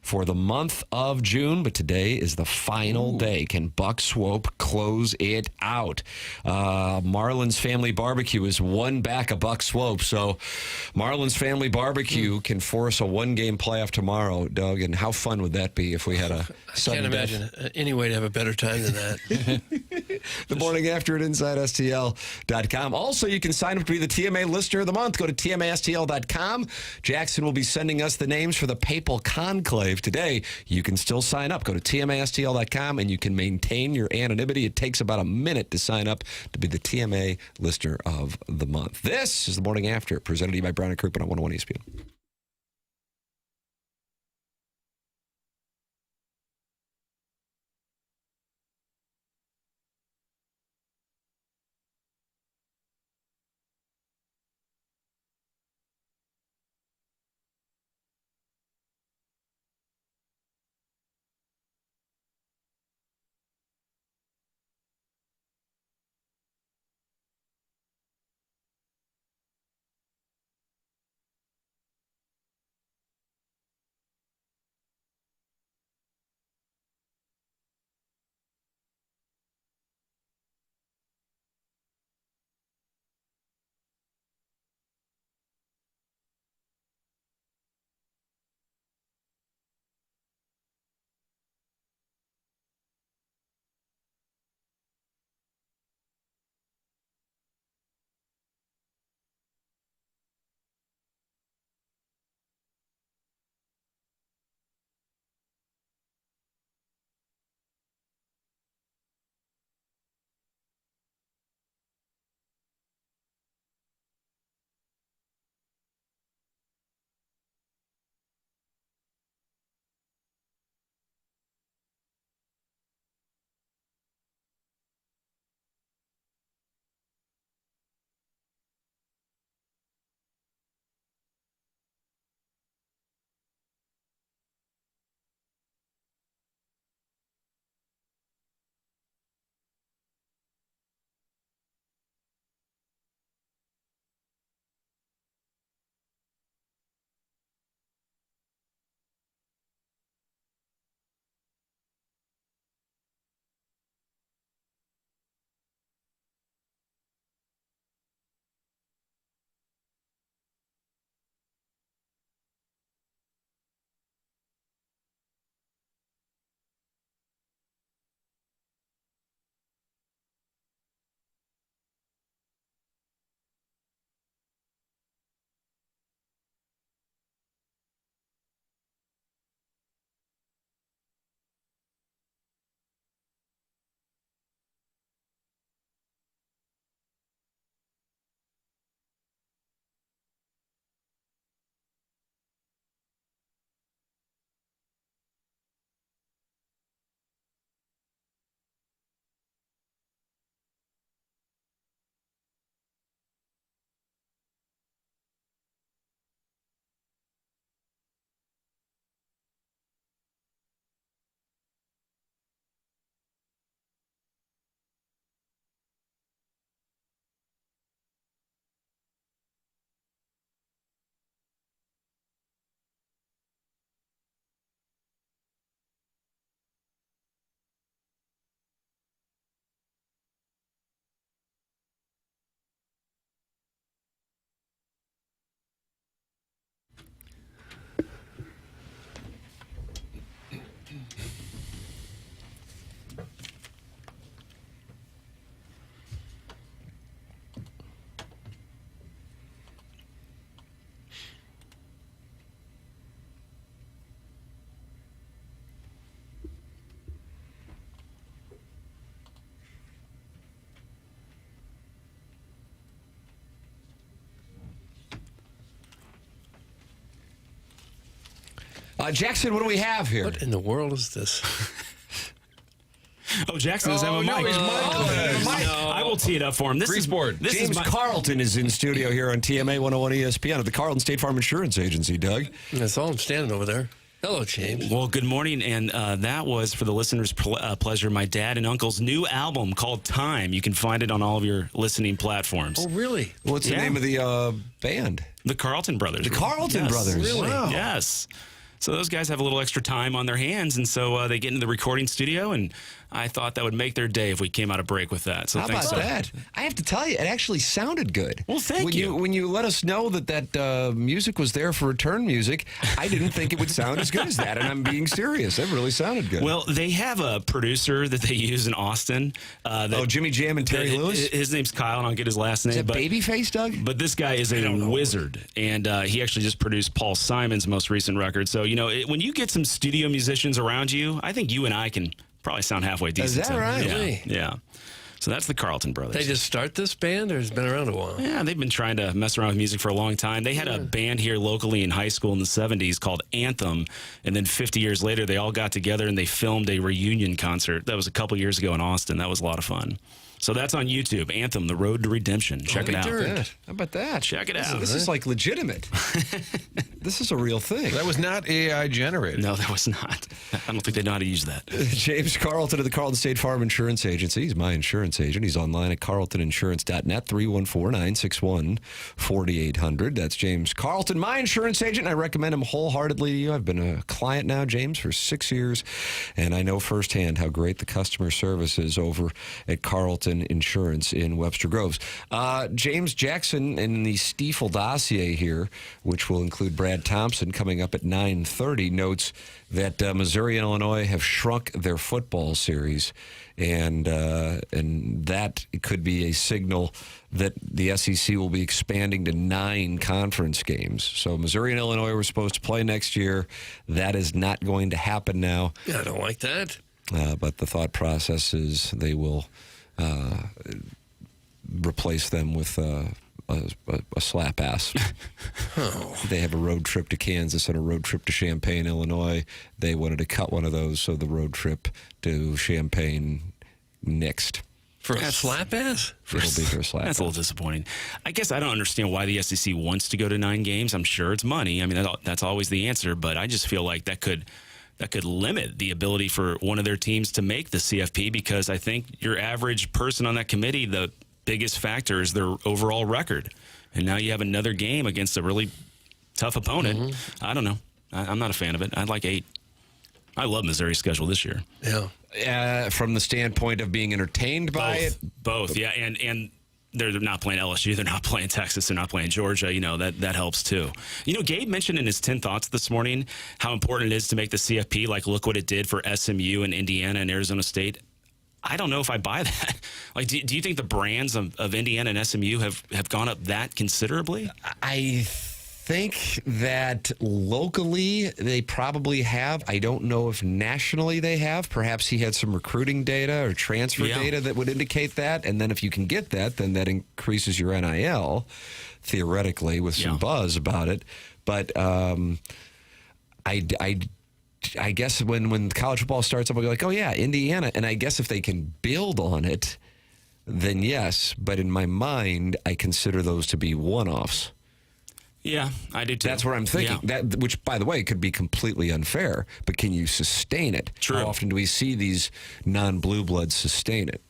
for the month of June, but today is the final day. Can Buck Swope close it out? Marlins Family Barbecue is one back of Buck Swope, so Marlins Family Barbecue can force a one-game playoff tomorrow, Doug, and how fun would that be if we had a sudden death? Can't imagine any way to have a better time than that. The morning after at InsideSTL.com. Also, you can sign up to be the TMA Listener of the Month. Go to TMASTL.com. Jackson will be sending us the names for the Papal Conclave today. You can still sign up. Go to TMASTL.com and you can maintain your anonymity. It takes about a minute to sign up to be the TMA Listener of the Month. This is the morning after, presented to you by Brown & Crouppen on 101 ESPN. Jackson, what do we have here? What in the world is this? Oh, Jackson doesn't have a mic. I will tee it up for him. This is James Carlton is in studio here on TMA 101 ESPN at the Carlton State Farm Insurance Agency, Doug. That's all I'm standing over there. Hello, James. Well, good morning, and that was, for the listeners' pleasure, my dad and uncle's new album called Time. You can find it on all of your listening platforms. Oh, really? What's the name of the band? The Carlton Brothers. The Carlton Brothers. Really? Wow. Yes. So those guys have a little extra time on their hands, and so they get into the recording studio, and I thought that would make their day if we came out a break with that. So How thanks about that? I have to tell you, it actually sounded good. Well, thank you. When you let us know that music was there for return music, I didn't think it would sound as good as that, and I'm being serious. It really sounded good. Well, they have a producer that they use in Austin. Jimmy Jam and Terry Lewis? His name's Kyle, and I'll get his last name. Is that Babyface, Doug? But this guy is a wizard, and he actually just produced Paul Simon's most recent record. So, when you get some studio musicians around you, I think you and I can probably sound halfway decent. Is that right? Yeah. So that's the Carlton Brothers. They just start this band, or has it been around a while? Yeah, they've been trying to mess around with music for a long time. They had a band here locally in high school in the 70s called Anthem, and then 50 years later, they all got together and they filmed a reunion concert. That was a couple years ago in Austin. That was a lot of fun. So that's on YouTube, Anthem, The Road to Redemption. Check it out. How about that? Check it out. This is like legitimate. This is a real thing. That was not AI generated. No, that was not. I don't think they know how to use that. James Carlton of the Carlton State Farm Insurance Agency. He's my insurance agent. He's online at carltoninsurance.net, 314-961-4800. That's James Carlton, my insurance agent. I recommend him wholeheartedly. I've been a client now, James, for 6 years, and I know firsthand how great the customer service is over at Carlton Insurance in Webster Groves. James Jackson in the Stiefel dossier here, which will include Brad Thompson coming up at 9:30, notes that Missouri and Illinois have shrunk their football series, and that could be a signal that the SEC will be expanding to 9 conference games. So Missouri and Illinois were supposed to play next year. That is not going to happen now. Yeah, I don't like that. But the thought process is they will replace them with a slap ass. They have a road trip to Kansas and a road trip to Champaign, Illinois. They wanted to cut one of those, so the road trip to Champaign nixed. For a slap ass? It'll be for a slap That's ass. a little disappointing. I guess I don't understand why the SEC wants to go to 9 games. I'm sure it's money. I mean, that's always the answer, but I just feel like that could limit the ability for one of their teams to make the CFP, because I think your average person on that committee, the biggest factor is their overall record. And now you have another game against a really tough opponent. Mm-hmm. I don't know. I'm not a fan of it. I'd like 8. I love Missouri's schedule this year. Yeah. From the standpoint of being entertained by it? Both, yeah. And they're not playing LSU. They're not playing Texas. They're not playing Georgia. That helps too. Gabe mentioned in his 10 thoughts this morning how important it is to make the CFP. Like, look what it did for SMU and Indiana and Arizona State. I don't know if I buy that. Like, do you think the brands of Indiana and SMU have gone up that considerably? I think that locally they probably have. I don't know if nationally they have. Perhaps he had some recruiting data or transfer data that would indicate that. And then if you can get that, then that increases your NIL, theoretically, with some buzz about it. But I guess when college football starts up, I'll be like, oh, yeah, Indiana. And I guess if they can build on it, then yes. But in my mind, I consider those to be one-offs. Yeah, I do too. That's what I'm thinking. Yeah. That, which, by the way, could be completely unfair. But can you sustain it? True. How often do we see these non-blue bloods sustain it?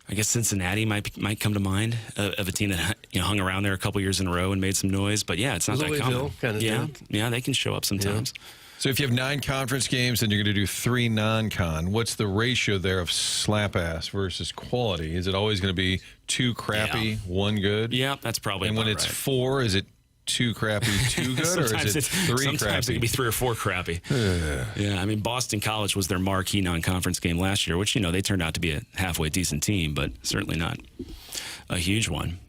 I guess Cincinnati might come to mind of a team that hung around there a couple years in a row and made some noise. But yeah, it's not that common. Kind of thing. Yeah, they can show up sometimes. Yeah. So if you have 9 conference games and you're going to do 3 non-con, what's the ratio there of slap ass versus quality? Is it always going to be 2 crappy, 1 good? Yeah, that's probably. And when it's right. 4, is it 2 crappy, 2 good, or is it 3 crappy? Sometimes it can be 3 or 4 crappy. Yeah, I mean, Boston College was their marquee non-conference game last year, which they turned out to be a halfway decent team, but certainly not a huge one.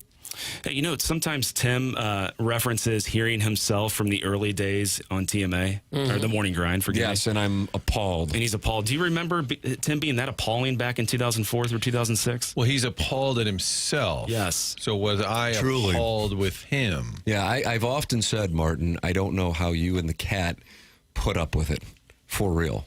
Hey, sometimes Tim references hearing himself from the early days on TMA, or the Morning Grind, forgive me. Yes, and I'm appalled. And he's appalled. Do you remember Tim being that appalling back in 2004 through 2006? Well, he's appalled at himself. Yes. So was I appalled with him? Yeah, I've often said, Martin, I don't know how you and the cat put up with it for real.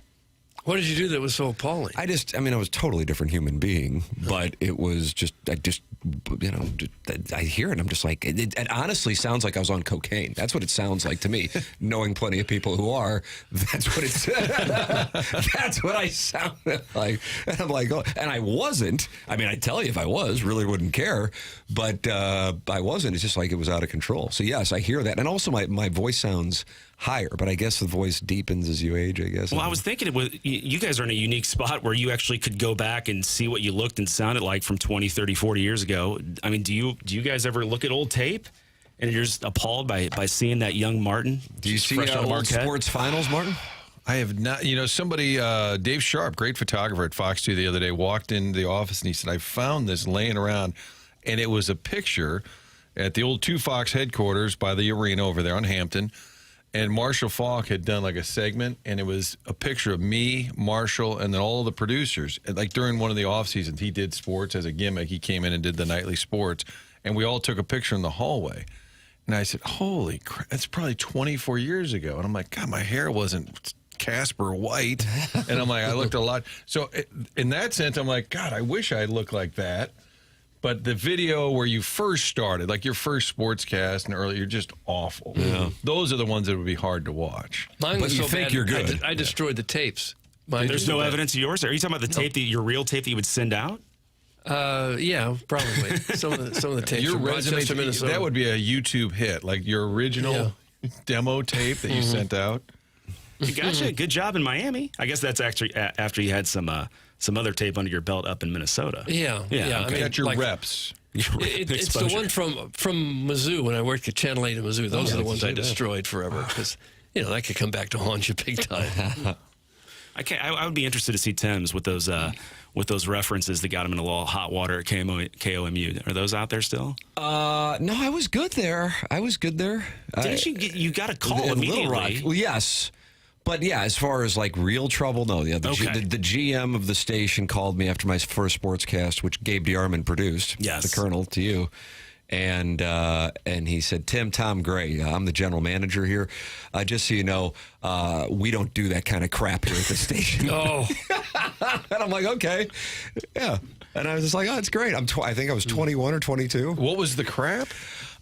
What did you do that was so appalling? I was a totally different human being, but it was I hear it and I'm just like, it honestly sounds like I was on cocaine. That's what it sounds like to me. Knowing plenty of people who are, that's what that's what I sounded like. And I'm like, oh, and I wasn't. I mean, I tell you if I was, really wouldn't care, but I wasn't. It's just like it was out of control. So yes, I hear that. And also my voice sounds higher, but I guess the voice deepens as you age, I guess. Well, I was thinking you guys are in a unique spot where you actually could go back and see what you looked and sounded like from 20, 30, 40 years ago. I mean, do you guys ever look at old tape and you're just appalled by seeing that young Martin? Do you see old sports finals, Martin? I have not. Somebody, Dave Sharp, great photographer at Fox 2 the other day, walked into the office and he said, I found this laying around, and it was a picture at the old 2 Fox headquarters by the arena over there on Hampton. And Marshall Faulk had done like a segment, and it was a picture of me, Marshall, and then all of the producers. And like during one of the off seasons, he did sports as a gimmick. He came in and did the nightly sports, and we all took a picture in the hallway. And I said, holy crap, that's probably 24 years ago. And I'm like, God, my hair wasn't Casper White. And I'm like, I looked a lot. So in that sense, I'm like, God, I wish I looked like that. But the video where you first started, like your first sportscast and earlier, you're just awful. Yeah. Those are the ones that would be hard to watch. Mine was But you so think bad, you're good. I destroyed the tapes. There's no evidence of yours? Are you talking about the tape, your real tape that you would send out? Yeah, probably. Some of the tapes Your from resume, Rochester, Minnesota. that would be a YouTube hit, like your original demo tape that you sent out. You gotcha. Good job in Miami. I guess that's actually after you had some other tape under your belt up in Minnesota. Yeah. Okay. I mean, Got your like, reps. It's the one from Mizzou when I worked at Channel 8 in Mizzou. Those are the ones I destroyed forever because that could come back to haunt you big time. I would be interested to see Tim's with those references that got him in a little hot water at KOMU. Are those out there still? No, I was good there. Didn't you got a call immediately? Well, yes. But yeah, as far as like real trouble, no. Yeah, the GM of the station called me after my first sportscast, which Gabe DeArmond produced. Yes, the Colonel to you, and he said, Tom Gray, I'm the general manager here. Just so you know, we don't do that kind of crap here at the station. Oh, and I'm like, okay, yeah. And I was just like, oh, it's great. I think I was 21 or 22. What was the crap?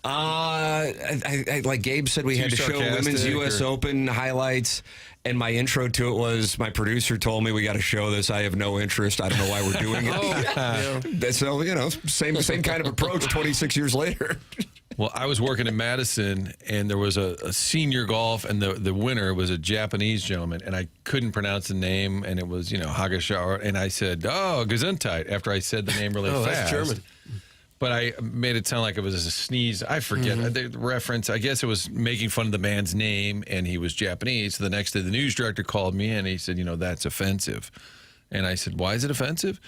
I like Gabe said, we had to show women's U.S. Open highlights, and my intro to it was my producer told me we got to show this. I have no interest. I don't know why we're doing it. So same kind of approach 26 years later. Well, I was working in Madison, and there was a senior golf, and the winner was a Japanese gentleman, and I couldn't pronounce the name, and it was Hagashawa, and I said, "Oh, Gesundheit," after I said the name really fast. That's German. But I made it sound like it was a sneeze. I forget the reference. I guess it was making fun of the man's name, and he was Japanese. So the next day, the news director called me, and he said, that's offensive. And I said, why is it offensive?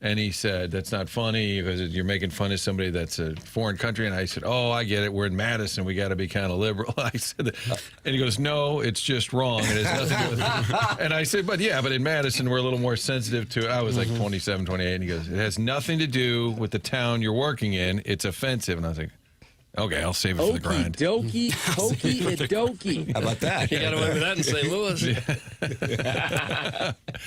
And he said, that's not funny because you're making fun of somebody that's a foreign country. And I said, oh, I get it. We're in Madison. We got to be kind of liberal. I said, and he goes, no, it's just wrong. It has nothing to do with it. And I said, but in Madison, we're a little more sensitive to it. I was like 27, 28. And he goes, it has nothing to do with the town you're working in. It's offensive. And I was like, okay, I'll save it for the grind. Dokey, hokey, and dokey. How about that? You got away with that in St. Louis.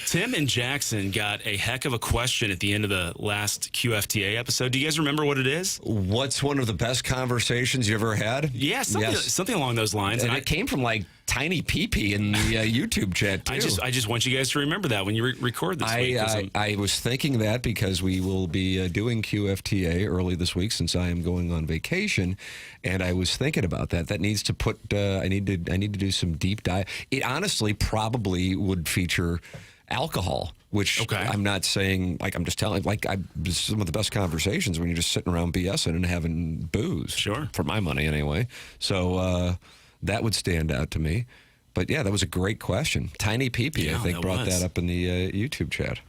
Tim and Jackson got a heck of a question at the end of the last QFTA episode. Do you guys remember what it is? What's one of the best conversations you ever had? Yeah, something along those lines. And it came from like Tiny Pee-Pee in the YouTube chat, too. I just want you guys to remember that when you record this week. I was thinking that because we will be doing QFTA early this week since I am going on vacation, and I was thinking about that. That needs to put. I need to do some deep dive. It honestly probably would feature alcohol, which I'm not saying, like, I'm just telling, like, some of the best conversations when you're just sitting around BSing and having booze. Sure. For my money, anyway. So that would stand out to me. But, yeah, that was a great question. Tiny Pee-Pee, I think, brought that up in the YouTube chat.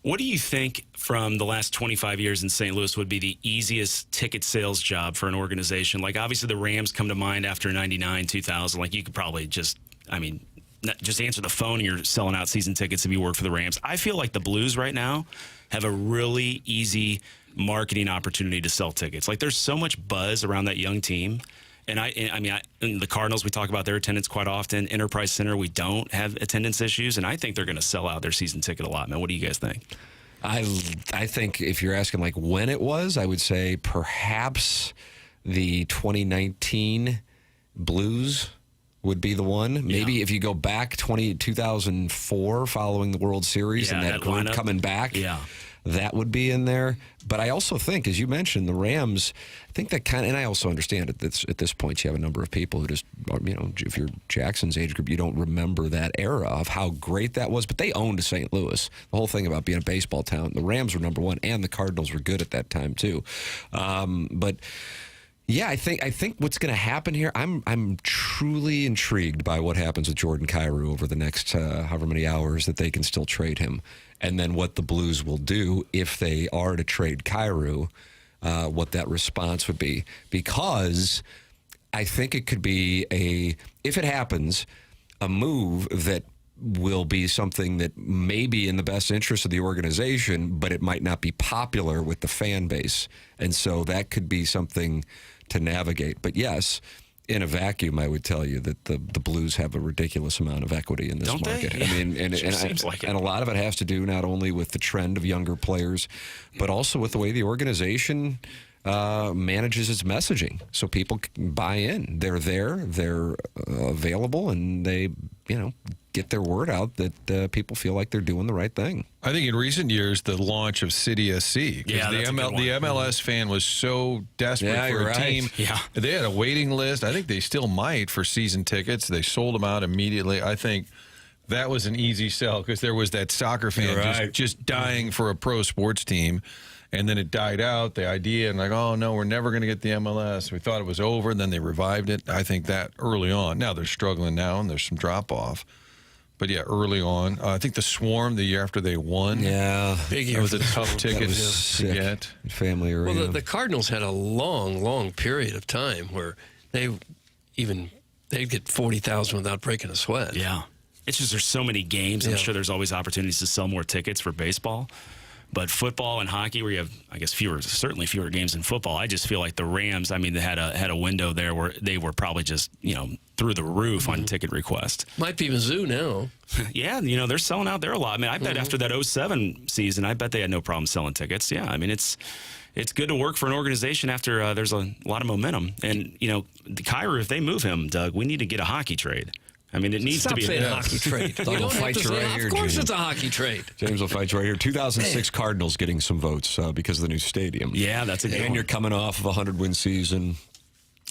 What do you think from the last 25 years in St. Louis would be the easiest ticket sales job for an organization? Like, obviously, the Rams come to mind after 99, 2000. Like, you could probably just answer the phone and you're selling out season tickets if you work for the Rams. I feel like the Blues right now have a really easy marketing opportunity to sell tickets. Like, there's so much buzz around that young team. And in the Cardinals, we talk about their attendance quite often. Enterprise Center, we don't have attendance issues, and I think they're going to sell out their season ticket allotment. What do you guys think? I think if you're asking like when it was, I would say perhaps the 2019 Blues would be the one. Maybe if you go back 2004 following the World Series and that group coming back. That would be in there. But I also think, as you mentioned, the Rams, I think that and I also understand at this point, you have a number of people who just, if you're Jackson's age group, you don't remember that era of how great that was. But they owned St. Louis. The whole thing about being a baseball town. The Rams were number one, and the Cardinals were good at that time, too. But yeah, I think what's going to happen here, I'm truly intrigued by what happens with Jordan Kyrou over the next however many hours that they can still trade him. And then what the Blues will do if they are to trade Kyrou, what that response would be. Because I think it could be if it happens, a move that will be something that may be in the best interest of the organization, but it might not be popular with the fan base. And so that could be something to navigate. But yes, in a vacuum, I would tell you that the Blues have a ridiculous amount of equity in this market. Yeah. I mean, and a lot of it has to do not only with the trend of younger players, but also with the way the organization manages its messaging. So people can buy in. They're there, they're available, and they, get their word out that people feel like they're doing the right thing. I think in recent years, the launch of City SC, because the MLS fan was so desperate for a team. Yeah. They had a waiting list. I think they still might for season tickets. They sold them out immediately. I think that was an easy sell because there was that soccer fan just dying for a pro sports team. And then it died out, the idea, and like, oh, no, we're never going to get the MLS. We thought it was over, and then they revived it. I think that early on. Now they're struggling now, and there's some drop-off. But, yeah, early on. I think the Swarm, the year after they won. Yeah. Big year. That was a tough ticket to get. Family arena. Well, the Cardinals had a long, long period of time where they'd get 40,000 without breaking a sweat. Yeah. It's just there's so many games. I'm sure there's always opportunities to sell more tickets for baseball. But football and hockey, where you have, I guess, certainly fewer games in football, I just feel like the Rams, they had a window there where they were probably just, through the roof on ticket request. Might be Mizzou now. Yeah, they're selling out there a lot. I bet after that 07 season, I bet they had no problem selling tickets. Yeah, it's good to work for an organization after there's a lot of momentum. And, Kyrou, if they move him, Doug, we need to get a hockey trade. It needs to be a hockey trade. Of course it's a hockey trade. James will fight you right here. 2006 Cardinals getting some votes because of the new stadium. Yeah, that's a good one. And you're coming off of a 100-win season.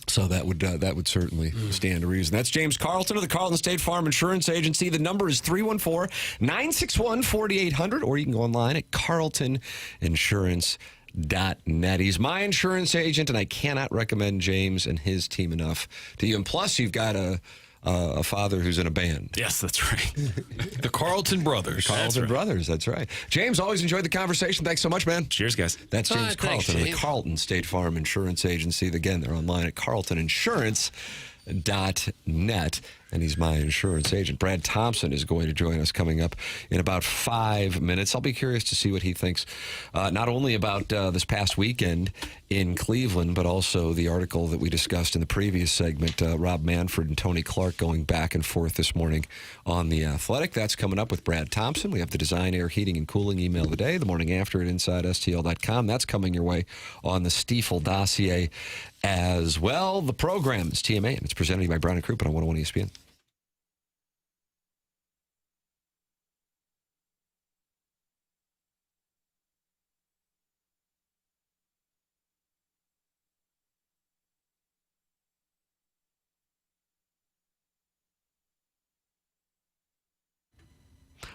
So that would certainly stand to reason. That's James Carlton of the Carlton State Farm Insurance Agency. The number is 314-961-4800, or you can go online at carltoninsurance.net. He's my insurance agent, and I cannot recommend James and his team enough to you. And plus, you've got a father who's in a band. Yes, that's right. The Carlton Brothers. Brothers, that's right. James, always enjoyed the conversation. Thanks so much, man. Cheers, guys. That's James Carlton of the Carlton State Farm Insurance Agency. Again, they're online at carltoninsurance.net. And he's my insurance agent. Brad Thompson is going to join us coming up in about 5 minutes. I'll be curious to see what he thinks, not only about this past weekend in Cleveland, but also the article that we discussed in the previous segment, Rob Manfred and Tony Clark going back and forth this morning on The Athletic. That's coming up with Brad Thompson. We have the Design, Air, Heating, and Cooling email today, the morning after at InsideSTL.com. That's coming your way on the Stiefel dossier as well. The program is TMA, and it's presented to you by Brown & Crouppen on 101 ESPN.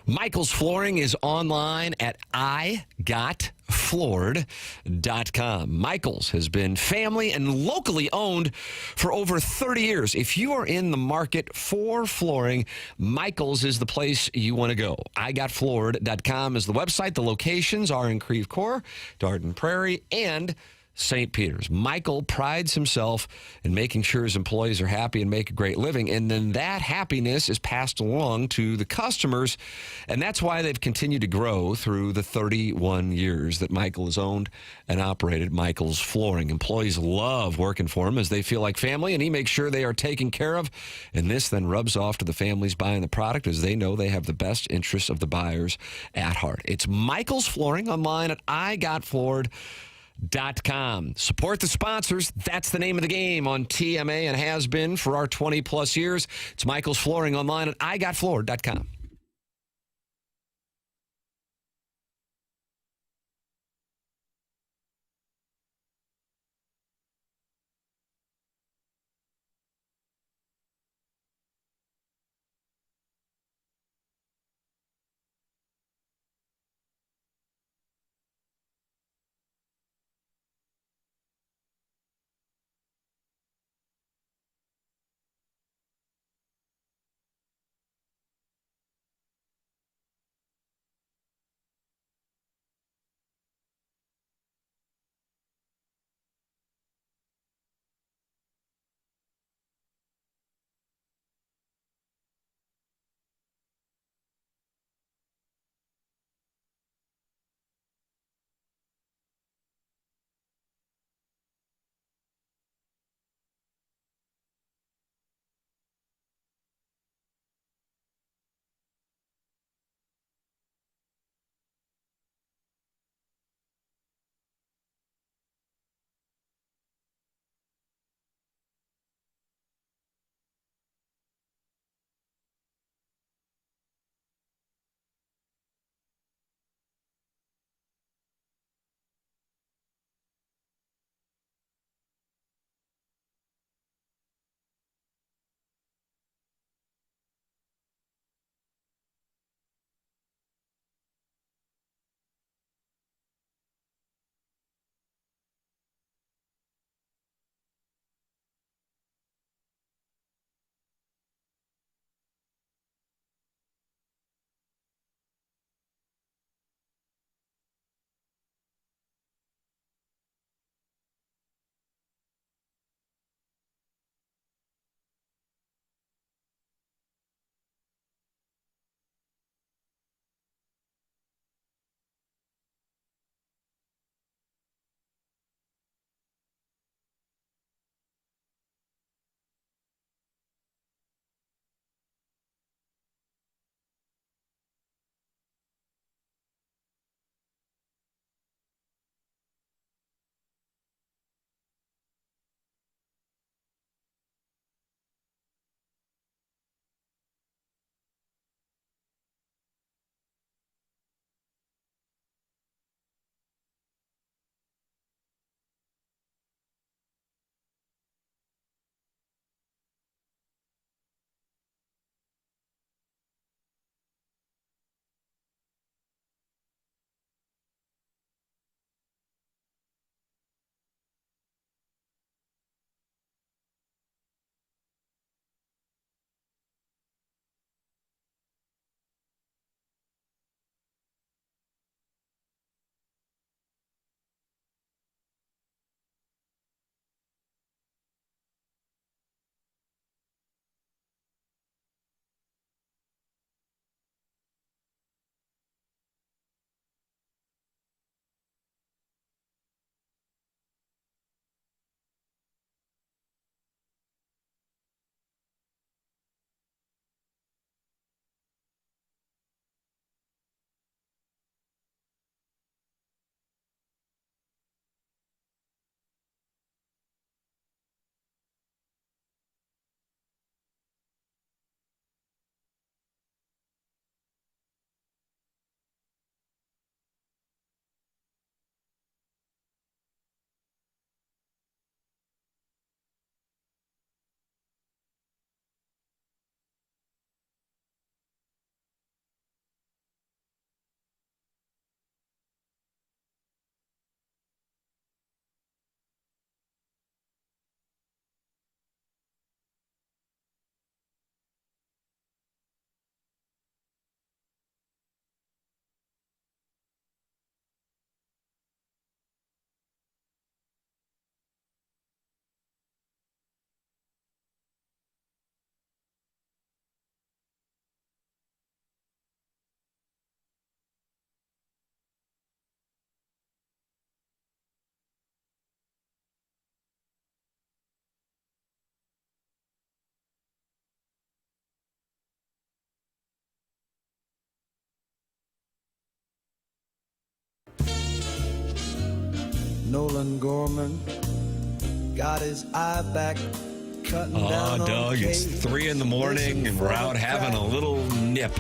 Michael's Flooring is online at igotfloored.com. Michael's has been family and locally owned for over 30 years. If you are in the market for flooring, Michael's is the place you want to go. igotfloored.com is the website. The locations are in Creve Coeur, Darden Prairie, and St. Peter's. Michael prides himself in making sure his employees are happy and make a great living, and then that happiness is passed along to the customers, and that's why they've continued to grow through the 31 years that Michael has owned and operated Michael's Flooring. Employees love working for him as they feel like family, and he makes sure they are taken care of, and this then rubs off to the families buying the product as they know they have the best interests of the buyers at heart. It's Michael's Flooring online at igotfloored.com. Support the sponsors. That's the name of the game on TMA and has been for our 20-plus years. It's Michael's Flooring online at igotfloored.com. Nolan Gorman got his eye back. Oh, Doug, it's 3 a.m. and we're out having a little nip.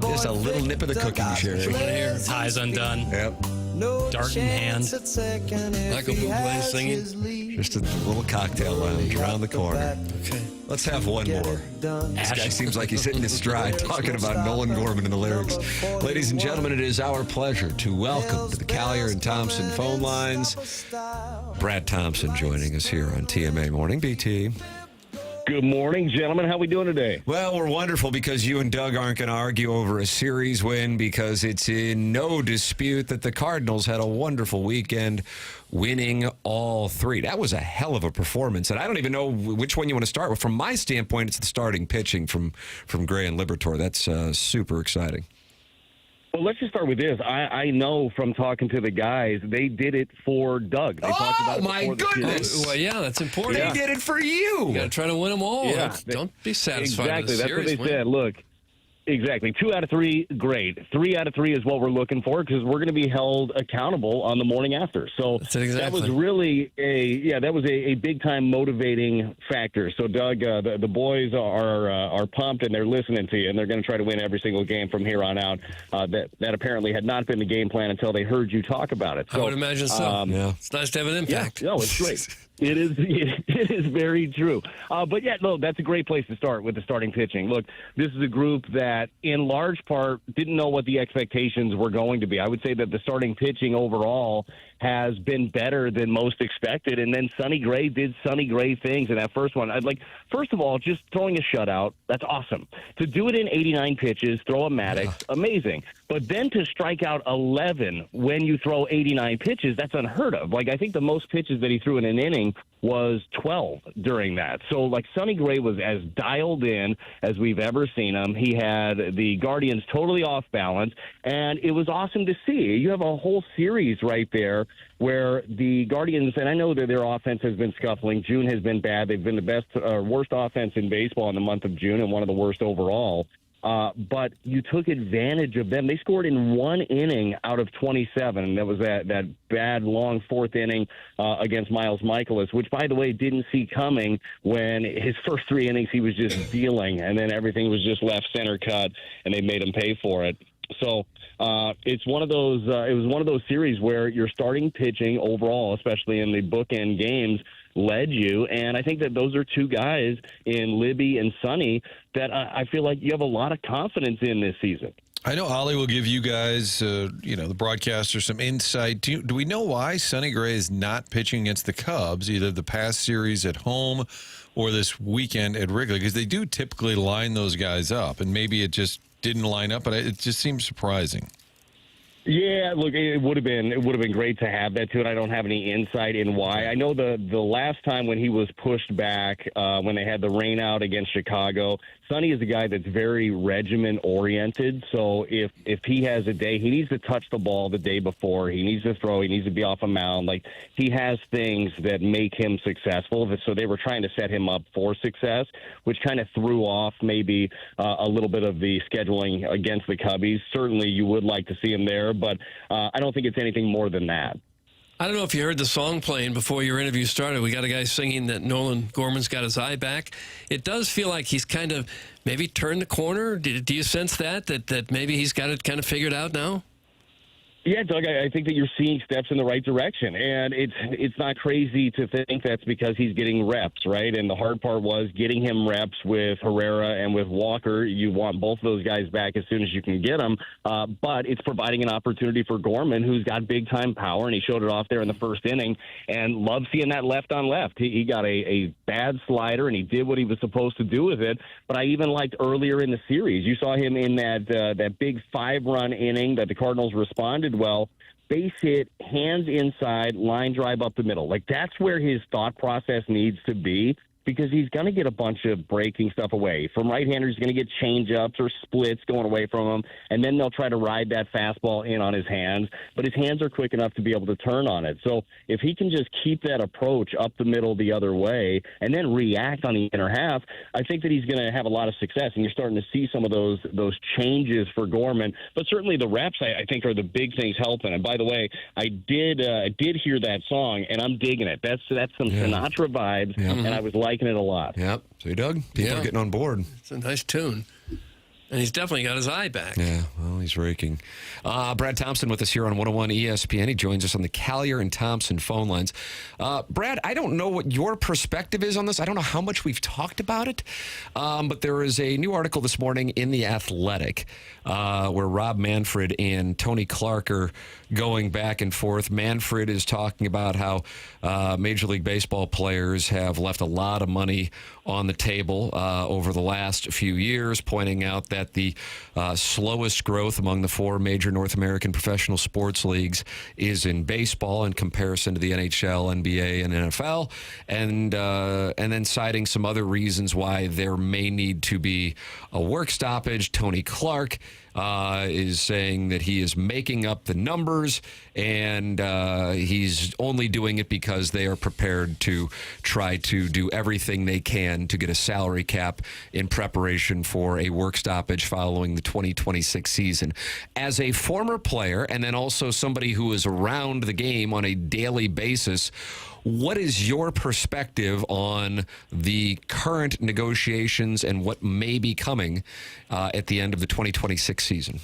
Just a little nip of the cooking, Sherry. Ties undone. Yep. Dart in hand. Michael Bublé singing. Just a little cocktail lounge around the corner. Okay. Let's have one more. This guy seems like he's hitting his stride talking about Nolan Gorman and the lyrics. Ladies and gentlemen, it is our pleasure to welcome to the Collier and Thompson phone lines, Brad Thompson joining us here on TMA Morning. BT. Good morning, gentlemen. How we doing today? Well, we're wonderful because you and Doug aren't going to argue over a series win because it's in no dispute that the Cardinals had a wonderful weekend winning all 3. That was a hell of a performance, and I don't even know which one you want to start with. From my standpoint, it's the starting pitching from Gray and Liberatore. That's super exciting. Well, let's just start with this. I know from talking to the guys, they did it for Doug. They talked about it my goodness! Well, yeah, that's important. They did it for you. You got to try to win them all. Yeah, Don't be satisfied. Exactly. With That's what they win. said. Look, exactly. 2 out of 3, great. 3 out of 3 is what we're looking for because we're going to be held accountable on the morning after. So that was really that was a big time motivating factor. So Doug, the boys are pumped and they're listening to you and they're going to try to win every single game from here on out. That apparently had not been the game plan until they heard you talk about it. So, I would imagine so. It's nice to have an impact. Yeah, no, it's great. It is very true. But yeah, no, that's a great place to start with the starting pitching. Look, this is a group that in large part didn't know what the expectations were going to be. I would say that the starting pitching overall has been better than most expected. And then Sonny Gray did Sonny Gray things in that first one. First of all, just throwing a shutout, that's awesome. To do it in 89 pitches, throw a Maddox, amazing. But then to strike out 11 when you throw 89 pitches, that's unheard of. I think the most pitches that he threw in an inning was 12 during that. So, Sonny Gray was as dialed in as we've ever seen him. He had the Guardians totally off balance, and it was awesome to see. You have a whole series right there where the Guardians, and I know that their offense has been scuffling. June has been bad. They've been the worst offense in baseball in the month of June and one of the worst overall. But you took advantage of them. They scored in 1 inning out of 27. And that was that bad long 4th inning against Miles Michaelis, which, by the way, didn't see coming when his first 3 innings he was just dealing, and then everything was just left center cut, and they made him pay for it. So it's one of those. It was one of those series where your starting pitching overall, especially in the bookend games, led you. And I think that those are 2 guys in Libby and Sonny that I feel like you have a lot of confidence in this season. I know Ollie will give you guys, the broadcaster, some insight. Do we know why Sonny Gray is not pitching against the Cubs, either the past series at home or this weekend at Wrigley? Because they do typically line those guys up, and maybe it just didn't line up, but it just seems surprising. Yeah, look, it would have been great to have that too, and I don't have any insight in why. I know the last time when he was pushed back, when they had the rain out against Chicago, Sonny is a guy that's very regimen oriented. So if he has a day, he needs to touch the ball the day before. He needs to throw. He needs to be off a mound. He has things that make him successful. So they were trying to set him up for success, which kind of threw off maybe a little bit of the scheduling against the Cubbies. Certainly, you would like to see him there, but I don't think it's anything more than that. I don't know if you heard the song playing before your interview started. We got a guy singing that Nolan Gorman's got his eye back. It does feel like he's kind of maybe turned the corner. Do you sense that maybe he's got it kind of figured out now? Yeah, Doug, I think that you're seeing steps in the right direction, and it's not crazy to think that's because he's getting reps, right? And the hard part was getting him reps with Herrera and with Walker. You want both of those guys back as soon as you can get them, but it's providing an opportunity for Gorman, who's got big-time power, and he showed it off there in the first inning, and love seeing that left-on-left. He got a bad slider, and he did what he was supposed to do with it, but I even liked earlier in the series. You saw him in that big 5-run inning that the Cardinals responded well, base hit, hands inside, line drive up the middle. That's where his thought process needs to be. because he's going to get a bunch of breaking stuff away. From right-handers, he's going to get change-ups or splits going away from him, and then they'll try to ride that fastball in on his hands. But his hands are quick enough to be able to turn on it. So if he can just keep that approach up the middle the other way and then react on the inner half, I think that he's going to have a lot of success. And you're starting to see some of those changes for Gorman. But certainly the reps, I think, are the big things helping. And by the way, I did hear that song, and I'm digging it. That's some Sinatra vibes, and I was liking it a lot. Yep. So, Doug, people are getting on board. It's a nice tune. And he's definitely got his eye back. Yeah, well, he's raking. Brad Thompson with us here on 101 ESPN. He joins us on the Collier and Thompson phone lines. Brad, I don't know what your perspective is on this. I don't know how much we've talked about it. But there is a new article this morning in The Athletic where Rob Manfred and Tony Clark are going back and forth. Manfred is talking about how Major League Baseball players have left a lot of money on the table over the last few years, pointing out that the slowest growth among the four major North American professional sports leagues is in baseball in comparison to the NHL, NBA, and NFL, and then citing some other reasons why there may need to be a work stoppage. Tony Clark is saying that he is making up the numbers, and he's only doing it because they are prepared to try to do everything they can to get a salary cap in preparation for a work stoppage following the 2026 season. As a former player, and then also somebody who is around the game on a daily basis, what is your perspective on the current negotiations and what may be coming at the end of the 2026 season?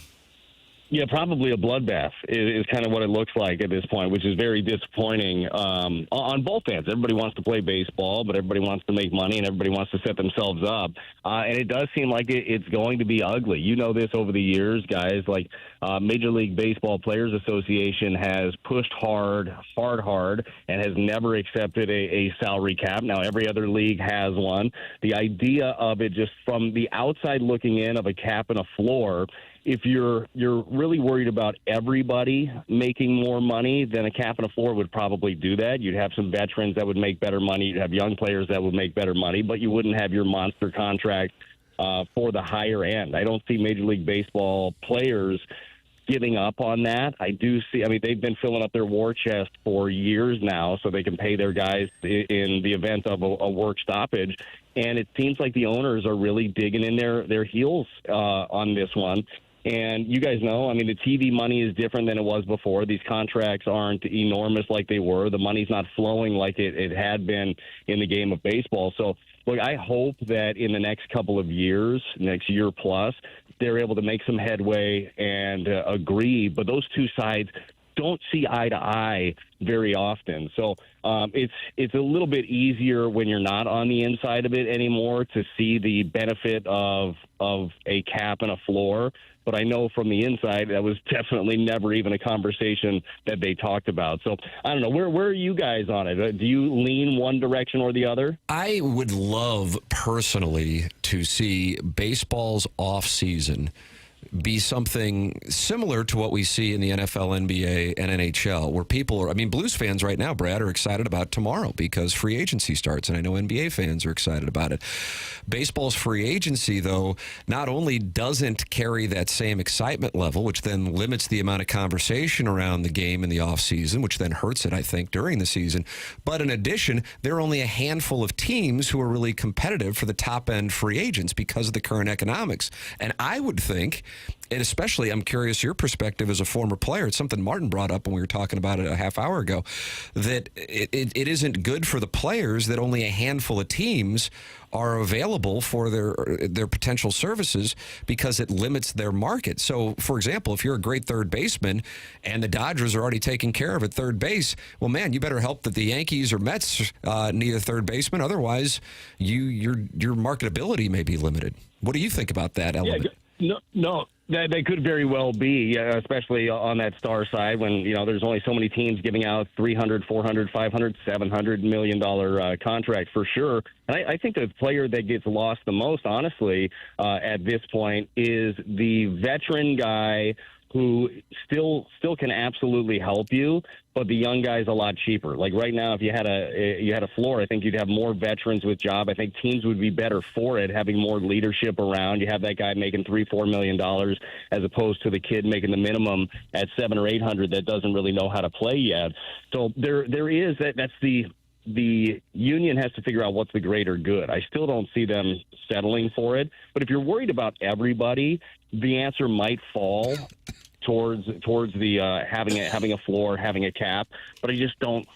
Yeah, probably a bloodbath is kind of what it looks like at this point, which is very disappointing on both ends. Everybody wants to play baseball, but everybody wants to make money and everybody wants to set themselves up. And it does seem like it's going to be ugly. You know this over the years, guys. Like Major League Baseball Players Association has pushed hard, and has never accepted a salary cap. Now, every other league has one. The idea of it, just from the outside looking in, of a cap and a floor, if you're really worried about everybody making more money, then a cap and a floor would probably do that. You'd have some veterans that would make better money. You'd have young players that would make better money, but you wouldn't have your monster contract for the higher end. I don't see Major League Baseball players giving up on that. I do see, I mean, they've been filling up their war chest for years now so they can pay their guys in the event of a work stoppage. And it seems like the owners are really digging in their heels on this one. And you guys know, I mean, the TV money is different than it was before. These contracts aren't enormous like they were. The money's not flowing like it had been in the game of baseball. So, look, I hope that in the next couple of years, next year plus, they're able to make some headway and agree. But those two sides don't see eye to eye very often. So it's a little bit easier when you're not on the inside of it anymore to see the benefit of a cap and a floor. But I know from the inside that was definitely never even a conversation that they talked about. So I don't know. Where are you guys on it? Do you lean one direction or the other? I would love personally to see baseball's off season be something similar to what we see in the NFL, NBA, and NHL, where people are, I mean, Blues fans right now, Brad, are excited about tomorrow because free agency starts, and I know NBA fans are excited about it. Baseball's free agency, though, not only doesn't carry that same excitement level, which then limits the amount of conversation around the game in the offseason, which then hurts it, I think, during the season, but in addition, there are only a handful of teams who are really competitive for the top-end free agents because of the current economics. And I would think, and especially, I'm curious your perspective as a former player. It's something Martin brought up when we were talking about it a half hour ago, that it isn't good for the players that only a handful of teams are available for their potential services because it limits their market. So, for example, if you're a great third baseman and the Dodgers are already taking care of at third base, well, man, you better help that the Yankees or Mets need a third baseman. Otherwise, your marketability may be limited. What do you think about that element? No, they could very well be, especially on that star side when, you know, there's only so many teams giving out $300, $400, $500, $700 million contract for sure. And I think the player that gets lost the most, honestly, at this point is the veteran guy who still can absolutely help you, but the young guy's a lot cheaper. Like right now, if you had a floor, I think you'd have more veterans with job. I think teams would be better for it, having more leadership around. You have that guy making $3-4 million as opposed to the kid making the minimum at $700 or $800 that doesn't really know how to play yet. So there is that. That's the union has to figure out what's the greater good. I still don't see them settling for it. But if you're worried about everybody, the answer might fall towards the having a floor, having a cap. But I just don't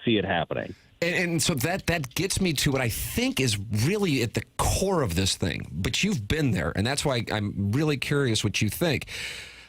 see it happening. And so that gets me to what I think is really at the core of this thing. But you've been there, and that's why I'm really curious what you think.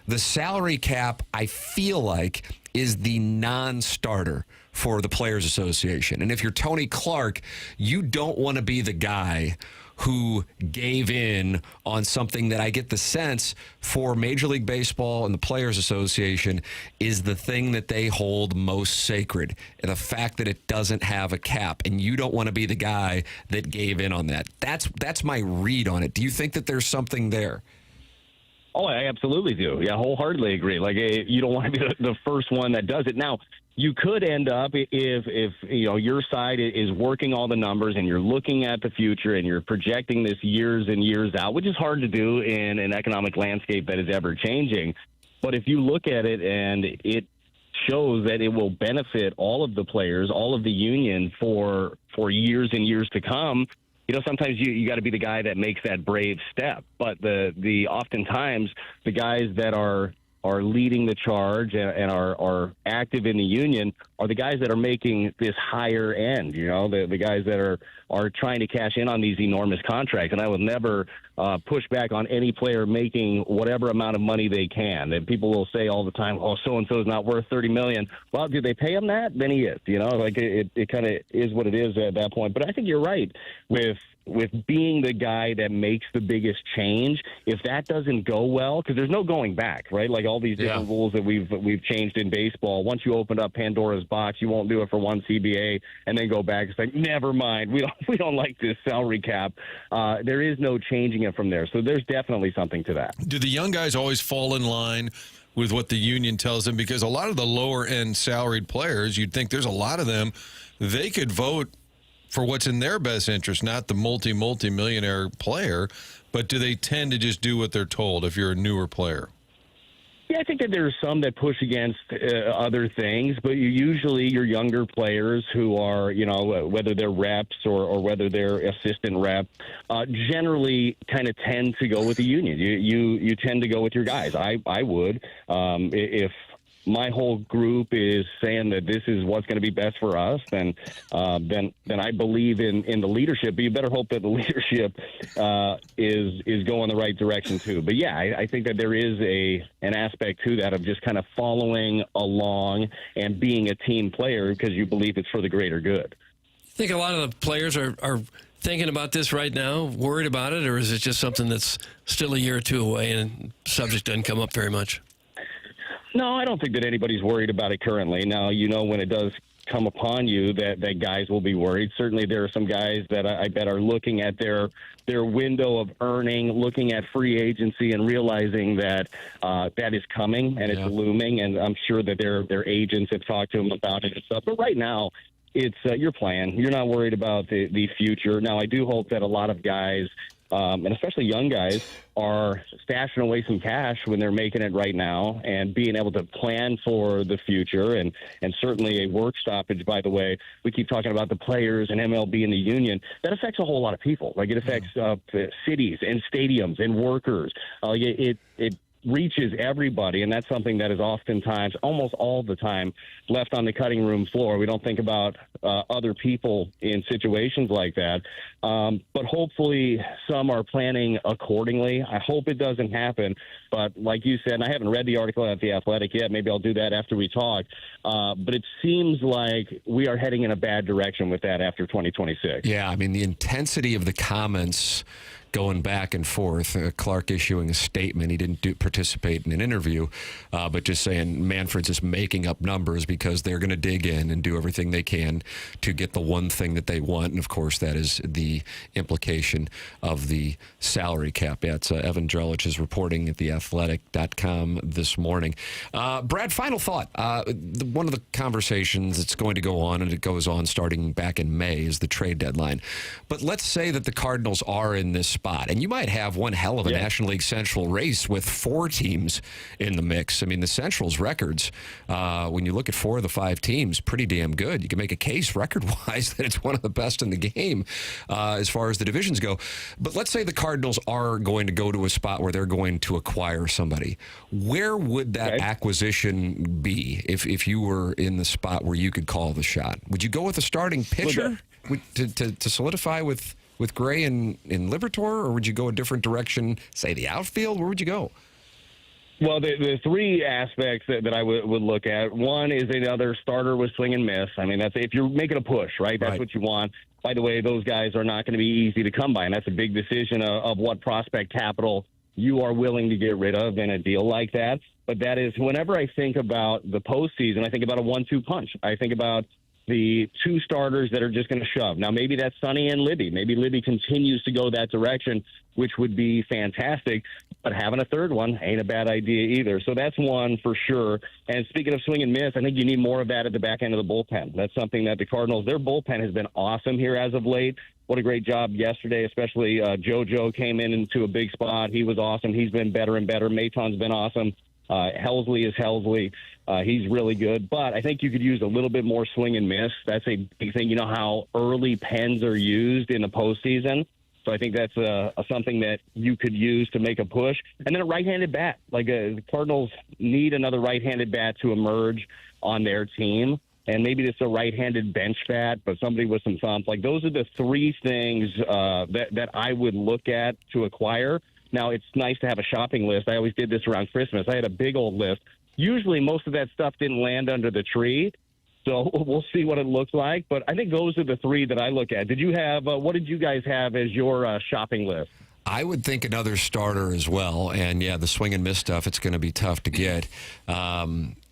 The salary cap, I feel like, is the non-starter for the Players Association. And if you're Tony Clark, you don't want to be the guy who gave in on something that I get the sense for Major League Baseball and the Players Association is the thing that they hold most sacred, and the fact that it doesn't have a cap. And you don't want to be the guy that gave in on that. That's my read on it. Do you think that there's something there? Oh, I absolutely do. Yeah, wholeheartedly agree. Like, you don't want to be the first one that does it. Now, you could end up if your side is working all the numbers and you're looking at the future and you're projecting this years and years out, which is hard to do in an economic landscape that is ever changing. But if you look at it and it shows that it will benefit all of the players, all of the union for years and years to come, sometimes you got to be the guy that makes that brave step. But the oftentimes the guys that are leading the charge and are active in the union are the guys that are making this higher end, the guys that are trying to cash in on these enormous contracts. And I will never push back on any player making whatever amount of money they can. And people will say all the time, oh, so-and-so is not worth $30 million. Well, do they pay him that? Then he is, like it kind of is what it is at that point. But I think you're right with being the guy that makes the biggest change. If that doesn't go well, because there's no going back, right? Like all these different rules that we've changed in baseball. Once you open up Pandora's box, you won't do it for one CBA and then go back and say, never mind, we don't like this salary cap. There is no changing it from there. So there's definitely something to that. Do the young guys always fall in line with what the union tells them? Because a lot of the lower end salaried players, you'd think there's a lot of them, they could vote for what's in their best interest, not the multi-millionaire player, but do they tend to just do what they're told if you're a newer player? Yeah, I think that there's some that push against other things, but usually your younger players who are, whether they're reps or whether they're assistant rep, generally kind of tend to go with the union. You tend to go with your guys. I would. If my whole group is saying that this is what's going to be best for us, then I believe in the leadership. But you better hope that the leadership is going the right direction too. But yeah, I think that there is an aspect to that of just kind of following along and being a team player because you believe it's for the greater good. I think a lot of the players are thinking about this right now, worried about it, or is it just something that's still a year or two away and subject doesn't come up very much? No, I don't think that anybody's worried about it currently. Now, when it does come upon you that guys will be worried. Certainly there are some guys that I bet are looking at their window of earning, looking at free agency and realizing that that is coming and it's looming. And I'm sure that their agents have talked to them about it and stuff. But right now, it's you're playing. You're not worried about the future. Now, I do hope that a lot of guys, and especially young guys, are stashing away some cash when they're making it right now and being able to plan for the future. And certainly a work stoppage, by the way, we keep talking about the players and MLB and the union. That affects a whole lot of people. Like it affects cities and stadiums and workers. It reaches everybody, and that's something that is oftentimes, almost all the time, left on the cutting room floor. We don't think about other people in situations like that. But hopefully some are planning accordingly. I hope it doesn't happen. But like you said, and I haven't read the article at The Athletic yet. Maybe I'll do that after we talk. But it seems like we are heading in a bad direction with that after 2026. Yeah, I mean, the intensity of the comments going back and forth. Clark issuing a statement. He didn't participate in an interview, but just saying Manfred's just making up numbers because they're going to dig in and do everything they can to get the one thing that they want. And, of course, that is the implication of the salary cap. That's Evan Drellich is reporting at theathletic.com this morning. Brad, final thought. One of the conversations that's going to go on, and it goes on starting back in May, is the trade deadline. But let's say that the Cardinals are in this spot, and you might have one hell of a National League Central race with 4 teams in the mix. I mean, the Central's records, when you look at 4 of the 5 teams, pretty damn good. You can make a case record-wise that it's one of the best in the game as far as the divisions go. But let's say the Cardinals are going to go to a spot where they're going to acquire somebody. Where would that acquisition be if you were in the spot where you could call the shot? Would you go with a starting pitcher to solidify with Gray and Liberatore, or would you go a different direction, say the outfield? Where would you go? Well, the 3 aspects that I would look at. One is another starter with swing and miss. I mean, that's if you're making a push, right? That's what you want. By the way, those guys are not going to be easy to come by, and that's a big decision of what prospect capital you are willing to get rid of in a deal like that. But that is, whenever I think about the postseason, I think about a 1-2 punch. I think about the 2 starters that are just going to shove. Now, maybe that's Sonny and Libby. Maybe Libby continues to go that direction, which would be fantastic. But having a 3rd one ain't a bad idea either. So that's one for sure. And speaking of swing and miss, I think you need more of that at the back end of the bullpen. That's something that the Cardinals, their bullpen has been awesome here as of late. What a great job yesterday, especially JoJo came into a big spot. He was awesome. He's been better and better. Maton's been awesome. Helsley is Helsley. He's really good. But I think you could use a little bit more swing and miss. That's a big thing. You know how early pens are used in the postseason? So I think that's something that you could use to make a push. And then a right-handed bat. Like the Cardinals need another right-handed bat to emerge on their team. And maybe it's a right-handed bench bat, but somebody with some thump. Like those are the 3 things that I would look at to acquire. Now, it's nice to have a shopping list. I always did this around Christmas. I had a big old list. Usually most of that stuff didn't land under the tree. So we'll see what it looks like. But I think those are the 3 that I look at. Did you have, what did you guys have as your shopping list? I would think another starter as well. And, yeah, the swing and miss stuff, it's going to be tough to get.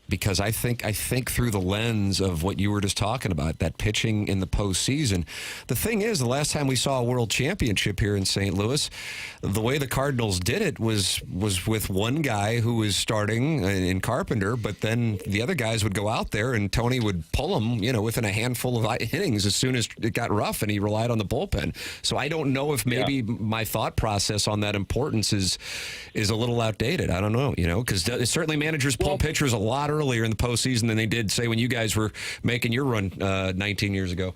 Because I think through the lens of what you were just talking about, that pitching in the postseason. The thing is, the last time we saw a world championship here in St. Louis, the way the Cardinals did it was with one guy who was starting in Carpenter, but then the other guys would go out there and Tony would pull them, within a handful of innings as soon as it got rough, and he relied on the bullpen. So I don't know if maybe my thought process on that importance is a little outdated. I don't know, because certainly managers pull pitchers a lot earlier in the postseason than they did, say, when you guys were making your run 19 years ago.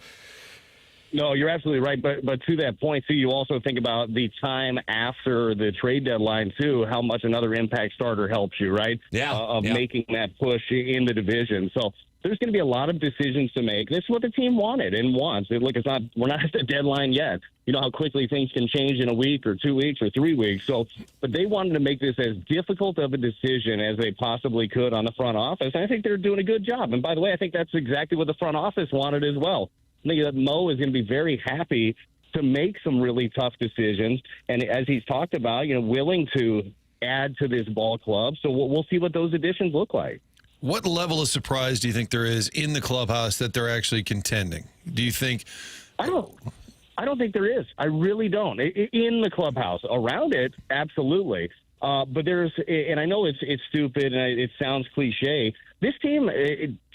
No, you're absolutely right. But to that point, too, you also think about the time after the trade deadline, too, how much another impact starter helps you, right? Making that push in the division. So there's going to be a lot of decisions to make. This is what the team wanted and wants. Look, we're not at the deadline yet. You know how quickly things can change in a week or 2 weeks or 3 weeks. But they wanted to make this as difficult of a decision as they possibly could on the front office. And I think they're doing a good job. And by the way, I think that's exactly what the front office wanted as well. I think that Mo is going to be very happy to make some really tough decisions. And as he's talked about, willing to add to this ball club. So we'll see what those additions look like. What level of surprise do you think there is in the clubhouse that they're actually contending? Do you think? I don't think there is. I really don't. In the clubhouse, around it, absolutely. But there's, and I know it's stupid and it sounds cliche. This team,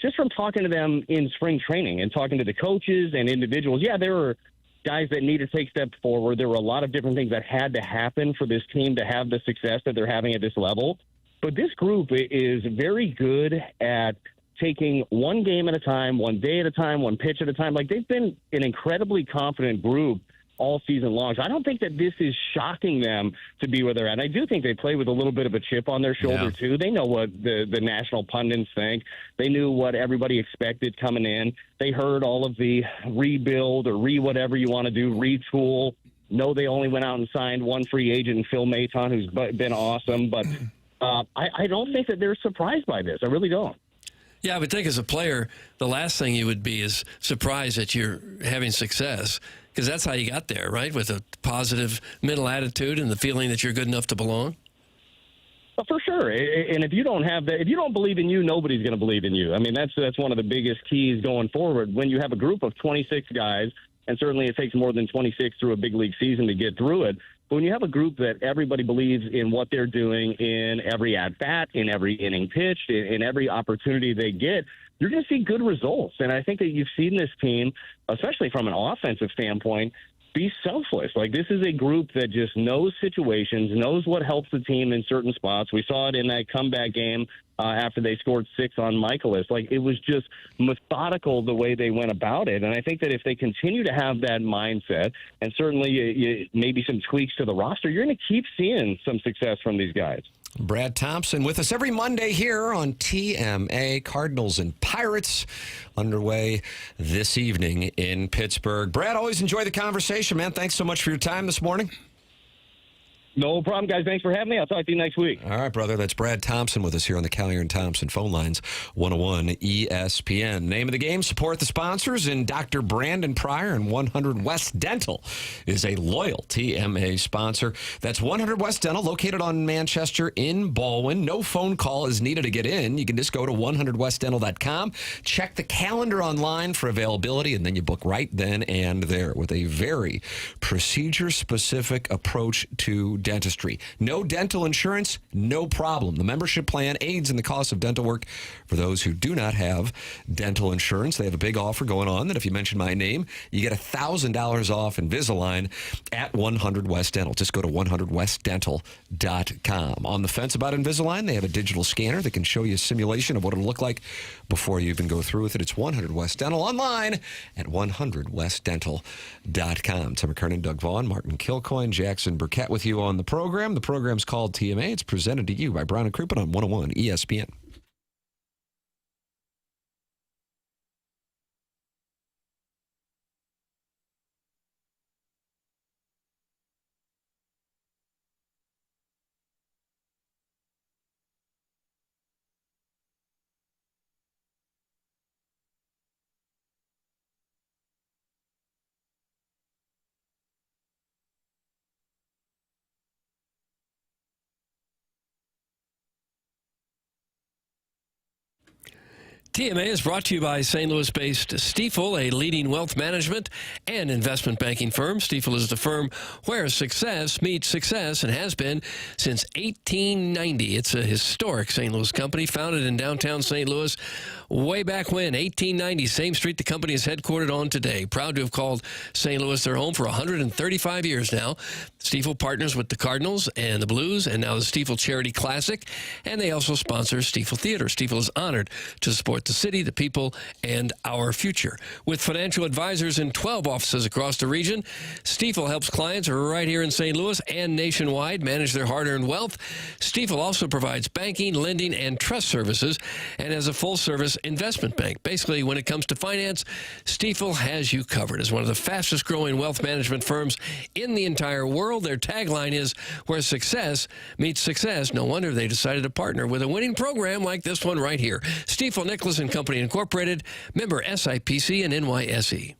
just from talking to them in spring training and talking to the coaches and individuals, there were guys that need to take steps forward. There were a lot of different things that had to happen for this team to have the success that they're having at this level. But this group is very good at taking one game at a time, one day at a time, one pitch at a time. Like, they've been an incredibly confident group all season long. So I don't think that this is shocking them to be where they're at. And I do think they play with a little bit of a chip on their shoulder, too. They know what the national pundits think. They knew what everybody expected coming in. They heard all of the rebuild or whatever you want to do, retool. No, they only went out and signed one free agent, Phil Maton, who's been awesome. But I don't think that they're surprised by this. I really don't. Yeah, I would think as a player, the last thing you would be is surprised that you're having success, Because that's how you got there, right? With a positive mental attitude and the feeling that you're good enough to belong. Well, for sure. And if you don't have that, if you don't believe in you, nobody's going to believe in you. I mean, that's one of the biggest keys going forward. When you have a group of 26 guys, and certainly it takes more than 26 through a big league season to get through it. But when you have a group that everybody believes in what they're doing in every at-bat, in every inning pitched, in every opportunity they get, you're going to see good results. And I think that you've seen this team, especially from an offensive standpoint, be selfless. Like, this is a group that just knows situations, knows what helps the team in certain spots. We saw it in that comeback game after they scored 6 on Michaelis. Like, it was just methodical the way they went about it. And I think that if they continue to have that mindset, and certainly maybe some tweaks to the roster, you're going to keep seeing some success from these guys. Brad Thompson with us every Monday here on TMA. Cardinals and Pirates underway this evening in Pittsburgh. Brad, always enjoy the conversation, man. Thanks so much for your time this morning. No problem, guys. Thanks for having me. I'll talk to you next week. All right, brother. That's Brad Thompson with us here on the Callier and Thompson phone lines, 101 ESPN. Name of the game, support the sponsors, and Dr. Brandon Pryor and 100 West Dental is a loyal TMA sponsor. That's 100 West Dental, located on Manchester in Baldwin. No phone call is needed to get in. You can just go to 100westdental.com, check the calendar online for availability, and then you book right then and there with a very procedure-specific approach to dentistry. No dental insurance, no problem. The membership plan aids in the cost of dental work for those who do not have dental insurance. They have a big offer going on that if you mention my name, you get $1,000 off Invisalign at 100 West Dental. Just go to 100westdental.com. On the fence about Invisalign, they have a digital scanner that can show you a simulation of what it'll look like before you even go through with it. It's 100 West Dental, online at 100westdental.com. Tim McKernan, Doug Vaughn, Martin Kilcoyne, Jackson Burkett with you on the program. The program's called TMA. It's presented to you by Brown and Crouppen on 101 ESPN. TMA is brought to you by St. Louis-based Stifel, a leading wealth management and investment banking firm. Stifel is the firm where success meets success and has been since 1890. It's a historic St. Louis company founded in downtown St. Louis way back when, 1890, same street the company is headquartered on today. Proud to have called St. Louis their home for 135 years now. Stifel partners with the Cardinals and the Blues and now the Stifel Charity Classic, and they also sponsor Stifel Theater. Stifel is honored to support the city, the people, and our future. With financial advisors in 12 offices across the region, Stifel helps clients right here in St. Louis and nationwide manage their hard-earned wealth. Stifel also provides banking, lending, and trust services and has a full-service investment bank. Basically, when it comes to finance, Stifel has you covered. As one of the fastest-growing wealth management firms in the entire world, their tagline is, where success meets success. No wonder they decided to partner with a winning program like this one right here. Stifel Nicholas and Company Incorporated, member SIPC and NYSE.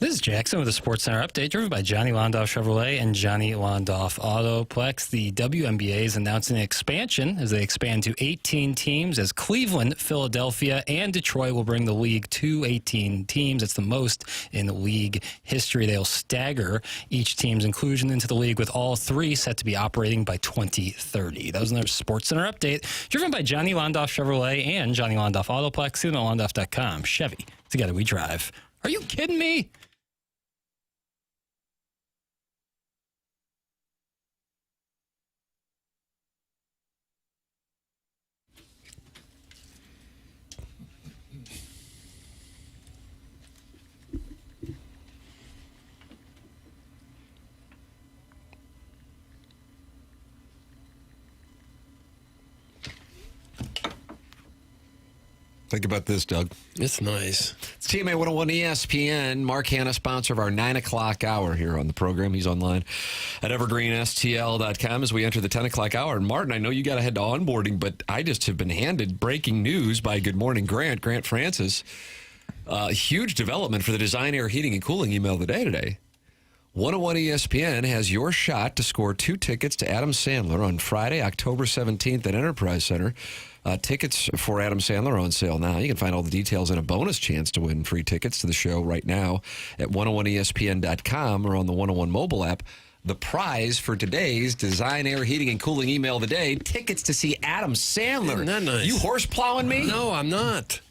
This is Jackson with a Sports Center update driven by Johnny Londoff Chevrolet and Johnny Londoff Autoplex. The WNBA is announcing an expansion as they expand to 18 teams as Cleveland, Philadelphia, and Detroit will bring the league to 18 teams. It's the most in league history. They'll stagger each team's inclusion into the league with all three set to be operating by 2030. That was another Sports Center update driven by Johnny Londoff Chevrolet and Johnny Londoff Autoplex. See them at Londoff.com. Chevy, together we drive. Are you kidding me? Think about this, Doug. It's nice. It's TMA 101 ESPN. Mark Hanna, sponsor of our 9 o'clock hour here on the program. He's online at evergreenstl.com as we enter the 10 o'clock hour. And Martin, I know you got to head to onboarding, but I just have been handed breaking news by Good Morning Grant Francis. Huge development for the Design, Air, Heating, and Cooling email of the day today. 101 ESPN has your shot to score 2 tickets to Adam Sandler on Friday, October 17th at Enterprise Center. Tickets for Adam Sandler are on sale now. You can find all the details and a bonus chance to win free tickets to the show right now at 101ESPN.com or on the 101 mobile app. The prize for today's Design, Air, Heating, and Cooling email of the day, tickets to see Adam Sandler. Isn't that nice? You horse plowing me? No, I'm not.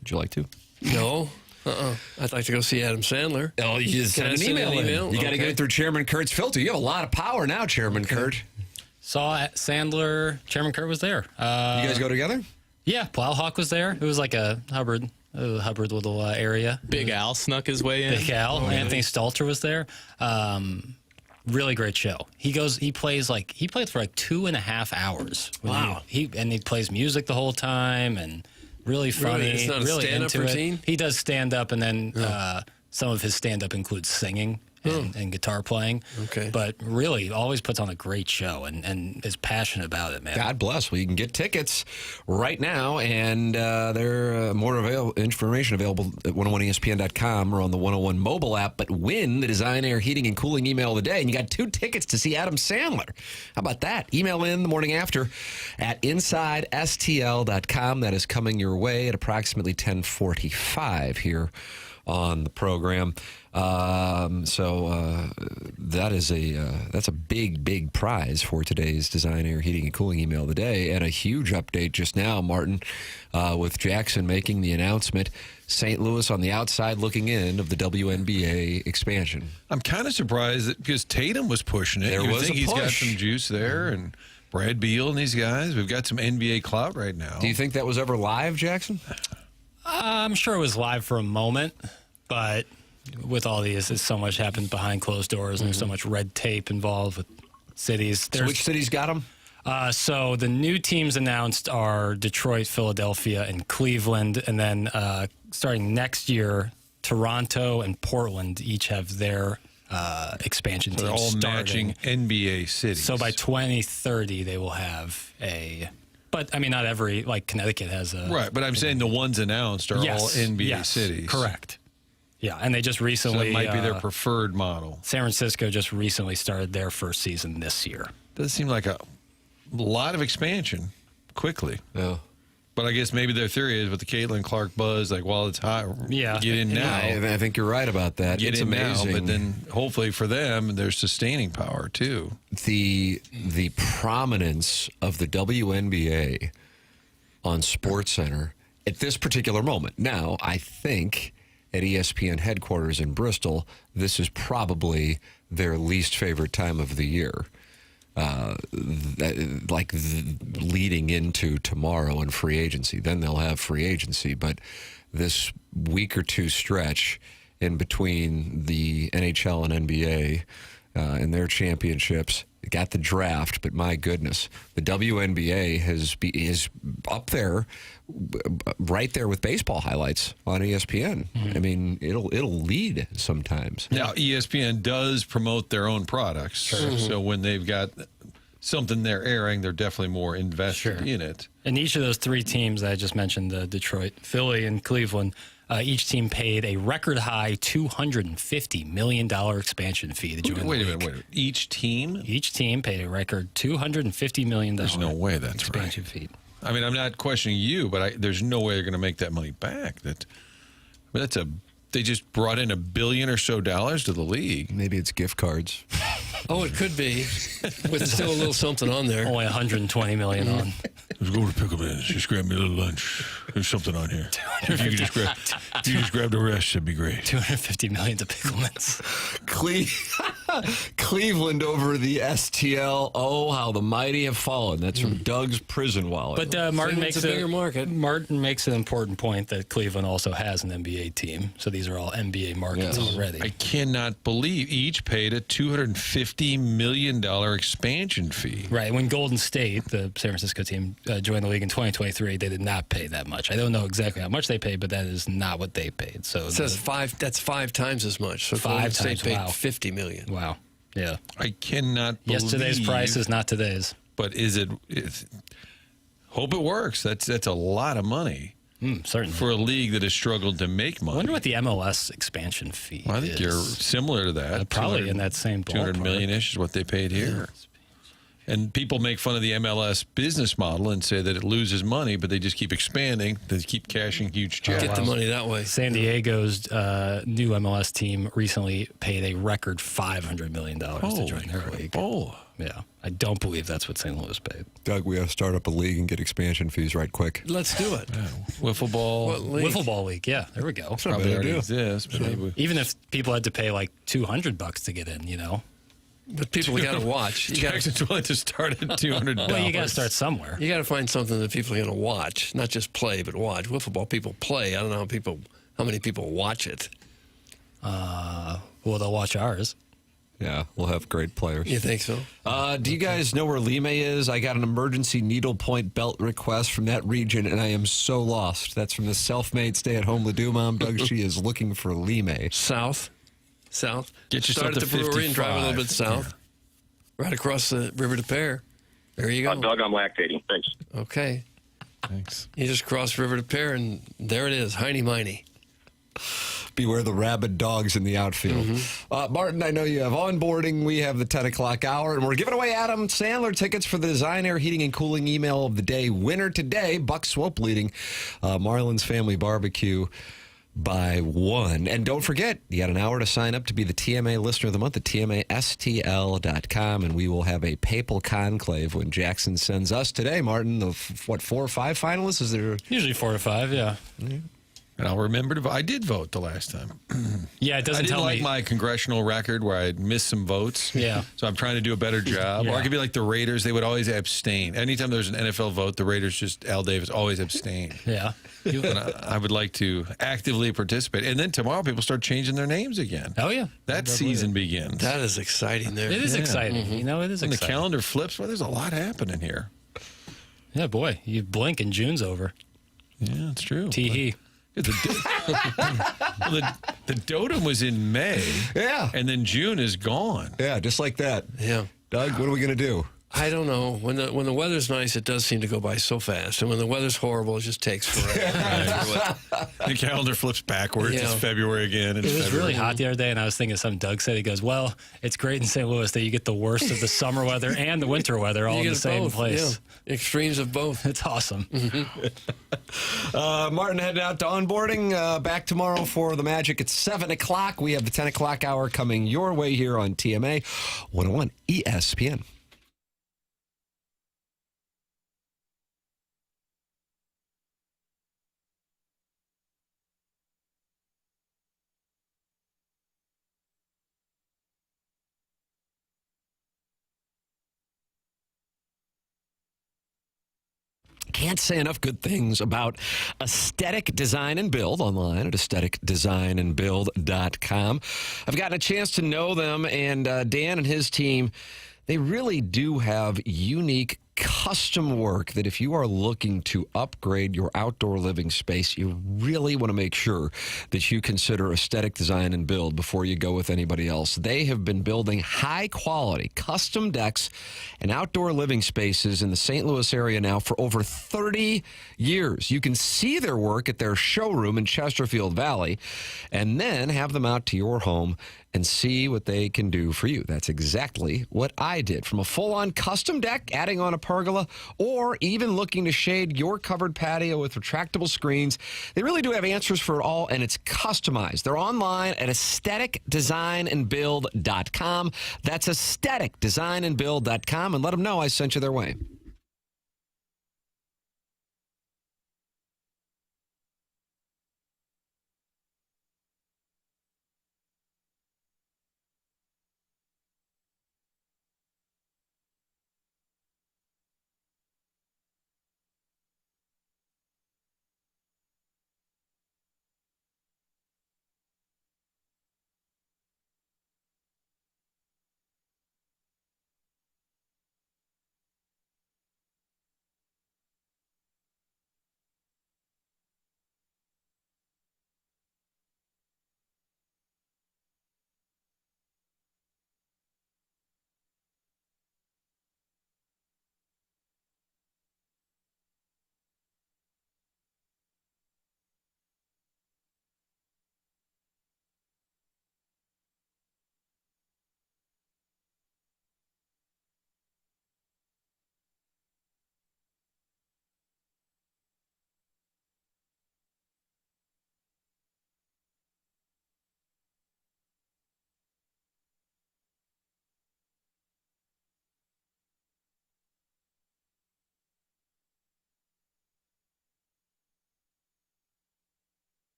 Would you like to? No. I'd like to go see Adam Sandler. Oh, you just send an email in. You got to get it through Chairman Kurt's filter. You have a lot of power now, Chairman Kurt. Saw Sandler. Chairman Kurt was there. You guys go together? Yeah, Plowhawk was there. It was like a Hubbard little area. Big Al snuck his way in. Big Al. Anthony Stalter was there. Really great show. He played for like 2.5 hours. Wow. He plays music the whole time and really funny. Really? It's not a really stand-up into routine? It. He does stand up, and then some of his stand up includes singing. And guitar playing. Okay. But really always puts on a great show and is passionate about it, man. God bless. Well, you can get tickets right now, and there are more information available at 101ESPN.com or on the 101 mobile app. But win the Design, Air, Heating, and Cooling email of the day, and you got 2 tickets to see Adam Sandler. How about that? Email in the morning after at InsideSTL.com. That is coming your way at approximately 10:45 here on the program. That's a big prize for today's Design, Air, Heating, and Cooling email of the day, and a huge update just now, Martin, with Jackson making the announcement. St. Louis on the outside looking in of the WNBA expansion. I'm kind of surprised that because Tatum was pushing it. There You would was think a he's got push. some juice there, and Brad Beal and these guys. We've got some NBA clout right now. Do you think that was ever live, Jackson? I'm sure it was live for a moment, but with all these, so much happens behind closed doors, and there's so much red tape involved with cities. So which cities got them? So the new teams announced are Detroit, Philadelphia, and Cleveland, and then starting next year, Toronto and Portland each have their expansion So they're teams all starting. matching NBA cities. So by 2030, they will have but I mean, not every, like Connecticut has a. Right, but I'm saying the ones announced are all NBA cities. Correct. Yeah, and they just recently. So it might be their preferred model. San Francisco just recently started their first season this year. Does seem like a lot of expansion quickly. Yeah. But I guess maybe their theory is with the Caitlin Clark buzz, like, while it's hot, get in now. I think you're right about that. Get it's in amazing. now, but then hopefully for them, there's sustaining power too. The prominence of the WNBA on SportsCenter at this particular moment. Now, I think at ESPN headquarters in Bristol, this is probably their least favorite time of the year. Leading into tomorrow and free agency. Then they'll have free agency. But this week or two stretch in between the NHL and NBA and their championships, got the draft, but my goodness, the WNBA is up there, right there with baseball highlights on ESPN. I mean, it'll lead sometimes. Now, ESPN does promote their own products, so when they've got something they're airing, they're definitely more invested in it. And each of those 3 teams that I just mentioned, Detroit, Philly, and Cleveland, Each team paid a record high $250 million expansion fee to join Wait the a minute. Each team? Each team paid a record $250 million. There's no way that's expansion right. fee. I mean, I'm not questioning you, but there's no way they're going to make that money back. They just brought in $1 billion or so to the league. Maybe it's gift cards. Oh, it could be, with still a little something on there. Only $120 million on. Let's go to Pickleman's. Just grab me a little lunch. There's something on here. If you just grab the rest, that'd be great. $250 million to Pickleman's. Cleveland over the STL. Oh, how the mighty have fallen. That's from Doug's prison wallet. But Martin makes a bigger market. Martin makes an important point that Cleveland also has an NBA team. So these are all NBA markets already. I cannot believe each paid a $250 million expansion fee. Right. When Golden State, the San Francisco team, joined the league in 2023, they did not pay that much. I don't know exactly how much they paid, but that is not what they paid. So it says that's 5 times as much. So Golden State paid $50 million. Wow. Yeah. I cannot believe. Yesterday's price is not today's. But hope it works. That's a lot of money. Certainly. For a league that has struggled to make money. I wonder what the MLS expansion fee I think you're similar to that. Probably in that same ballpark. $200 million-ish is what they paid here. And people make fun of the MLS business model and say that it loses money, but they just keep expanding. They keep cashing huge checks. Get the money that way. San Diego's new MLS team recently paid a record $500 million to join their league. Yeah. I don't believe that's what St. Louis paid. Doug, we have to start up a league and get expansion fees right quick. Let's do it. Wiffle ball. Wiffle ball league. Yeah, there we go. Probably already exists. But even if people had to pay like $200 to get in, you know. But people got to watch. Jackson's willing to start at $200. Well, you got to start somewhere. You got to find something that people are going to watch, not just play, but watch. Wiffle ball people play. I don't know how many people watch it. Well, they'll watch ours. Yeah, we'll have great players. You think so? Do you guys know where Lime is? I got an emergency needlepoint belt request from that region, and I am so lost. That's from the self-made stay-at-home Ladue mom, Doug. She is looking for Lime. South. Get yourself Start at the brewery and drive a little bit south. Yeah. Right across the river to Pear. There you go. Doug, I'm lactating. Thanks. Okay. Thanks. You just cross river to Pear, and there it is, Heiny-Miney. Beware the rabid dogs in the outfield. Martin, I know you have onboarding. We have the 10 o'clock hour, and we're giving away Adam Sandler tickets for the Design Air Heating and Cooling Email of the Day. Winner today, Buck Swope leading Marlins Family Barbecue by 1. And don't forget, you got an hour to sign up to be the TMA Listener of the Month at TMASTL.com, and we will have a papal conclave when Jackson sends us today, Martin, the, 4 or 5 finalists? Is there usually 4 or 5, yeah. And I'll remember to vote. I did vote the last time. Yeah, it doesn't I didn't tell like me. my congressional record where I missed some votes. Yeah. So I'm trying to do a better job. Yeah. Or I could be like the Raiders. They would always abstain. Anytime there's an NFL vote, the Raiders Al Davis always abstain. Yeah. And I would like to actively participate. And then tomorrow people start changing their names again. Oh, yeah. That season begins. That is exciting there. It is exciting. You know, it is When exciting. the calendar flips, well, there's a lot happening here. Yeah, boy. You blink and June's over. Yeah, it's true. Tee-hee. The Dotem was in May. Yeah. And then June is gone. Yeah, just like that. Yeah. Doug, what are we going to do? I don't know. When the weather's nice, it does seem to go by so fast. And when the weather's horrible, it just takes forever. The calendar flips backwards. Yeah. It's February again. It was really hot the other day, and I was thinking of something Doug said. He goes, well, it's great in St. Louis that you get the worst of the summer weather and the winter weather all in the same both, place. Yeah. Extremes of both. It's awesome. Martin heading out to onboarding. Back tomorrow for the Magic at 7 o'clock. We have the 10 o'clock hour coming your way here on TMA 101 ESPN. Can't say enough good things about Aesthetic Design and Build online at aestheticdesignandbuild.com. I've gotten a chance to know them, and Dan and his team, they really do have unique custom work that if you are looking to upgrade your outdoor living space, you really want to make sure that you consider aesthetic design and build before you go with anybody else. They have been building high-quality custom decks and outdoor living spaces in the St. Louis area now for over 30 years. You can see their work at their showroom in Chesterfield Valley and then have them out to your home and see what they can do for you. That's exactly what I did. From a full-on custom deck, adding on a pergola, or even looking to shade your covered patio with retractable screens, they really do have answers for it all, and it's customized. They're online at aestheticdesignandbuild.com. That's aestheticdesignandbuild.com, and let them know I sent you their way.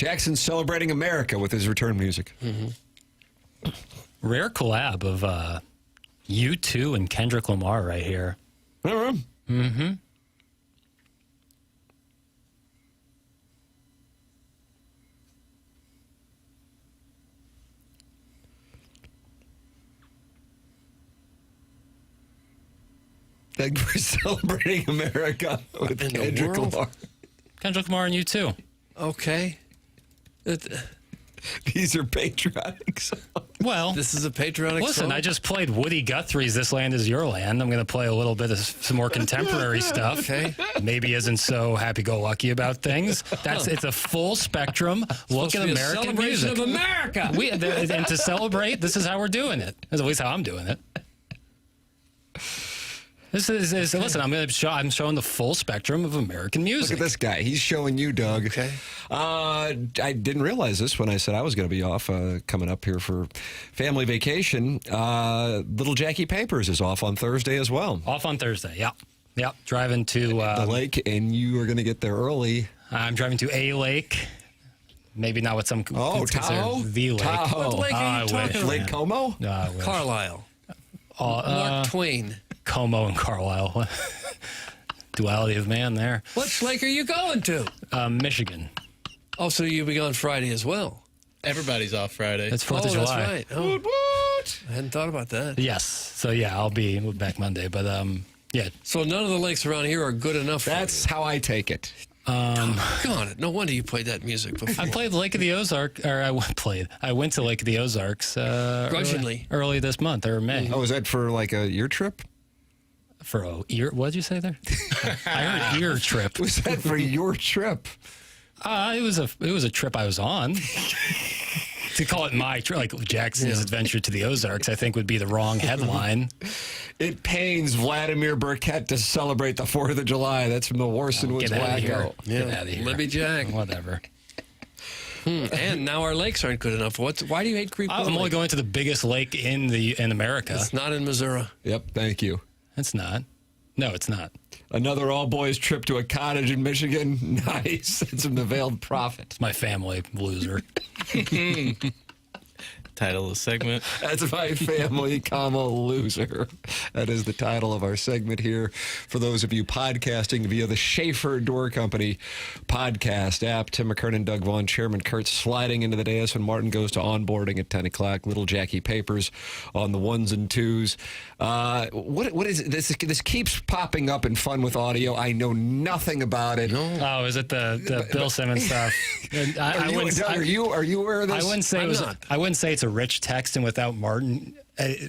Jackson's celebrating America with his return music. Rare collab of U2 and Kendrick Lamar right here. Mm-hmm. Like we're celebrating America with In the Kendrick world? Lamar. Kendrick Lamar and U2. Okay. These are patriotic songs. Well, This is a patriotic listen, song? I just played Woody Guthrie's "This Land Is Your Land." I'm going to play a little bit of some more contemporary stuff. Okay. Maybe isn't so happy-go-lucky about things. It's a full spectrum look at to be a American celebration music. of America. And to celebrate, this is how we're doing it. That's at least how I'm doing it. This is listen. I'm showing the full spectrum of American music. Look at this guy. He's showing you, Doug. Okay. I didn't realize this when I said I was going to be off coming up here for family vacation. Little Jackie Papers is off on Thursday as well. Off on Thursday. Yeah. Driving to the lake, and you are going to get there early. I'm driving to a lake. Maybe not what some Tahoe? the lake. Tahoe. What lake are you talking about? Lake Como? Carlisle. Mark Twain. Como and Carlisle. Duality of man there. What lake are you going to? Michigan. Oh, so you'll be gone Friday as well. Everybody's off Friday. That's 4th of July. That's right. Oh. What? I hadn't thought about that. Yes. So, yeah, I'll be back Monday. But, yeah. So none of the lakes around here are good enough That's how I take it. God, no wonder you played that music before. I played Lake of the Ozarks, or I went to Lake of the Ozarks Grudgingly. early this month, or May. Oh, is that for like a year trip? For a ear, what did you say there? I heard ear trip. Was that for your trip? It was a trip I was on. To call it my trip, like Jackson's adventure to the Ozarks, I think would be the wrong headline. It pains Vladimir Burkett to celebrate the 4th of July. That's from the Warson Woods Get out of here. Wacko. Get out of here. Libby Jack. Whatever. And now our lakes aren't good enough. Why do you hate Creek I'm Lake? only going to the biggest lake in America. It's not in Missouri. Yep, thank you. It's not. No, it's not. Another all-boys trip to a cottage in Michigan. Nice. It's from the Veiled Prophet. It's my family loser. Title of the segment. That's my family, loser. That is the title of our segment here. For those of you podcasting via the Schaefer Door Company podcast app, Tim McKernan, Doug Vaughn, Chairman Kurt sliding into the dais when Martin goes to onboarding at 10 o'clock. Little Jackie Papers on the ones and twos. What is it? This keeps popping up in Fun with Audio. I know nothing about it. No. Oh, is it the Bill Simmons stuff? Are you aware of this? I wouldn't say it's a rich text, and without Martin,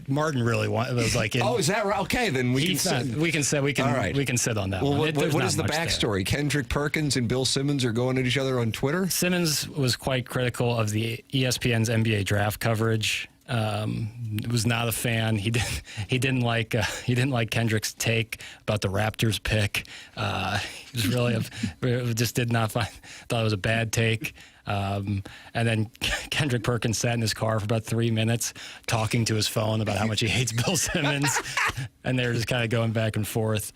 Martin really was like. Oh, is that right? Okay, then we can sit on that. Well, one. What is the backstory? Kendrick Perkins and Bill Simmons are going at each other on Twitter. Simmons was quite critical of the ESPN's NBA draft coverage. Was not a fan. He didn't like Kendrick's take about the Raptors pick. He was really just did not thought it was a bad take. And then Kendrick Perkins sat in his car for about 3 minutes talking to his phone about how much he hates Bill Simmons, and they were just kind of going back and forth.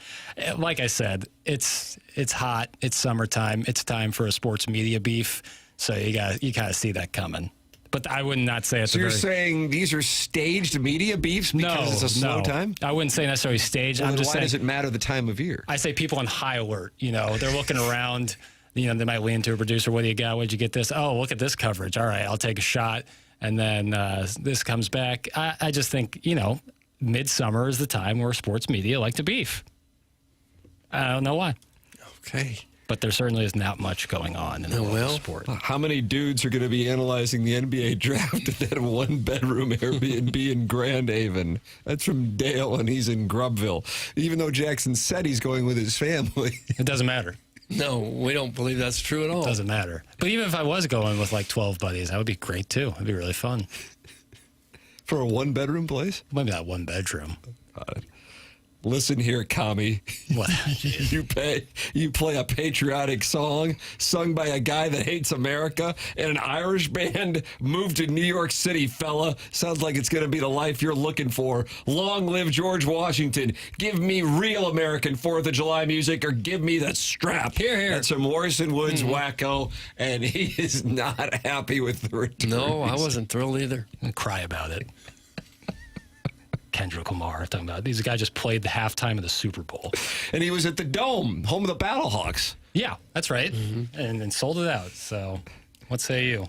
Like I said, it's hot. It's summertime. It's time for a sports media beef. So you kind of see that coming. But I would not say it's. So you're saying these are staged media beefs because it's a slow time? I wouldn't say necessarily staged. Well, I'm just why saying, does it matter the time of year? I say people on high alert. They're looking around. They might lean to a producer. What do you got? Where'd you get this? Oh, look at this coverage. All right, I'll take a shot. And then this comes back. I just think, midsummer is the time where sports media like to beef. I don't know why. Okay. But there certainly is not much going on in the world of sport. How many dudes are going to be analyzing the NBA draft at that one-bedroom Airbnb in Grand Haven? That's from Dale, and he's in Grubville. Even though Jackson said he's going with his family. It doesn't matter. No, we don't believe that's true at all. It doesn't matter. But even if I was going with like 12 buddies, that would be great too. It'd be really fun. For a one-bedroom place? Maybe not one bedroom. Listen here, commie. What? You play a patriotic song sung by a guy that hates America and an Irish band moved to New York City, fella. Sounds like it's going to be the life you're looking for. Long live George Washington. Give me real American 4th of July music or give me the strap. Here. That's from Morrison Woods wacko, and he is not happy with the return. No, I wasn't thrilled either. And cry about it. Kendrick Lamar talking about these guys just played the halftime of the Super Bowl, and he was at the Dome, home of the Battlehawks. Yeah, that's right, and sold it out. So, what say you?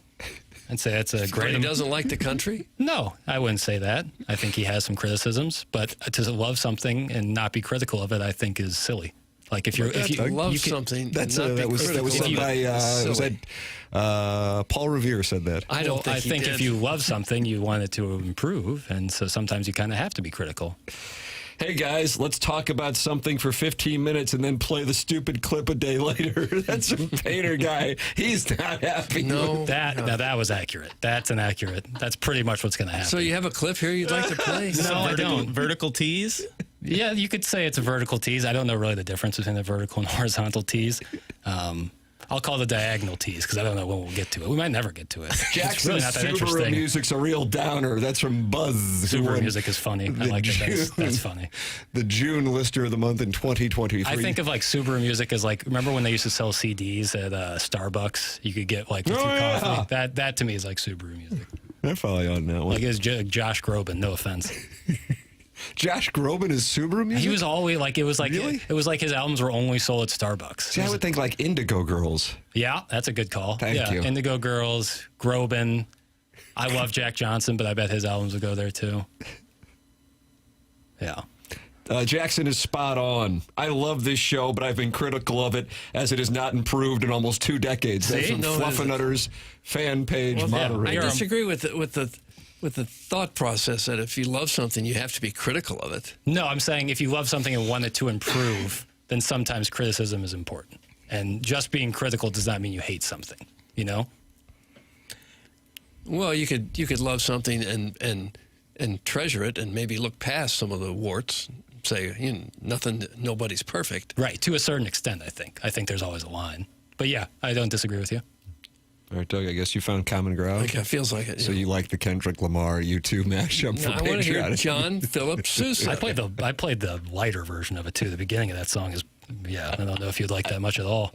I'd say that's a great. He doesn't like the country? No, I wouldn't say that. I think he has some criticisms, but to love something and not be critical of it, I think is silly. Like if you love something, that was said by Paul Revere said that. I think if you love something, you want it to improve, and so sometimes you kind of have to be critical. Hey guys, let's talk about something for 15 minutes and then play the stupid clip a day later. That's some Painter guy. He's not happy. No, that was accurate. That's inaccurate. That's pretty much what's going to happen. So you have a clip here you'd like to play? No, I don't. Vertical tees? Yeah, you could say it's a vertical tease. I don't know really the difference between the vertical and horizontal tees. I'll call the diagonal tees because I don't know when we'll get to it. We might never get to it. Jackson's really not that Subaru interesting. music's a real downer. That's from Buzz. Subaru music is funny. I like it. That's funny. The June lister of the month in 2023. I think of like Subaru music as like, remember when they used to sell CDs at Starbucks? You could get like with your coffee. That to me is like Subaru music. I follow you on that one. Like it's Josh Groban. No offense. Josh Groban is Subaru music? He was always like, it was like his albums were only sold at Starbucks. See, I would think like Indigo Girls. Yeah, that's a good call. Thank you. Indigo Girls, Groban. I love Jack Johnson, but I bet his albums would go there too. Yeah. Jackson is spot on. I love this show, but I've been critical of it as it has not improved in almost 2 decades. That's from Fluffernutters fan page moderator. I disagree with the thought process that if you love something, you have to be critical of it. No, I'm saying if you love something and want it to improve, then sometimes criticism is important. And just being critical does not mean you hate something, you know? Well, you could love something and treasure it and maybe look past some of the warts, say, nobody's perfect. Right, to a certain extent, I think. I think there's always a line. But yeah, I don't disagree with you. All right, Doug, I guess you found common ground. Okay, feels like it. So you like the Kendrick Lamar U2 mashup for I want to hear John Philip Sousa. I played the lighter version of it too. The beginning of that song is, I don't know if you'd like that much at all.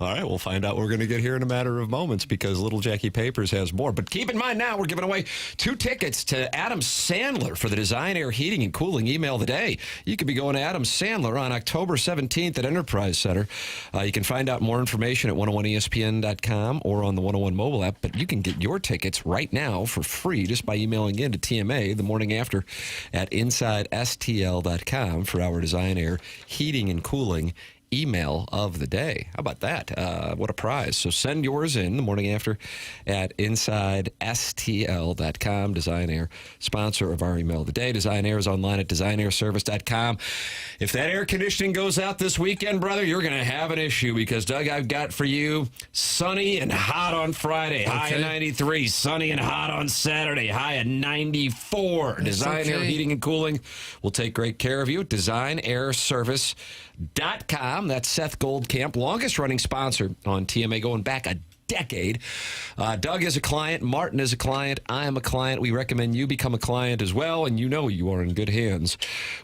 All right, we'll find out what we're going to get here in a matter of moments because Little Jackie Papers has more. But keep in mind now, we're giving away 2 tickets to Adam Sandler for the Design Air Heating and Cooling Email of the Day. You could be going to Adam Sandler on October 17th at Enterprise Center. You can find out more information at 101ESPN.com or on the 101 mobile app, but you can get your tickets right now for free just by emailing in to TMA the morning after at InsideSTL.com for our Design Air Heating and Cooling email of the day. How about that? What a prize. So send yours in the morning after at InsideSTL.com. Design Air, sponsor of our email of the day. Design Air is online at DesignAirService.com. If that air conditioning goes out this weekend, brother, you're going to have an issue because, Doug, I've got for you sunny and hot on Friday. High at 93. Sunny and hot on Saturday. High at 94. Design Air Heating and Cooling will take great care of you. DesignAirService.com. That's Seth Goldcamp, longest running sponsor on TMA, going back a decade. Doug is a client. Martin is a client. I am a client. We recommend you become a client as well, and you know you are in good hands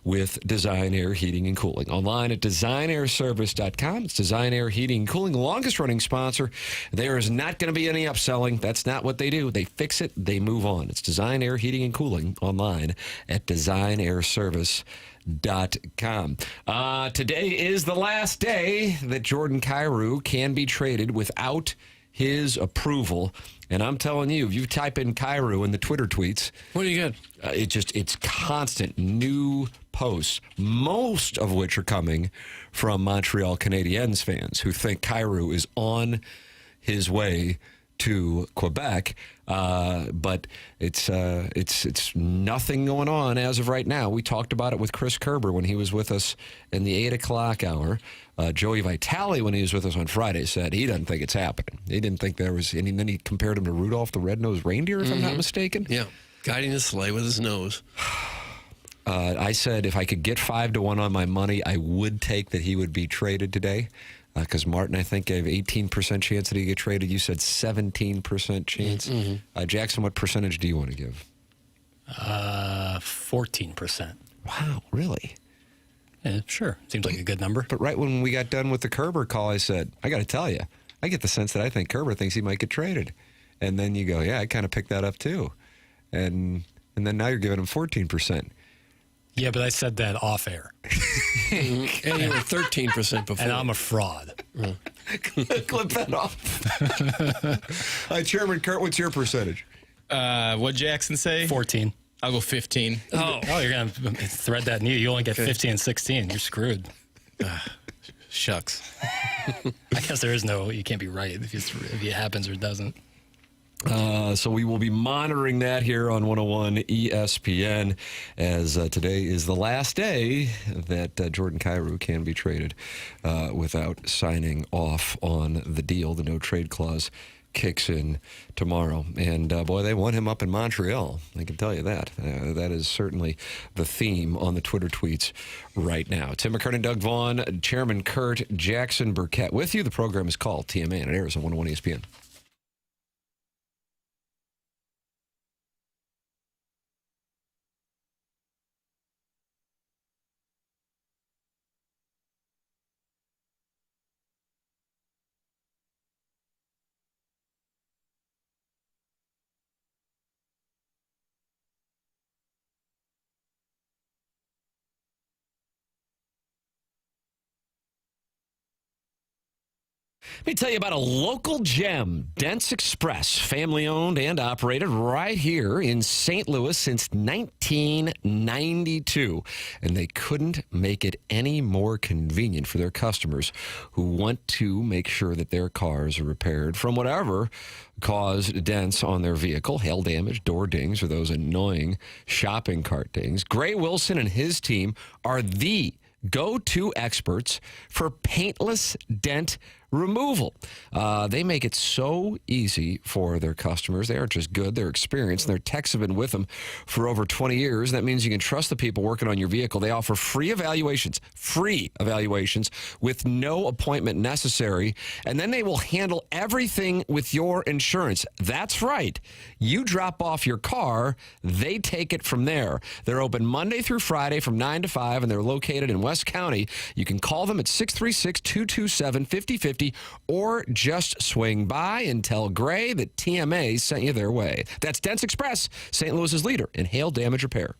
with Design Air Heating and Cooling. Online at DesignAirService.com. It's Design Air Heating and Cooling, longest running sponsor. There is not going to be any upselling. That's not what they do. They fix it. They move on. It's Design Air Heating and Cooling online at DesignAirService.com. Today is the last day that Jordan Kyrou can be traded without his approval. And I'm telling you, if you type in Kyrou in the Twitter tweets, what do you get? It's constant new posts, most of which are coming from Montreal Canadiens fans who think Kyrou is on his way to Quebec, but it's nothing going on as of right now. We talked about it with Chris Kerber when he was with us in the 8 o'clock hour. Joey Vitale, when he was with us on Friday, said he doesn't think it's happening. He didn't think there was any. And then he compared him to Rudolph the Red-Nosed Reindeer, if I'm not mistaken. Yeah, guiding the sleigh with his nose. I said if I could get 5-1 on my money, I would take that he would be traded today. Because Martin, I think, gave 18% chance that he'd get traded. You said 17% chance. Mm-hmm. Jackson, what percentage do you want to give? 14%. Wow, really? Yeah, sure. Seems like a good number. But right when we got done with the Kerber call, I said, I got to tell you, I get the sense that I think Kerber thinks he might get traded. And then you go, yeah, I kind of picked that up too. And then now you're giving him 14%. Yeah, but I said that off air. And you were 13% before. And I'm a fraud. Clip that off. Chairman Kurt, what's your percentage? What Jackson say? 14. I'll go 15. Oh, you're going to thread that in you. You only get 15 and 16. You're screwed. Shucks. I guess there is no, you can't be right if it happens or doesn't. So we will be monitoring that here on 101 ESPN as today is the last day that Jordan Kyrou can be traded without signing off on the deal. The no-trade clause kicks in tomorrow. And, boy, they want him up in Montreal. I can tell you that. That is certainly the theme on the Twitter tweets right now. Tim McKernan, Doug Vaughn, Chairman Kurt, Jackson Burkett with you. The program is called TMA, and it airs on 101 ESPN. Let me tell you about a local gem, Dents Express, family-owned and operated right here in St. Louis since 1992. And they couldn't make it any more convenient for their customers who want to make sure that their cars are repaired from whatever caused dents on their vehicle, hail damage, door dings, or those annoying shopping cart dings. Gray Wilson and his team are the go-to experts for paintless dent removal. They make it so easy for their customers. They aren't just good, they're experienced. Their techs have been with them for over 20 years. That means you can trust the people working on your vehicle. They offer free evaluations with no appointment necessary. And then they will handle everything with your insurance. That's right. You drop off your car, they take it from there. They're open Monday through Friday from 9 to 5, and they're located in West County. You can call them at 636-227-5050 or just swing by and tell Gray that TMA sent you their way. That's Dents Express, St. Louis's leader in hail damage repair.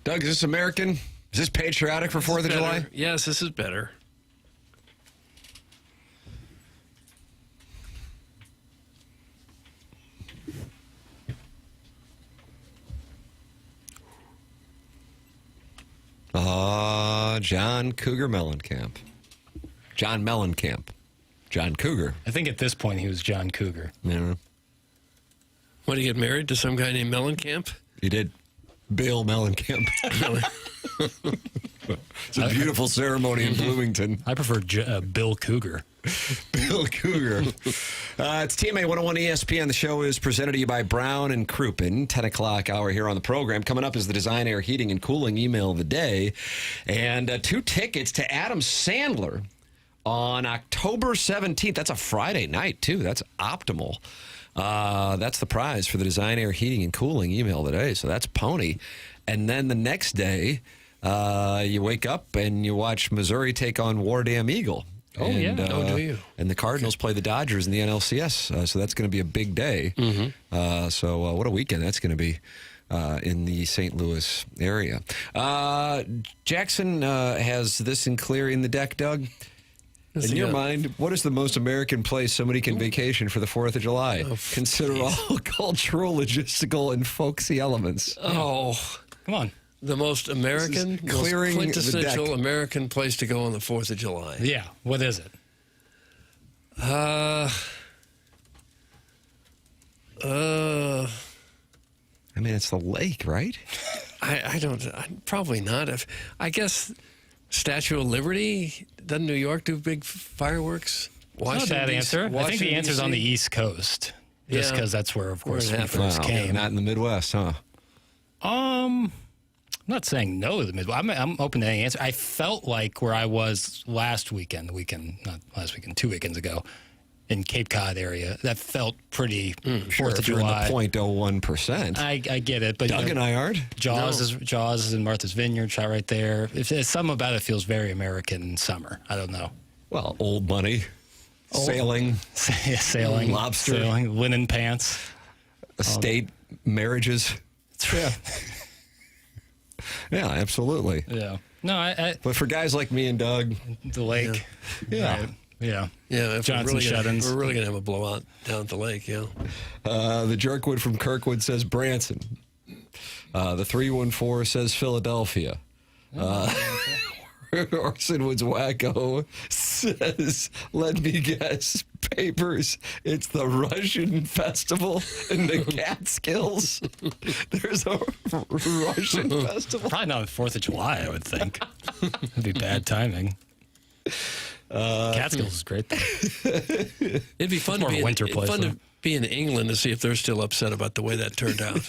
Doug, is this American? Is this patriotic for 4th of July? Yes, this is better. John Cougar Mellencamp. John Mellencamp. John Cougar. I think at this point he was John Cougar. Yeah. What, did he get married to some guy named Mellencamp? He did. Bill Mellencamp. It's a beautiful ceremony in Bloomington. I prefer Bill Cougar. Bill Cougar. It's TMA 101 ESPN. The show is presented to you by Brown and Crouppen. 10 o'clock hour here on the program. Coming up is the Design Air Heating and Cooling email of the day. And 2 tickets to Adam Sandler on October 17th. That's a Friday night, too. That's optimal. That's the prize for the Design Air Heating and Cooling email today. So that's pony. And then the next day, you wake up and you watch Missouri take on War Damn Eagle. Oh, and, yeah. Do you? And the Cardinals play the Dodgers in the NLCS. So that's going to be a big day. So what a weekend that's going to be in the St. Louis area. Jackson has this in clear in the deck, Doug. In your mind, what is the most American place somebody can vacation for the 4th of July? Consider all cultural, logistical, and folksy elements. Oh, come on. The most American, most clearing the quintessential deck. American place to go on the 4th of July. Yeah. What is it? I mean, it's the lake, right? I don't. Probably not. I guess Statue of Liberty. Doesn't New York do big fireworks? Not a bad answer. I think the answer's on the East Coast. Just because that's where, of course, we first came. Not in the Midwest, huh? I'm not saying no to the Midwest. I'm open to any answer. I felt like where I was last weekend, not last weekend, 2 weekends ago, in Cape Cod area, that felt pretty 4th of July. You're in the 0.01%. I get it, but Doug and Iard? Jaws is in Martha's Vineyard, shot right there. If something about it feels very American summer. I don't know. Well, old money, sailing, lobster, linen pants, estate marriages. Yeah. Yeah, absolutely. Yeah. No, but for guys like me and Doug, the lake. Yeah. Right. Yeah. Yeah, if Johnson shut-ins. we're really going to have a blowout down at the lake, yeah. The Jerkwood from Kirkwood says Branson. The 314 says Philadelphia. Orson Woods Wacko says, let me guess, Papers, it's the Russian festival in the Catskills. There's a Russian festival. Probably not on the 4th of July, I would think. It'd be bad timing. Catskills is great, though. It'd be fun, More winter place, fun though. to be in England to see if they're still upset about the way that turned out.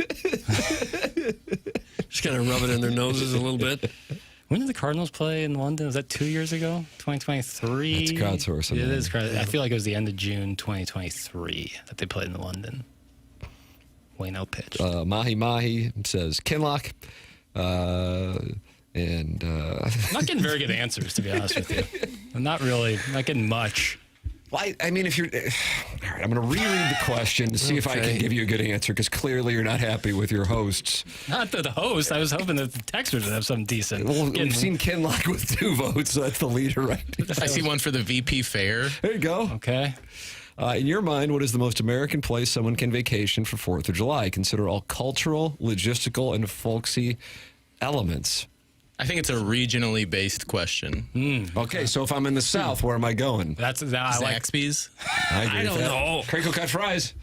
Just kind of rub it in their noses a little bit. When did the Cardinals play in London? Was that 2 years ago? 2023? That's crowdsourcing. It is crowdsourcing. I feel like it was the end of June 2023 that they played in London. Wayno pitched. Mahi Mahi says Kinlock. I'm not getting very good answers, to be honest with you. I'm not getting much. Well, I mean, if you're... All right, I'm going to reread the question to see if I can give you a good answer, because clearly you're not happy with your hosts. Not the host. I was hoping that the texters would have something decent. Well, we've seen Kinlock with 2 votes, so that's the leader, right? I see one for the VP Fair. There you go. Okay. In your mind, what is the most American place someone can vacation for 4th of July? Consider all cultural, logistical, and folksy elements. I think it's a regionally based question. Okay, so if I'm in the South, where am I going? Zaxby's. I agree with don't that. know. Crinkle cut fries.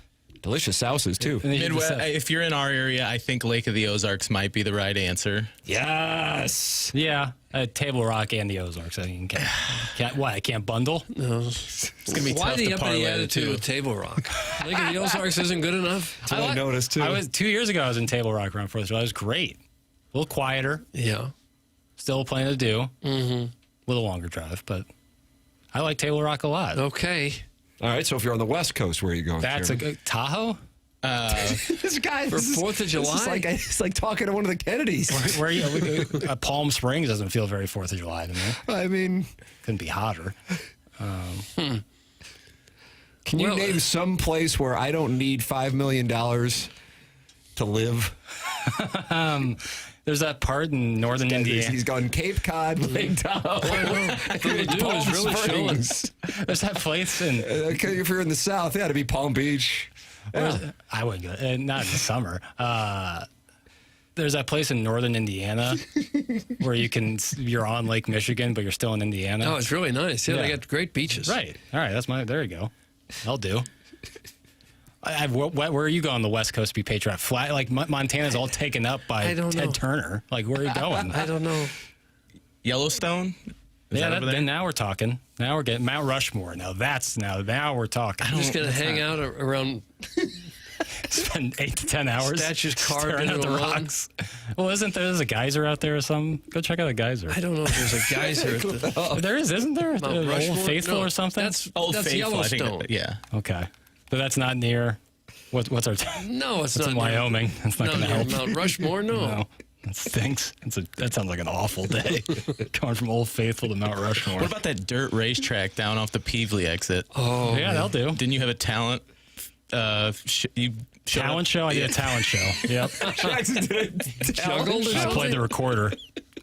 Delicious sauces, too. Midwest, if you're in our area, I think Lake of the Ozarks might be the right answer. Yes. Yeah, Table Rock and the Ozarks. I mean, I can't bundle? No. It's going to be Why tough do you to have parlay the the attitude two. of Table Rock? Lake of the Ozarks isn't good enough? That's what I noticed, too. I was 2 years ago. I was in Table Rock around 4th of July. It was great. A little quieter. Yeah. Still plenty to do. Mm-hmm. A little longer drive, but I like Table Rock a lot. Okay. All right, so if you're on the West Coast, where are you going? That's Tahoe? This guy for 4th of July? It's like talking to one of the Kennedys. Where are you? Palm Springs doesn't feel very 4th of July to me. I mean, couldn't be hotter. Can you name some place where I don't need $5 million to live? There's that part in northern Indiana. He's gone Cape Cod, Lake Tahoe. The lagoon is really showing. There's that place in. If you're in the South, yeah, to be Palm Beach. Yeah. I wouldn't go. Not in the summer. There's that place in northern Indiana where you're on Lake Michigan, but you're still in Indiana. Oh, it's really nice. Yeah, they got great beaches. Right. All right. There you go. I'll do. Where are you going on the West Coast to be patriotic? Flat, like Montana's all taken up by Ted Turner. Like, where are you going? I don't know. Yellowstone? Then now we're talking. Now we're getting Mount Rushmore. Now we're talking. I'm just going to hang out around. Spend 8 to 10 hours statues carved staring into at the rocks. Well, isn't there's a geyser out there or something? Go check out a geyser. I don't know if there's a geyser. There is, isn't there? Mount Old Faithful or something? That's Faithful, Yellowstone. Yeah. Okay, but that's not near. What's our? No, it's not in Wyoming. That's not going to help. Mount Rushmore, no. That stinks. That sounds like an awful day. Going from Old Faithful to Mount Rushmore. What about that dirt racetrack down off the Peevely exit? Oh, yeah, that'll do. Didn't you have a talent? Talent show? I did a talent show. Yep. Jackson did a talent show. I played the recorder,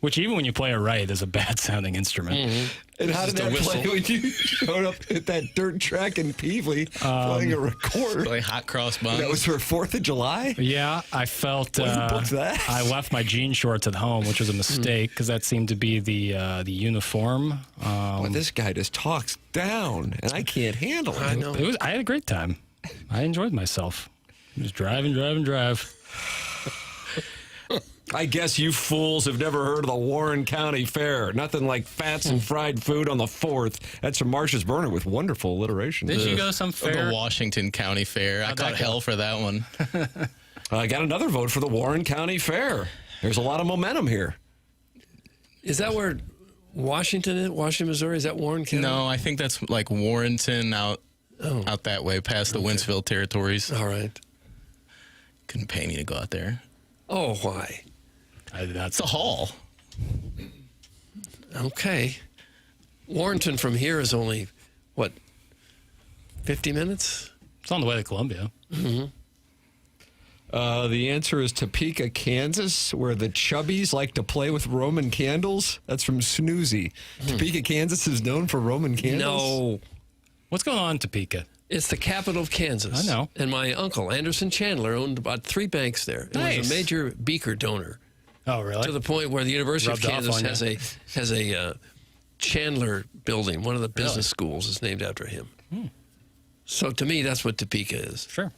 which even when you play it right is a bad sounding instrument. Mm-hmm. And how did that play when you showed up at that dirt track in Peevely playing a recorder? Play Hot Cross Buns. That was for 4th of July? Yeah, I felt booked that? I left my jean shorts at home, which was a mistake because that seemed to be the uniform. Well, this guy just talks down, and I can't handle it. I know. I had a great time. I enjoyed myself. Just drive. I guess you fools have never heard of the Warren County Fair. Nothing like fats and fried food on the 4th. That's from Marcia's Burner with wonderful alliteration. Did you go to some fair? The Washington County Fair. I caught hell for that one. I got another vote for the Warren County Fair. There's a lot of momentum here. Is that where Washington is? Washington, Missouri? Is that Warren County? No, I think that's like Warrenton out that way, past the Wentzville territories. All right. Couldn't pay me to go out there. Oh, why? That's a haul. Okay. Warrenton from here is only, 50 minutes? It's on the way to Columbia. Mm-hmm. The answer is Topeka, Kansas, where the chubbies like to play with Roman candles. That's from Snoozy. Topeka, Kansas is known for Roman candles? No. What's going on in Topeka? It's the capital of Kansas. I know. And my uncle, Anderson Chandler, owned about 3 banks there. And was a major beaker donor. Oh, really? To the point where the University of Kansas has a Chandler building. One of the business schools is named after him. So to me, that's what Topeka is. Sure.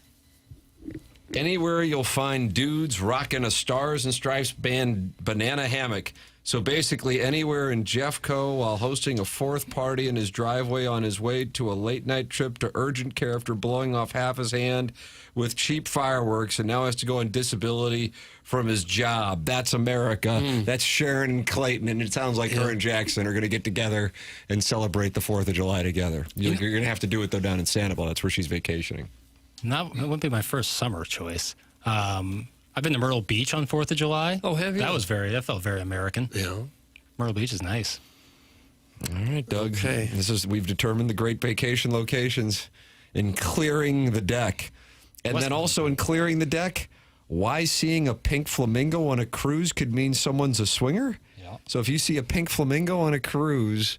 Anywhere you'll find dudes rocking a Stars and Stripes band banana hammock. So basically anywhere in Jeffco while hosting a 4th party in his driveway on his way to a late-night trip to urgent care after blowing off half his hand with cheap fireworks and now has to go on disability from his job. That's America. That's Sharon and Clayton, and it sounds like her and Jackson are going to get together and celebrate the 4th of July together. You're going to have to do it, though, down in Sanibel. That's where she's vacationing. That wouldn't be my first summer choice. I've been to Myrtle Beach on 4th of July. Oh, have you? That felt very American. Yeah. Myrtle Beach is nice. All right, Doug. Okay. We've determined the great vacation locations in clearing the deck. And then also in clearing the deck, why seeing a pink flamingo on a cruise could mean someone's a swinger. Yeah. So if you see a pink flamingo on a cruise,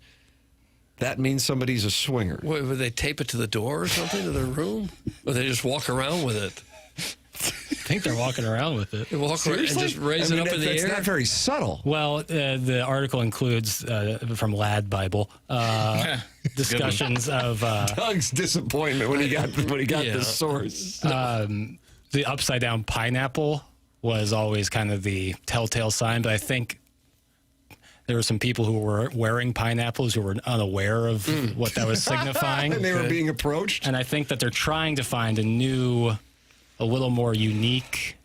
that means somebody's a swinger. What, would they tape it to the door or something, to their room? Or they just walk around with it? I think they're walking around with it. They walk around and just raise it up in the air? It's not very subtle. Well, the article includes, from Lad Bible, discussions of... Doug's disappointment when he got the source. The upside-down pineapple was always kind of the telltale sign, but I think there were some people who were wearing pineapples who were unaware of what that was signifying. And they were being approached? And I think that they're trying to find a little more unique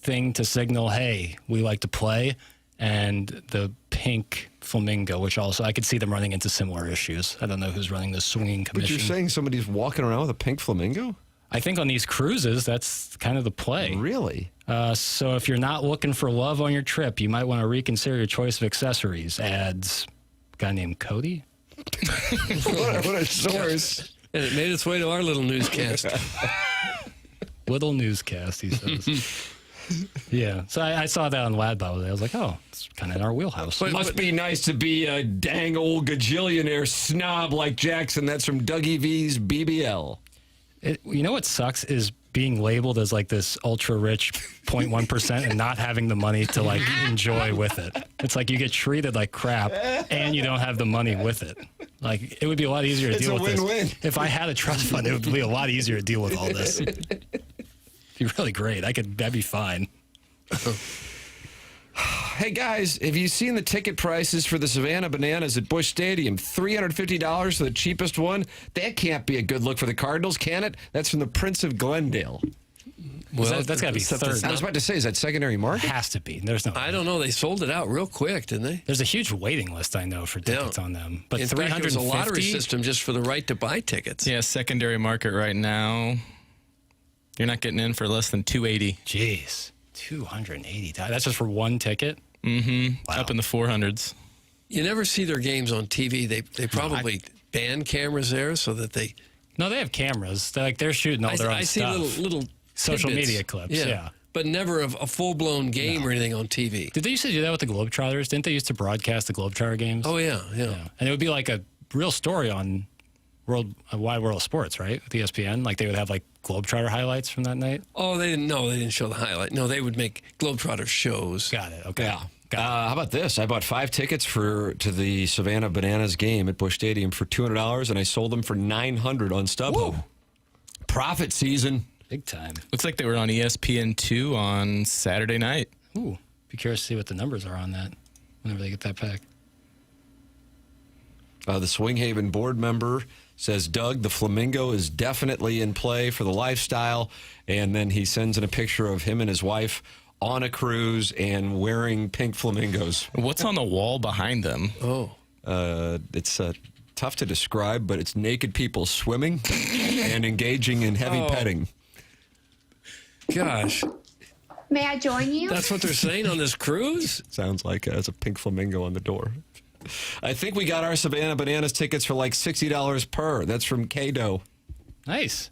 thing to signal, hey, we like to play. And the pink flamingo, which also, I could see them running into similar issues. I don't know who's running the swinging commission. But you're saying somebody's walking around with a pink flamingo? I think on these cruises, that's kind of the play. Really? So if you're not looking for love on your trip, you might want to reconsider your choice of accessories. Adds a guy named Cody. What a source. And it made its way to our little newscast. Little newscast, he says. Yeah. So I saw that on Lad Bible. I was like, oh, it's kind of in our wheelhouse. Must be nice to be a dang old gajillionaire snob like Jackson. That's from Dougie V's BBL. You know what sucks is being labeled as like this ultra rich 0.1% and not having the money to like enjoy with it. It's like you get treated like crap and you don't have the money with it. Like it would be a lot easier to deal with win-win. this. If I had a trust fund, it would be a lot easier to deal with all this. It'd be really great. That'd be fine. Hey guys, have you seen the ticket prices for the Savannah Bananas at Busch Stadium? $350 for the cheapest one? That can't be a good look for the Cardinals, can it? That's from the Prince of Glendale. Well, that's got to be third. I was about to say, is that secondary market? Has to be. There's no. I don't know. They sold it out real quick, didn't they? There's a huge waiting list, I know, for tickets on them. But in fact, there's a lottery system just for the right to buy tickets. Yeah, secondary market right now. You're not getting in for less than $280. Jeez. $280. That's just for one ticket? Mm-hmm. Wow. Up in the 400s. You never see their games on TV. They probably ban cameras there so that they... No, they have cameras. They're shooting all their own stuff. I see little social tidbits. media clips, yeah. But never a full-blown game or anything on TV. Did they used to do that with the Globetrotters? Didn't they used to broadcast the Globetrotter games? Oh, yeah. And it would be like a real story on Wide World of Sports, right? With ESPN. Like they would have like Globetrotter highlights from that night. Oh, they didn't show the highlight. No, they would make Globetrotter shows. Got it. Okay. Yeah. How about this? I bought 5 tickets to the Savannah Bananas game at Busch Stadium for $200, and I sold them for $900 on StubHub. Whoa. Profit season. Big time. Looks like they were on ESPN2 on Saturday night. Ooh. Be curious to see what the numbers are on that whenever they get that pack. The Swing Haven board member says, Doug, the flamingo is definitely in play for the lifestyle. And then he sends in a picture of him and his wife on a cruise and wearing pink flamingos. What's on the wall behind them? Oh. It's tough to describe, but it's naked people swimming and engaging in heavy petting. Gosh. May I join you? That's what they're saying on this cruise? Sounds like there's a pink flamingo on the door. I think we got our Savannah Bananas tickets for like $60 per. That's from Kado. Nice.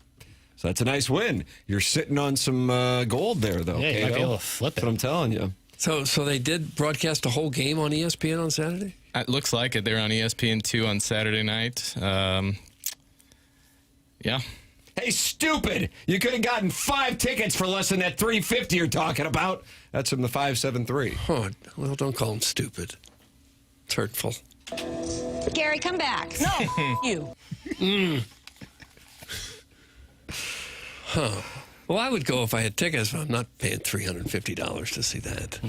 So that's a nice win. You're sitting on some gold there, though. Yeah, you might be able to flip it. That's what I'm telling you. So they did broadcast a whole game on ESPN on Saturday? It looks like it. They're on ESPN2 on Saturday night. Yeah. Hey, stupid! You could have gotten 5 tickets for less than that $350 you're talking about. That's from the 573. Oh, well, don't call him stupid. It's hurtful. Gary, come back. No, you. Huh. Well, I would go if I had tickets, but I'm not paying $350 to see that.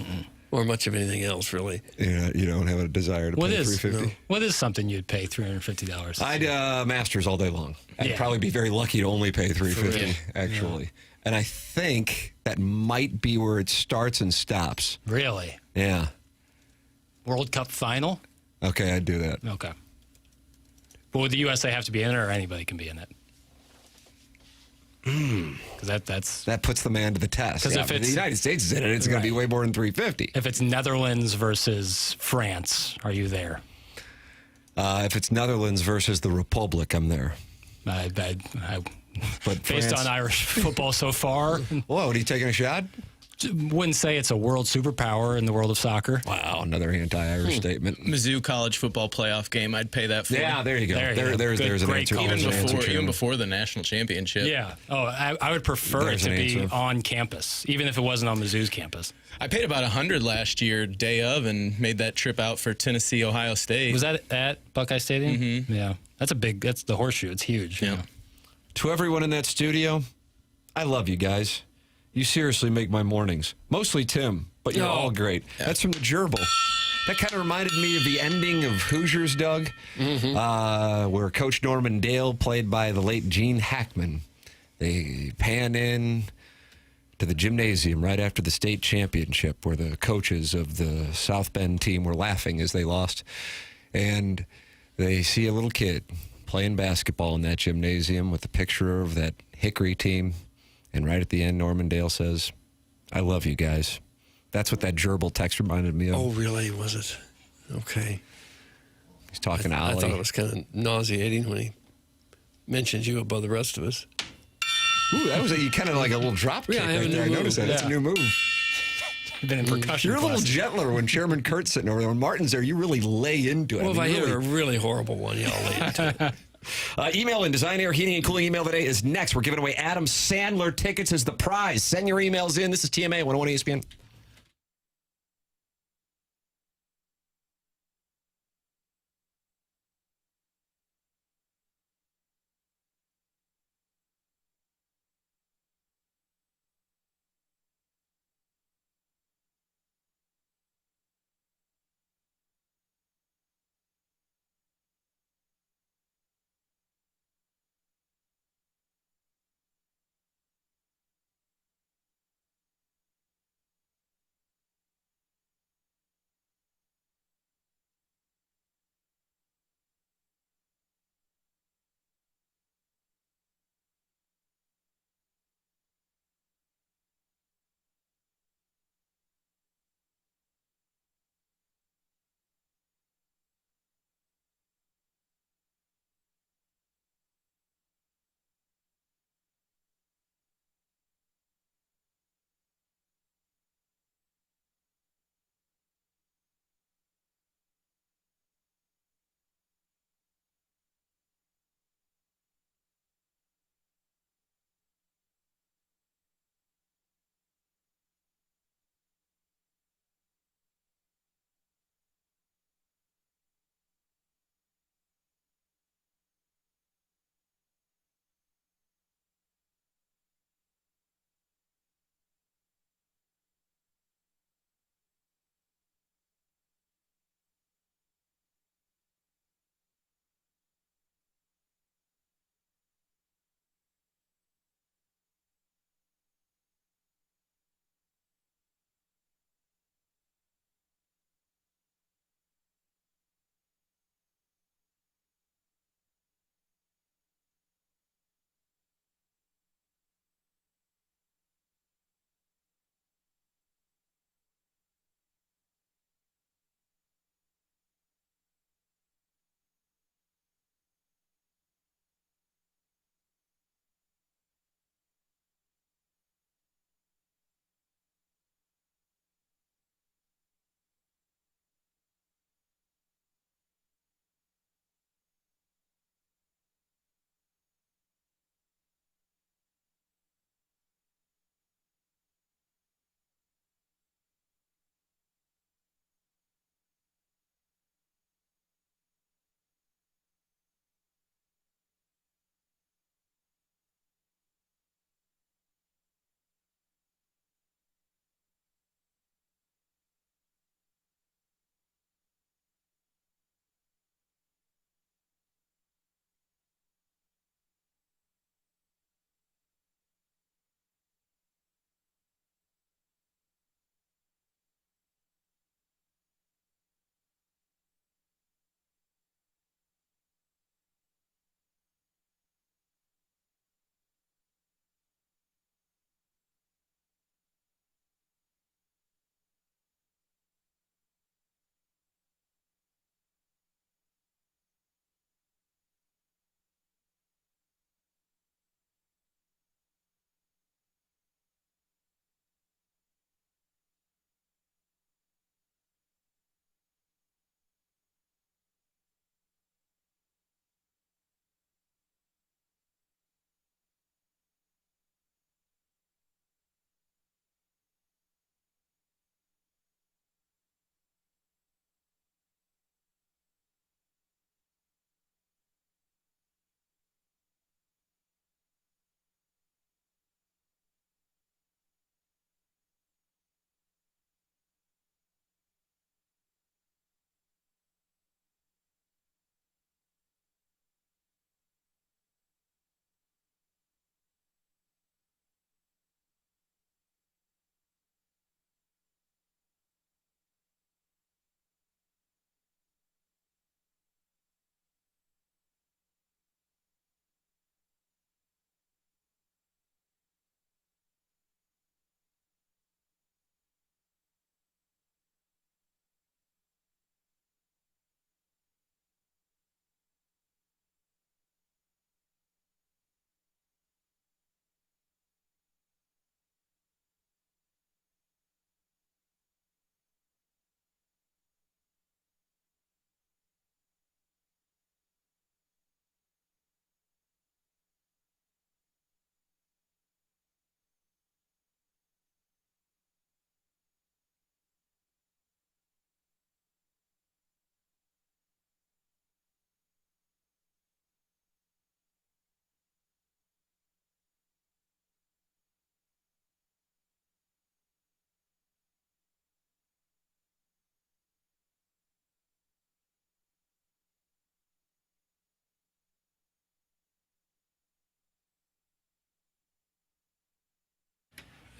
Or much of anything else, really. Yeah, you don't have a desire to pay $350. What is something you'd pay $350? I'd Masters all day long. I'd probably be very lucky to only pay $350, actually. Yeah. And I think that might be where it starts and stops. Really? Yeah. World Cup final? Okay, I'd do that. Okay. But would the USA have to be in it, or anybody can be in it? Because that puts the man to the test. Because if the United States is in it, it's going to be way more than $350. If it's Netherlands versus France, are you there? If it's Netherlands versus the Republic, I'm there. But based France, on Irish football so far, whoa, are you taking a shot? Wouldn't say it's a world superpower in the world of soccer. Wow, another anti-Irish statement. Mizzou college football playoff game, I'd pay that for. Yeah, there you go. There's an answer. Even before the national championship. Yeah. Oh, I would prefer it to be on campus, even if it wasn't on Mizzou's campus. I paid about $100 last year, day of, and made that trip out for Tennessee, Ohio State. Was that at Buckeye Stadium? Mm-hmm. Yeah. That's the horseshoe. It's huge. Yeah. To everyone in that studio, I love you guys. You seriously make my mornings. Mostly Tim, but you're all great. Yeah. That's from the gerbil. That kind of reminded me of the ending of Hoosiers, Doug, where Coach Norman Dale, played by the late Gene Hackman, they pan in to the gymnasium right after the state championship where the coaches of the South Bend team were laughing as they lost. And they see a little kid playing basketball in that gymnasium with a picture of that Hickory team. And right at the end, Norman Dale says, I love you guys. That's what that gerbil text reminded me of. Oh, really? Was it? Okay. He's talking to Ollie. I thought it was kind of nauseating when he mentioned you above the rest of us. Ooh, that was you kind of like a little drop kick. Yeah, I have a new I noticed that. move. That's a Yeah. new move. You've been in percussion. You're a little classes. gentler when Chairman Kurt's sitting over there. When Martin's there, you really lay into it. Well, if I hit really- a really horrible one, y'all lay into it. Email in Design Air Heating and Cooling email today is next. We're giving away Adam Sandler tickets as the prize. Send your emails in. This is TMA 101 ESPN.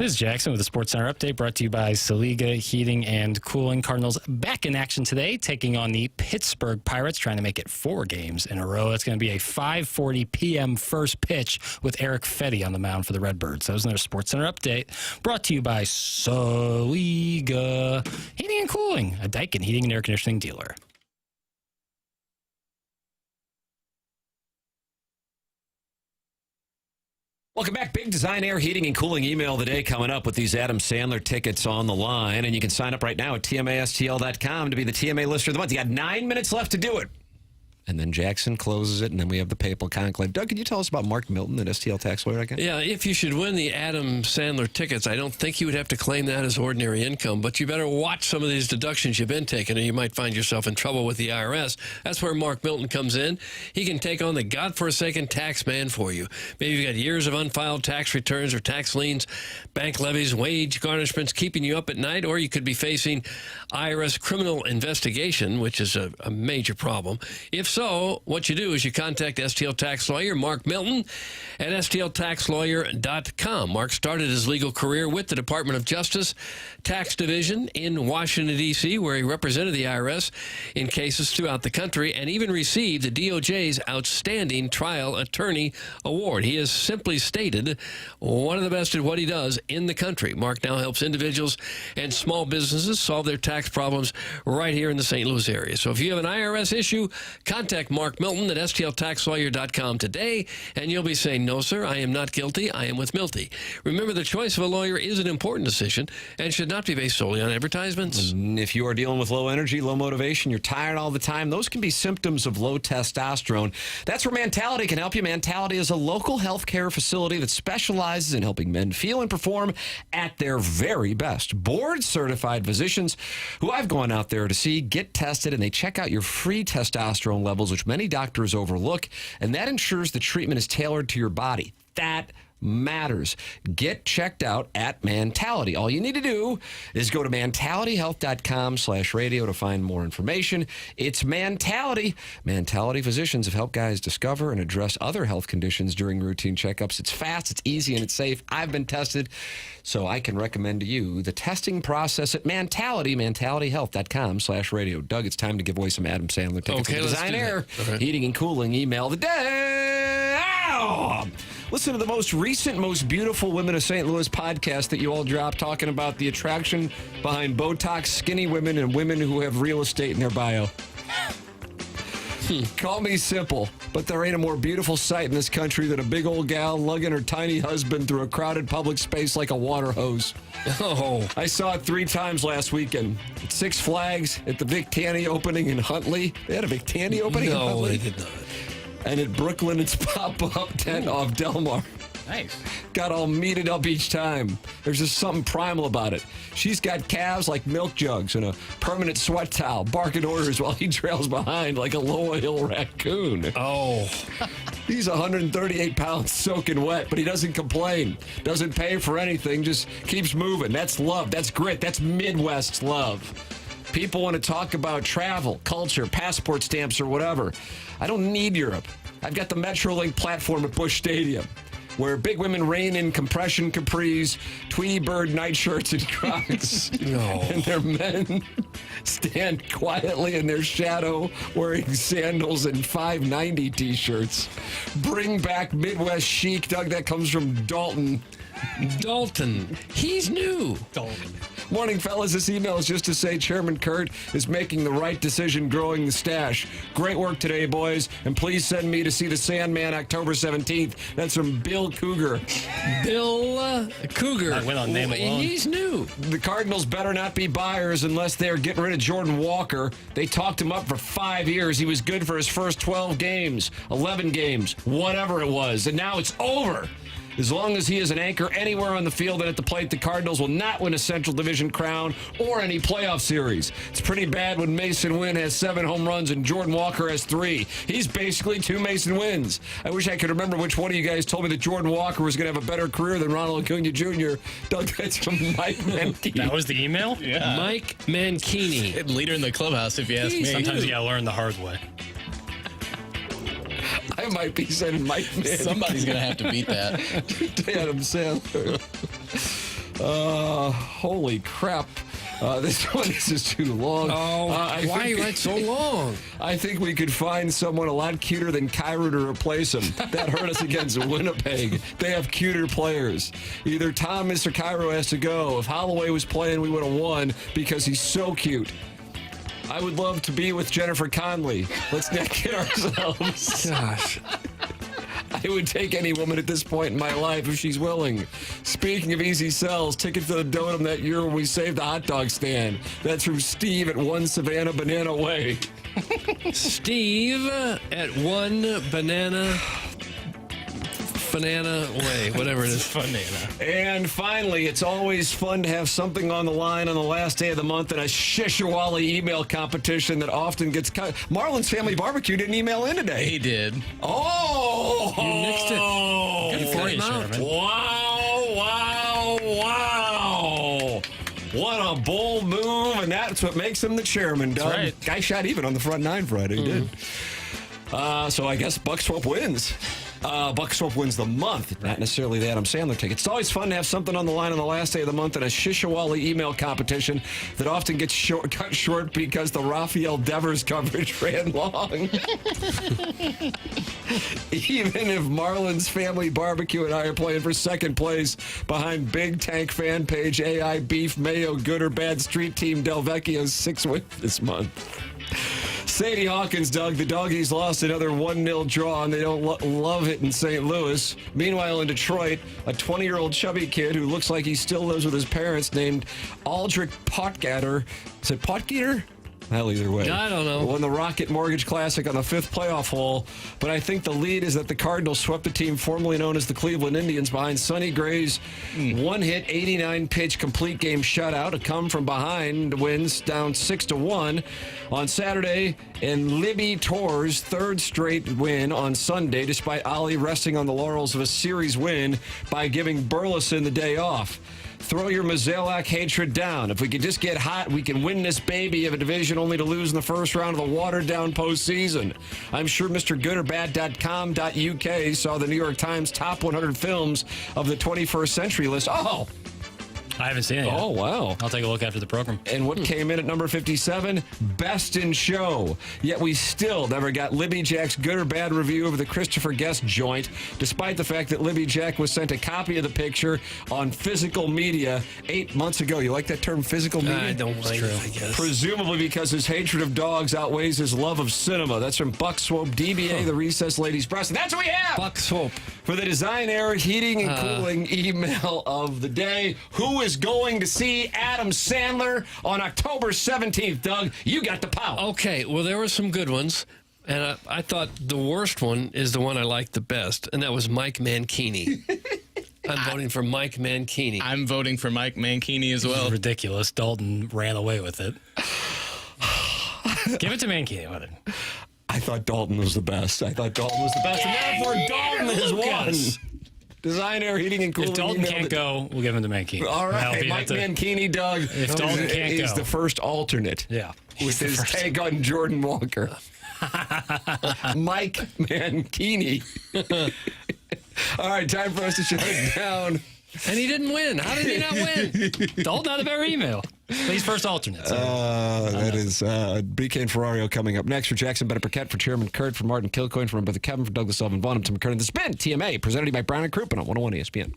This is Jackson with the Sports Center update brought to you by Saliga Heating and Cooling. Cardinals back in action today, taking on the Pittsburgh Pirates, trying to make it 4 games in a row. It's going to be a 5:40 p.m. first pitch with Eric Fetty on the mound for the Redbirds. That was another Sports Center update brought to you by Saliga Heating and Cooling, a Daikin heating and air conditioning dealer. Welcome back. Big Design Air Heating and Cooling email of the day coming up with these Adam Sandler tickets on the line. And you can sign up right now at TMASTL.com to be the TMA listener of the month. You got 9 minutes left to do it. And then Jackson closes it, and then we have the Papal Conclave. Doug, can you tell us about Mark Milton at STL Tax Lawyer again? Yeah, if you should win the Adam Sandler tickets, I don't think you would have to claim that as ordinary income, but you better watch some of these deductions you've been taking, or you might find yourself in trouble with the IRS. That's where Mark Milton comes in. He can take on the godforsaken tax man for you. Maybe you've got years of unfiled tax returns or tax liens, bank levies, wage garnishments keeping you up at night, or you could be facing IRS criminal investigation, which is a major problem. If so, what you do is you contact STL Tax Lawyer Mark Milton at stltaxlawyer.com. Mark started his legal career with the Department of Justice Tax Division in Washington, D.C., where he represented the IRS in cases throughout the country and even received the DOJ's Outstanding Trial Attorney Award. He is simply stated one of the best at what he does in the country. Mark now helps individuals and small businesses solve their tax problems right here in the St. Louis area. So if you have an IRS issue, contact Mark Milton at stltaxlawyer.com today, and you'll be saying, no, sir, I am not guilty. I am with Milty. Remember, the choice of a lawyer is an important decision and should not be based solely on advertisements. And if you are dealing with low energy, low motivation, you're tired all the time, those can be symptoms of low testosterone. That's where Mentality can help you. Mentality is a local healthcare facility that specializes in helping men feel and perform at their very best. Board-certified physicians who I've gone out there to see get tested, and they check out your free testosterone levels, which many doctors overlook, and that ensures the treatment is tailored to your body. That matters. Get checked out at Mentality. All you need to do is go to mentalityhealth.com/radio to find more information. It's Mentality. Mentality physicians have helped guys discover and address other health conditions during routine checkups. It's fast, it's easy, and it's safe. I've been tested, so I can recommend to you the testing process at Mentality, mentalityhealth.com/radio. Doug, it's time to give away some Adam Sandler tickets. Okay, let's Design do Air, that. Heating and Cooling email of the day. Ow! Listen to the most recent, most beautiful Women of St. Louis podcast that you all dropped, talking about the attraction behind Botox, skinny women, and women who have real estate in their bio. Call me simple, but there ain't a more beautiful sight in this country than a big old gal lugging her tiny husband through a crowded public space like a water hose. Oh, I saw it 3 times last weekend. At Six Flags, at the Vic Tanny opening in Huntley. They had a Vic Tanny opening in no, Huntley? they did not. And at Brooklyn, it's pop-up tent off Delmar. Nice. Got all meated up each time. There's just something primal about it. She's got calves like milk jugs and a permanent sweat towel, barking orders while he trails behind like a low-oil raccoon. Oh. He's 138 pounds soaking wet, but he doesn't complain. Doesn't pay for anything, just keeps moving. That's love. That's grit. That's Midwest love. People want to talk about travel, culture, passport stamps, or whatever. I don't need Europe. I've got the Metrolink platform at Busch Stadium, where big women reign in compression capris, Tweety Bird nightshirts, and Crocs. No. And their men stand quietly in their shadow wearing sandals and 590 T-shirts. Bring back Midwest chic, Doug. That comes from Dalton. Dalton. He's new. Dalton. Morning, fellas. This email is just to say Chairman Kurt is making the right decision growing the stash. Great work today, boys. And please send me to see the Sandman October 17th. That's from Bill Cougar. Bill Cougar. I went on name alone. He's new. The Cardinals better not be buyers unless they're getting rid of Jordan Walker. They talked him up for 5 years. He was good for his first 12 games, 11 games, whatever it was. And now it's over. As long as he is an anchor anywhere on the field and at the plate, the Cardinals will not win a Central Division crown or any playoff series. It's pretty bad when Mason Wynn has 7 home runs and Jordan Walker has 3. He's basically 2 Mason Wynns. I wish I could remember which one of you guys told me that Jordan Walker was going to have a better career than Ronald Acuna Jr. Doug, that's from Mike Mankini. That was the email? Yeah. Mike Mankini. Leader in the clubhouse, if you ask me. Sometimes you got to learn the hard way. I might be sending Mike Mankini. Somebody's going to have to beat that. Adam Sandler. Holy crap. This is too long. Oh, why you write so long? I think we could find someone a lot cuter than Kyrou to replace him. That hurt us against Winnipeg. They have cuter players. Either Thomas or Kyrou has to go. If Holloway was playing, we would have won because he's so cute. I would love to be with Jennifer Connelly. Let's not kid ourselves. Gosh. I would take any woman at this point in my life if she's willing. Speaking of easy sells, tickets to the Dotem that year when we saved the hot dog stand. That's from Steve at 1 Savannah Banana Way. Steve at 1 Banana Way, whatever it is. Banana. And finally, it's always fun to have something on the line on the last day of the month in a Shishawali email competition that often gets cut. Marlon's Family Barbecue didn't email in today. He did. Oh! You nixed it. Good for you, Sherman. Wow! What a bold move, and that's what makes him the chairman, Doug. Right. Guy shot even on the front nine Friday, he did. So I guess Buck Swope wins. Buck Swope wins the month, not necessarily the Adam Sandler ticket. It's always fun to have something on the line on the last day of the month in a Shishawali email competition that often gets cut short because the Rafael Devers coverage ran long. Even if Marlon's Family Barbecue and I are playing for second place behind Big Tank Fan Page, AI Beef, Mayo, Good or Bad Street Team, Del Vecchio's 6 wins this month. Sadie Hawkins, Doug, the Doggies lost another 1-0 draw, and they don't love it in St. Louis. Meanwhile, in Detroit, a 20-year-old chubby kid who looks like he still lives with his parents named Aldrich Potgatter. Is it Potgatter? Hell, either way. I don't know. Won the Rocket Mortgage Classic on the 5th playoff hole, but I think the lead is that the Cardinals swept the team formerly known as the Cleveland Indians behind Sonny Gray's one-hit, 89-pitch complete game shutout. A come from behind wins down 6-1 on Saturday, and Libby Torres' third straight win on Sunday, despite Ali resting on the laurels of a series win by giving Burleson the day off. Throw your Mozeliak hatred down. If we could just get hot, we can win this baby of a division only to lose in the first round of the watered-down postseason. I'm sure MrGoodOrBad.com.uk saw the New York Times top 100 films of the 21st century list. Oh! I haven't seen it yet. Oh, wow. I'll take a look after the program. And what came in at number 57? Best in Show. Yet we still never got Libby Jack's good or bad review of the Christopher Guest joint, despite the fact that Libby Jack was sent a copy of the picture on physical media 8 months ago. You like that term, physical media? I don't like it, I guess. Presumably because his hatred of dogs outweighs his love of cinema. That's from Buck Swope, DBA, the Recessed Ladies Press. And that's what we have! Buck Swope. For the Design Air Heating and Cooling email of the day. Who is going to see Adam Sandler on October 17th, Doug? You got the power. Okay, well, there were some good ones, and I thought the worst one is the one I liked the best, and that was Mike Mankini. I'm voting for Mike Mankini. I'm voting for Mike Mankini as well. Ridiculous. Dalton ran away with it. Give it to Mankini with it. I thought Dalton was the best. And therefore Dalton has won. Design Air Heating and Cooling. If Dalton can't go, we'll give him to Mankini. All right, Mike Mankini, Doug. If Dalton can't go, he's the first alternate. Yeah, with his take on Jordan Walker. Mike Mankini. All right, time for us to shut it down. And he didn't win. How did he not win? Dalton out of every email. He's first alternate. So. That is BK and Ferrario coming up next. For Jackson Burkett, for Chairman Kurt, for Martin Kilcoyne, for my brother Kevin, for Douglas Sullivan, Vaughn, to McKernan. This has been TMA, presented to you by Brown and Crouppen on 101 ESPN.